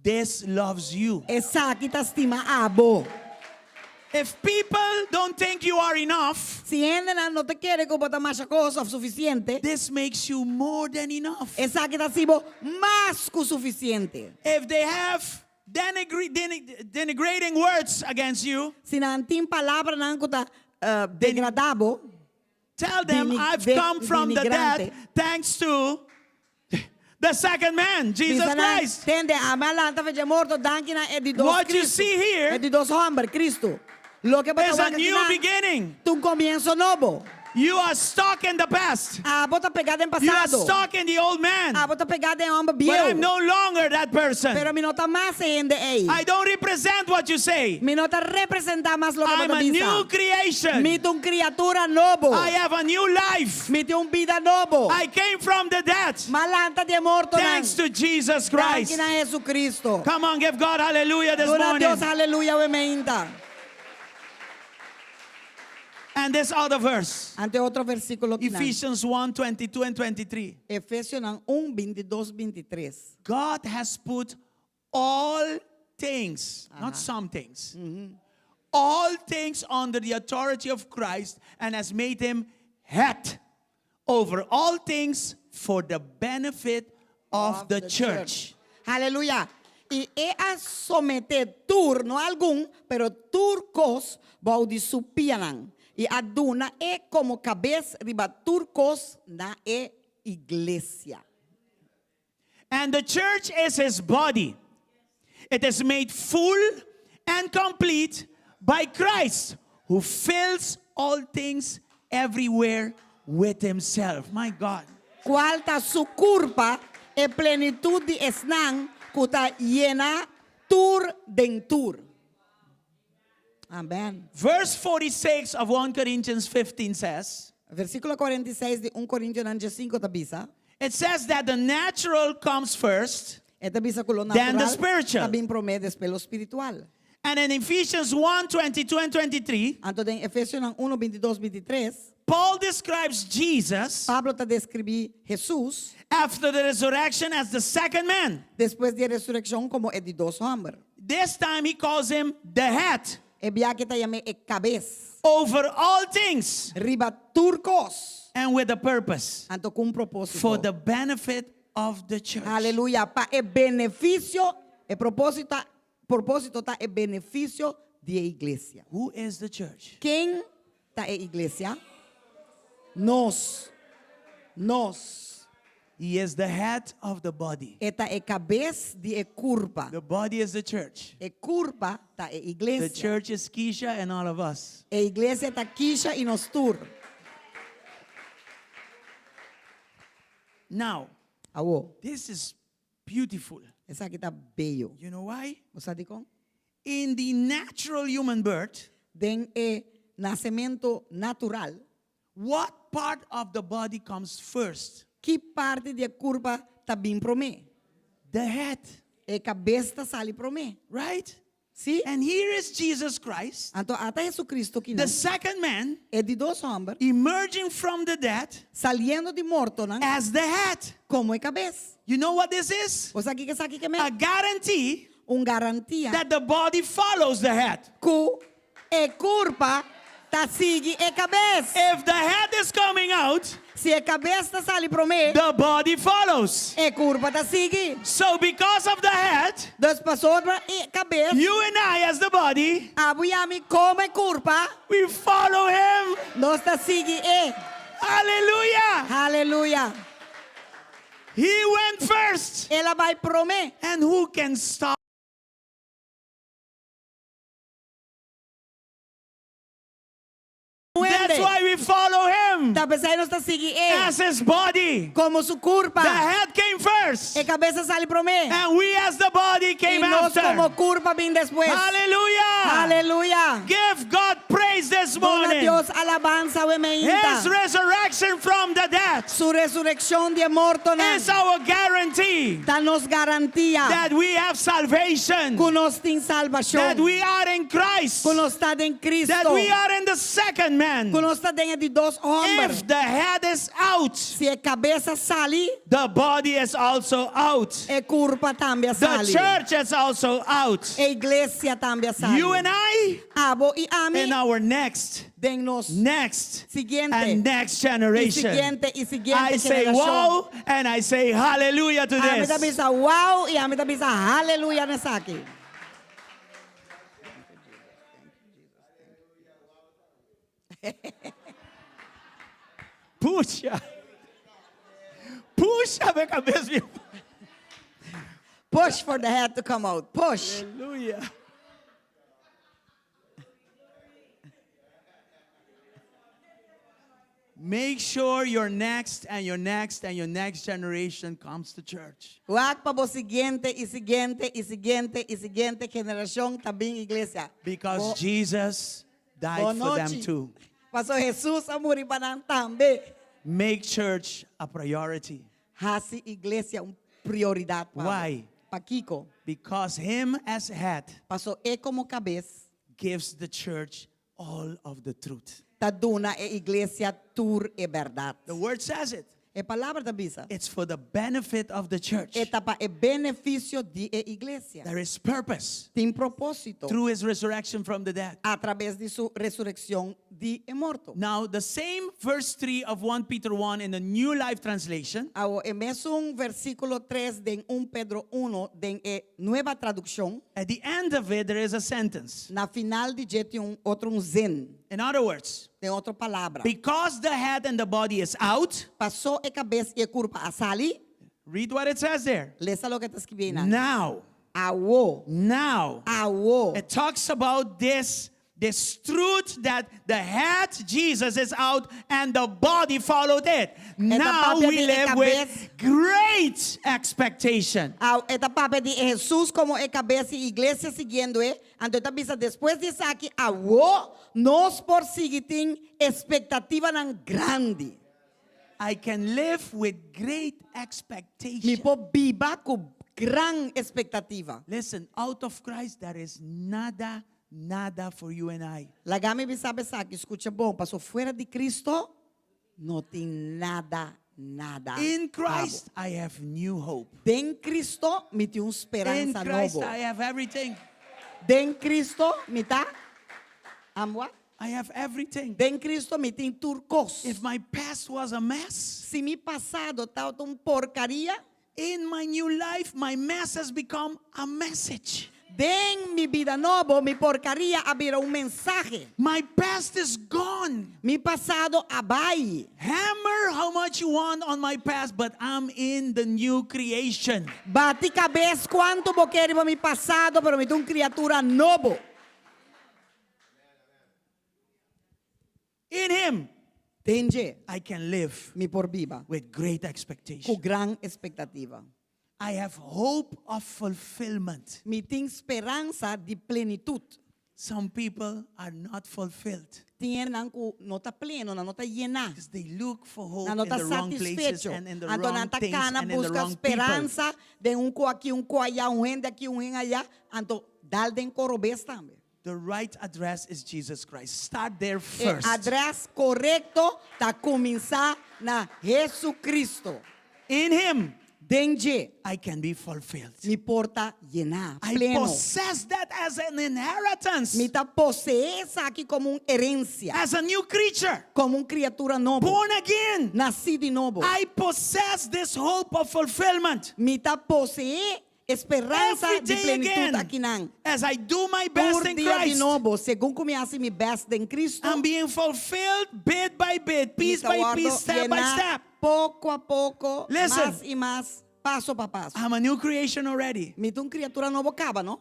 this loves you. Esa kita estima abo. If people don't think you are enough, Si gente no te quiere como ta más cosa suficiente, this makes you more than enough. esa kita sibo más que suficiente. If they have denigrating words against you, Si nantin palabra nan kuta degradabo, tell them I've come from the dead thanks to the second man, Jesus Christ. tende amalanta fece morto dankina e di dos What you Cristo. see here E di dos hombre Cristo. Lo que is pasa a new beginning. un comienzo nuevo. You are stuck in the past. Abo ta pegada en You are pasado. stuck in the old man. Abo ta pegada en hombre But viejo. I'm no longer that person. Pero mi nota más en de ei. I don't represent what you say. Mi nota representa más lo que I'm me a new dice. creation. Mi un criatura nuevo. I have a new life. Mi un vida nuevo. I came from the dead. Malanta de morto Thanks to Jesus Christ. Dankina Jesucristo. Come on, give God hallelujah this Gloria a morning. Dios, aleluya, wementa. And this other verse, Ante otro versículo que Ephesians 1, 22 and 23. Efesios 1, 22, 23. God has put all things, not some things, all things under the authority of Christ and has made him head over all things for the benefit of the church. Aleluya. Y he a someter tur, no algún, pero turcos baudisupianan. Y aduna e como cabeza riba turcos na e iglesia. And the church is his body. It is made full and complete by Christ, who fills all things everywhere with himself. My God. Cualta su curpa e plenitud di esnan kuta llena tur dentur. Amén. Verse 46 of 1 Corinthians 15 says, Versículo 46 de 1 Corintios 5 tabisa. it says that the natural comes first, Esta bisa kulo Then the natural. spiritual. Tabing promede pelo espiritual. and in Ephesians 1, 22 and 23, Anto den Efesios 1, 22, 23, Paul describes Jesus Pablo ta describí Jesús after the resurrection as the second man. después de resurrección como el dos hombre. This time he calls him the head E via que ta llame e cabez. over all things Riba turcos. and with a purpose Anto con propósito. for the benefit of the church. Aleluya. Pa e beneficio, e propósito ta e beneficio de iglesia. Who is the church? ¿Quién ta e iglesia? Nos. He is the head of the body. Eta e cabez de e curpa. The body is the church. E curpa ta e The iglesia. church is Keisha and all of us. E iglesia ta quisha y nos tur. Now, Awo. this is beautiful. Esa aquí está bello. You know why? ¿O sabe con? In the natural human birth, Den e nacimiento natural. what part of the body comes first? Que parte de curva tá bem pro mim? The head, E cabeça sale pro mim. right? Sim? And here is Jesus Christ, Então, até Jesucristo que the não. second man, É de dos homens. emerging from the dead Saliendo de morto, não? as the head. Como é cabeça. You know what this is? O sabe que é A guarantee garantia. that the body follows the head. Que e curva tá sigue e cabeça. If the head is coming out, Se a cabeça sale pro mim, the body follows. e curva tá sigue. So because of the head, Dos pessoas e cabeça. you and I as the body, Abuiami como é curva. we follow him. Nós tá sigue e. Hallelujah. Aleluia. He went first. Ela vai pro mim. And who can stop? That's why we follow him Talvez aí nós tá seguindo as his body. como su curva. The head came first, E cabeça sale pro mim. and we as the body E came nós after. como curva vem depois. Hallelujah. Aleluia. Give God praise this this Dona a morning. Dios alabanza o His ementa. resurrection from the dead Su resurrección de muerto na. is our guarantee Danos garantía. that we have salvation, Que nos tem salvación. that we are in Christ, Que nos está en Cristo. that we are in the second man. Que nos está dentro de dos hombres. If the head is out, Se a cabeça sali, the body is also out. a curva também The sali. church is also out. A igreja também sali. You and I Abo y ami in our next dennos siguiente and next y generation. siguiente y siguiente I say generación. wow and I say hallelujah to Ami ta this. bisa wow y ami ta bisa hallelujah nessa aqui. Puxa. Puxa minha cabeça. Meu. Push for the head to come out. Push. Hallelujah. Make sure your next and your next and your next generation comes to church. Huwag pa po siguiente y siguiente y siguiente y siguiente generación também iglesia. Because Bo- Jesus died Boa for them noite. too. Pastor Jesus amuri pa nang tambe. Make church a priority. Hasi iglesia prioridad pa. Why? Pa Kiko. Because him as head Pastor e como cabeça. gives the church all of the truth. Taduna e iglesia tur e verdad. The word says it. E palavra da bisa. It's for the benefit of the church. Etapa e benefício de e iglesia. There is purpose Tem propósito. through his resurrection from the dead. Através de su resurrección de e morto. Now, the same verse 3 of 1 Peter 1 in the New Life Translation Ao mesmo versículo 3 de 1 Pedro 1 de e nueva traducción. at the end of it, there is a sentence. Na final de jeito outro zen. In other words, De outra palavra. because the head and the body is out, Passou e cabeça e curva a sali. read what it says there. Lesa lo que está escribiendo. Now, Awo. it talks about this truth that the head, Jesus, is out and the body followed it. Now parte we de live with great expectation. Esta papa de Jesus como e cabeça e igreja seguindo e. Então tá bisa depois disso aqui awo nos por seguir expectativa nan grande. I can live with great Mi expectation. po biba com gran expectativa. Listen, out of Christ, there is nada for you and I. Lagami bisabe sa aqui, escucha bom, passou fora de Cristo, não tem nada. In Christ, I have new hope. Den Cristo, me tem In esperança Christ, novo. I have everything. Den Cristo, me tá? What? I have everything. Den Cristo, me tem turcos. If my past was a mess, Se mi passado tá tão porcaria, in my new life, my mess has become a message. den mi vida novo, mi porcaria abrirá mensaje. My past is gone. Mi passado abai. Hammer how much you want on my past, but I'm in the new creation. Bati cabeça quanto vou querer para mi passado, pero me tem criatura novo. In Him, Entende? I can live Mi por viva. with great Com expectation. gran expectativa. I have hope of fulfillment. Me tem esperança de plenitude. Some people are not fulfilled Tinha não está pleno, não está llena. because they look for hope Não in está the wrong places satisfeito. and in the Então wrong não está things cana, and in the busca wrong people. esperança de co aqui, co allá, hen daqui, hen allá. Então, dá den corobês também. The right address is Jesus Christ. Start there O first. adresse correto está começar na Jesus Cristo. In Him, Dende, I can be fulfilled. me porta llenar, I pleno. possess that as an inheritance, Me tá possuir essa aqui como herência, as a new creature, como criatura nova, born again. nascido de novo. I possess this hope of fulfillment. Me tá possuir esperança Every de day plenitude again, aqui não. as I do my best Por in dia de Christ, novo, segundo começa mi best em Cristo, I'm being fulfilled bit by bit, piece by piece, step by step. pouco a pouco, Listen. mais e mais, passo a passo. I'm a new creation already. Me tem criatura nova acaba, não?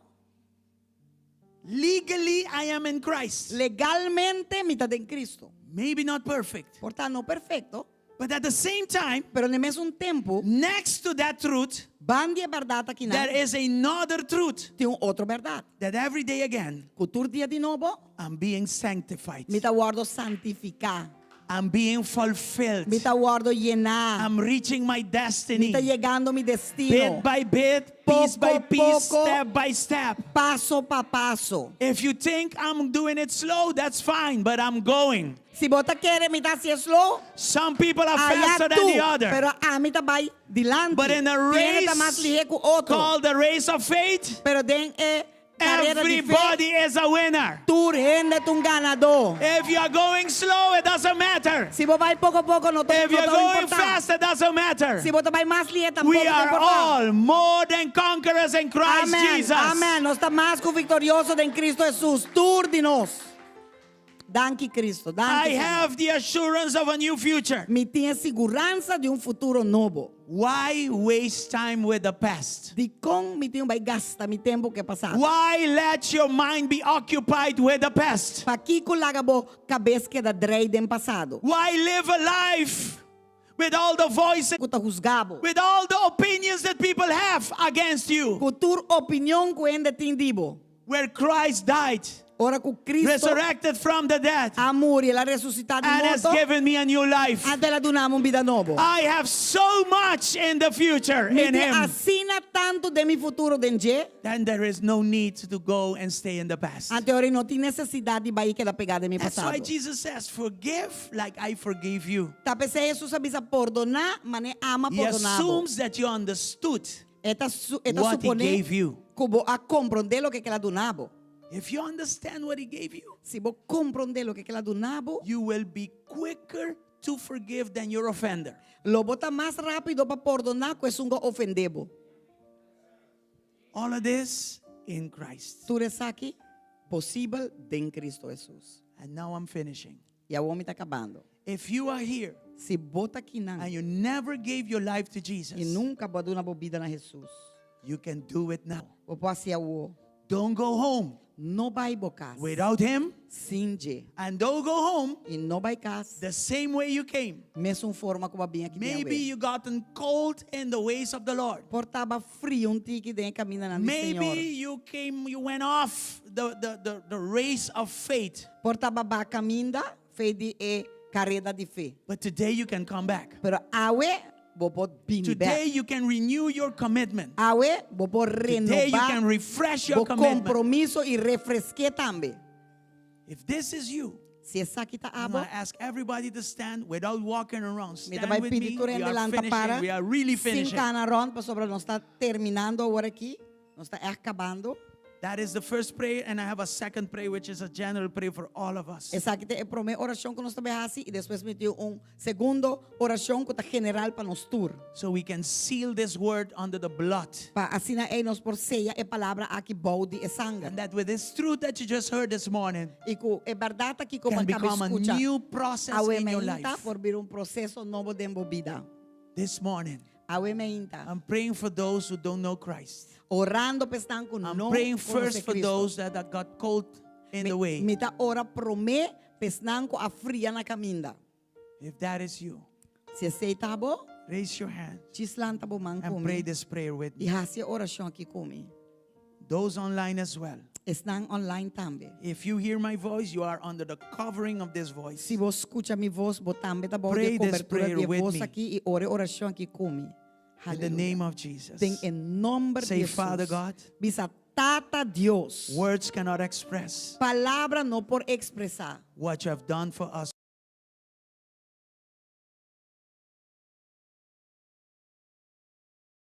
Legally, I am in Christ. Legalmente, me tá em Cristo. Maybe not perfect, Portanto, não perfeito, But at the same time, pero no mesmo tempo, next to that truth, bandi a verdade aqui there is another truth tem outra verdade. that every day again, Cultura dia de novo, I'm being sanctified. me tá guardo santificar, I'm being fulfilled. me tá guardo llenar, I'm reaching my me destiny. tá chegando mi Bit destino, by bit, piece by Poco, piece, poco. step by step. passo pa passo. If you think I'm doing it slow, that's fine, but I'm going. Se bota querer me tá se slow, Some people are allá faster than tu, the other. pero a mim tá vai dilante. But in a Tiene tá mais ligeiro que o outro, called the race of faith, pero den carreira de fé, everybody is a winner. tu rende um ganador. If you are going slow, it doesn't matter. Se você vai pouco a pouco, não If you're não going importa. fast, it doesn't matter. Se você vai mais ligeiro, tampouco We não are importa. all more than conquerors in Christ Amém, Jesus. amém. Nós estamos mais que vitoriosos em Cristo Jesus. Tur de nós. Danke Cristo, I danke Senhor. have the assurance of a new future. Me tenha segurança de futuro novo. Why waste time with the past? De como me tenho vai gastar meu tempo que é passado. Why let your mind be occupied with the past? Para que colaga bo cabeça que da drei dem passado. Why live a life with all the voices, Kuta juzgabo. with all the opinions that people have against you? Cultura opinião que ainda tem dibo. Where Christ died, Ora com Cristo resurrected from the dead, amor e ela ressuscitada de and has morto. given me a new life. Até ela donamos vida novo. I have so much in the future Me in te Him. assina tanto de mi futuro dentro. Then there is no need to go and stay in the past. Ante ora não tem necessidade de bair que da pegada de mi That's passado. why Jesus says, forgive like I forgave you. Tá pensando Jesus avisa perdonar, mas nem ama He perdonar. assumes that you understood Eta what He supone gave you. que a compreender lo que ela donava. If you understand what He gave you, Se você compreender lo que ela donava, you will be quicker to forgive than your offender. lo bota mais rápido para perdonar que é um ofendebo. All of this in Christ. Tudo isso aqui possível em Cristo Jesus. And now I'm finishing. E a homem está acabando. If you are here Se bota aqui não and you never gave your life to Jesus, e nunca botou uma bebida na Jesus, you can do it now. o pode o Don't go home não vai bocar. without Him, Singe and don't go home e não vai casa. the same way you came. Mesma forma como a bem aqui Maybe you gotten cold in the ways of the Lord. Portava frio tique de caminhando na Maybe Senhor. you went off the race of faith. Portava ba caminda fez de carreira de fé. But today you can come back. Pero awe bo pot bin Today back. you can renew your commitment. Awe bo pot Today you can renovar refresh your bo commitment. compromiso e refresque também. If this is you, Se essa aqui tá I'm abo, going to ask everybody to stand without walking around. me Stand vai with pedir me. tu We are delanta finishing. para We are really finishing. 5 anos ron, para sobre nós está terminando agora aqui. Nós está acabando. That is the first prayer, and I have a second prayer, which is a general prayer for all of us. Essa aqui é a primeira oração que nós também assim e depois me deu segundo oração que tá general para nós tur. So we can seal this word under the blood. Para assim é nós por ceia é palavra aqui balde e sangue. And that with this truth that you just heard this morning E que é verdade que como can acaba become a escutar. new process A in your emenda life. por vir processo novo de vida. This morning, A emenda. I'm praying for those who don't know Christ. Orando pestan com I'm não praying conhece first for Cristo. those that got cold in the way. Me tá ora prome pestan com a fria na caminda. If that is you, Se aceita bo, raise your hand chislanta bo man and pray this prayer with E me. hace oração aqui comigo. Those online as well. Estão online também. If you hear my voice, you are under the covering of this voice. Se você escuta minha voz, botambe da boa Pray de this cobertura prayer de with voz me. aqui e ore oração aqui comigo. In the name of Jesus. Tem em nome de Say, Jesus. Father God, Bisa tata Deus. words cannot express Palavra não por expressar. what you have done for us.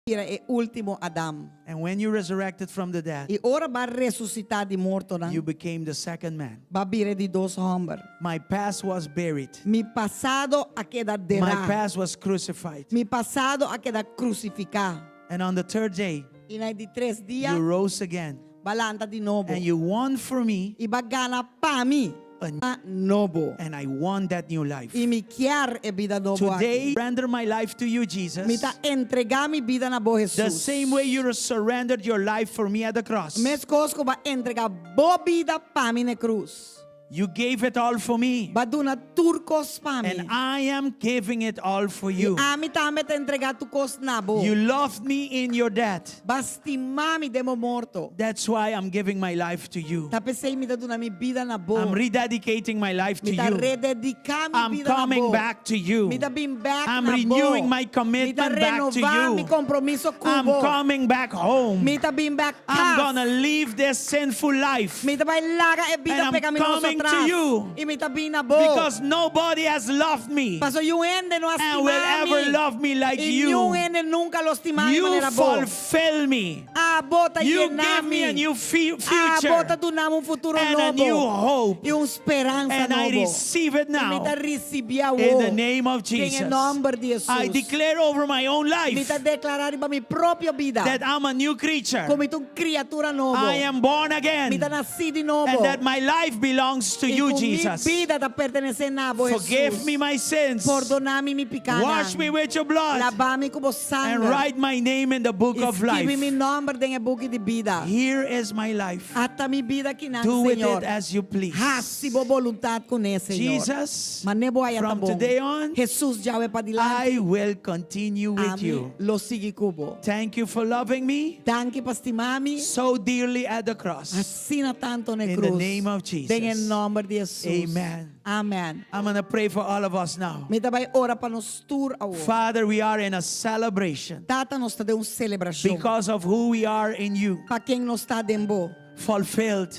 Era o último Adam. And when you resurrected from the dead, E ora vai ressuscitar de morto, you became the second man. vai vir de dois homens. My past was buried. Mi passado a queda My derá. past was crucified. Mi passado a queda crucificar. And on the third day, E na de 3 you dias, rose again. balanta de novo. And you won for me. E vai ganhar para mim. A Novo. And I won that new life. E me quer é vida novo Today, aqui. render my life to you, Jesus. Me tá entregar mi vida na boa Jesus. The same way you surrendered your life for me at the cross. Mes coisas vai entregar boa vida para mim na cruz. You gave it all for me. Baduna turkos pami. And I am giving it all for you. Ami tame te entregar tu kos nabo. You loved me in your death. Basti mami demo morto. That's why I'm giving my life to you. Tapesay mi dadu na mi vida na bo. I'm rededicating my life to Mita you. rededika mi I'm vida na coming bo. back to you. Mita bim back I'm na renewing bo. my commitment Mita back to renova mi you. kompromiso I'm kubo. coming back home. Mita bim back I'm kas. gonna leave this sinful life. Mita bay laga e vida And I'm pecaminoso coming to atrás. you. Y mita bina bo. Because nobody has loved me Paso yung ende no and will ever estimami. love me like Y yung you. ende nunca lo estimami You manera bo. fulfill me. Ah, bota You llenami. give me a new Ah, bota future tu namo un futuro and a novo. new hope. Y un esperanza And I novo. receive it Y now mita recibia in wo. the name of En Jesus. el nombre de Jesús. I declare over my own life Mita declarar iba mi propia vida. that I'm a new creature. Como itong criatura novo. I am born again. Mita nasci de novo. And that my life belongs to Y you, kung mi Jesus. vida ta pertenece nabo Forgive Jesus. me my sins. Perdonami mi picada. Wash me with your blood. Lavami kubo And sangre. write my name in the book of life. Escribe mi nombre en el buque de vida. Here is my life. Hasta mi vida kinang Do with Señor. it as you please. Hasibo voluntad con ese Señor. Jesus, Manebo ay from atabong. today on, Jesús yawe pa dilante. I will continue with Ami you. lo sigi kubo. Thank you for loving me Danke pastimami. so dearly at the cross. Así na tanto na In cruz. the name of Jesus. En el nombre de Jesús. Amen. Amen. I'm going to pray for all of us now. Mita bay ora pa nos tur awo. Father, we are in a celebration Tata nos ta de un celebración. because of who we are in you, Pa quien nos ta dembo. fulfilled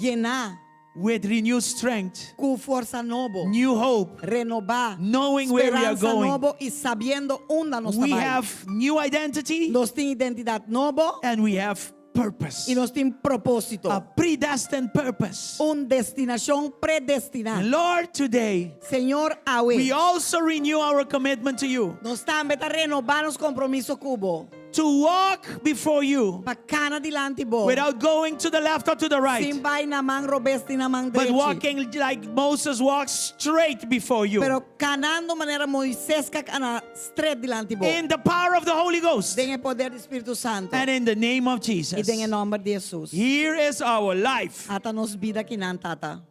Llena. with renewed strength, Cu fuerza novo. new hope, Renovar. knowing where we are Esperanza going. novo y sabiendo onda nos We tabay. have new identity Nos tiene identidad novo and we have purpose, y nos tiene propósito. a predestined purpose. Un destinación predestinada. And Lord, today Señor, awe. we also renew our commitment to you Nos están a renovar los compromisos cubo. to walk before you Pa cana dilante bo. without going to the left or to the Sin right, bay na mang robesti na mang but derechi. walking like Moses walked straight before you Pero canando manera Moisés ka kana straight dilante bo. in the power of the Holy Ghost Den el poder del Espíritu Santo. and in the name of Y Jesus. den el nombre de Jesús. Here is our life. Ata nos vida kinan tata.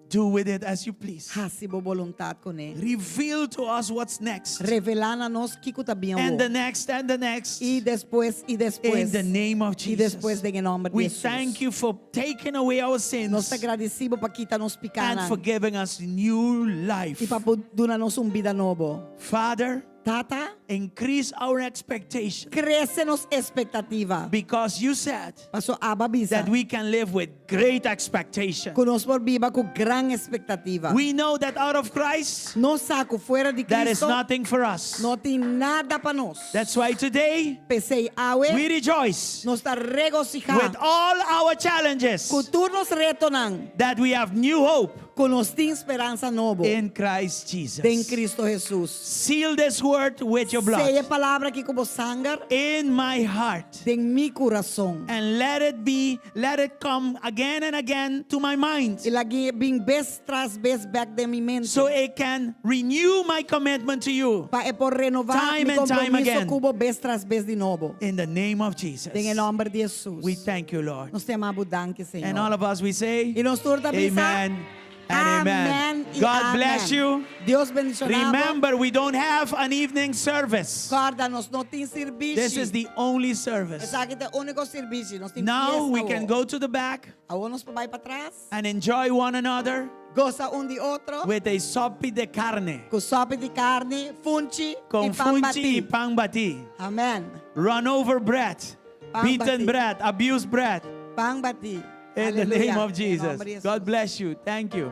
Do with it as you please. Hasibo voluntad con él. Reveal to us what's next, Revelana nos kikutabian and wo. the next, and the next. Y después, y In después. the name of Y Jesus. después en el nombre de We Jesús. thank you for taking away our Nos sins agradecemos pa kita nos and picanan. for giving us new life. Y pa dunanos un vida novo. Father, Tata, increase our expectation crecenos expectativa. because you said Paso aba bisa. that we can live with great expectation. Conos por viva con gran expectativa. We know that out of Christ, No saco fuera de that is Cristo. nothing for us. No tiene nada para nos. That's why today Pesei awe. we rejoice Nos está with regocijando. all our challenges Culturnos retonan. that we have new hope Con nos tiene esperanza novo. in Christ En Jesus. Cristo Jesús. Seal this word with your Sella blood palabra que como sangre in my heart. en mi corazón. And let it come again and again to my mind Y la guía bin vez tras vez back de mi mente. so it can renew my commitment to you Pa por renovar Time mi and time compromiso again. cubo vez tras vez de novo. in the name of Jesus. En el nombre de Jesús. We thank you, Lord. Nos te amamos, danke, Señor. And all of us we say, Y nos turta bisa. Amen and amen. Amen y God amen. bless you. Dios bendicionamos. Remember, we don't have an evening service. Guarda-nos, no tem serviço. This is the only service. Esse aqui é o único serviço. Nós temos Now we fiesta, can ó. go to the back Agora nós vai para trás. and enjoy one another Goza de outro. with a sopi de carne, Com sopa de carne, funchi con e pão funchi y batido. pan bati, Amém. run over bread, Pan beaten bati. bread, abused bread. Pão batido. In the Aleluia. name of Em Jesus. nome de Jesus. God bless you. Thank you.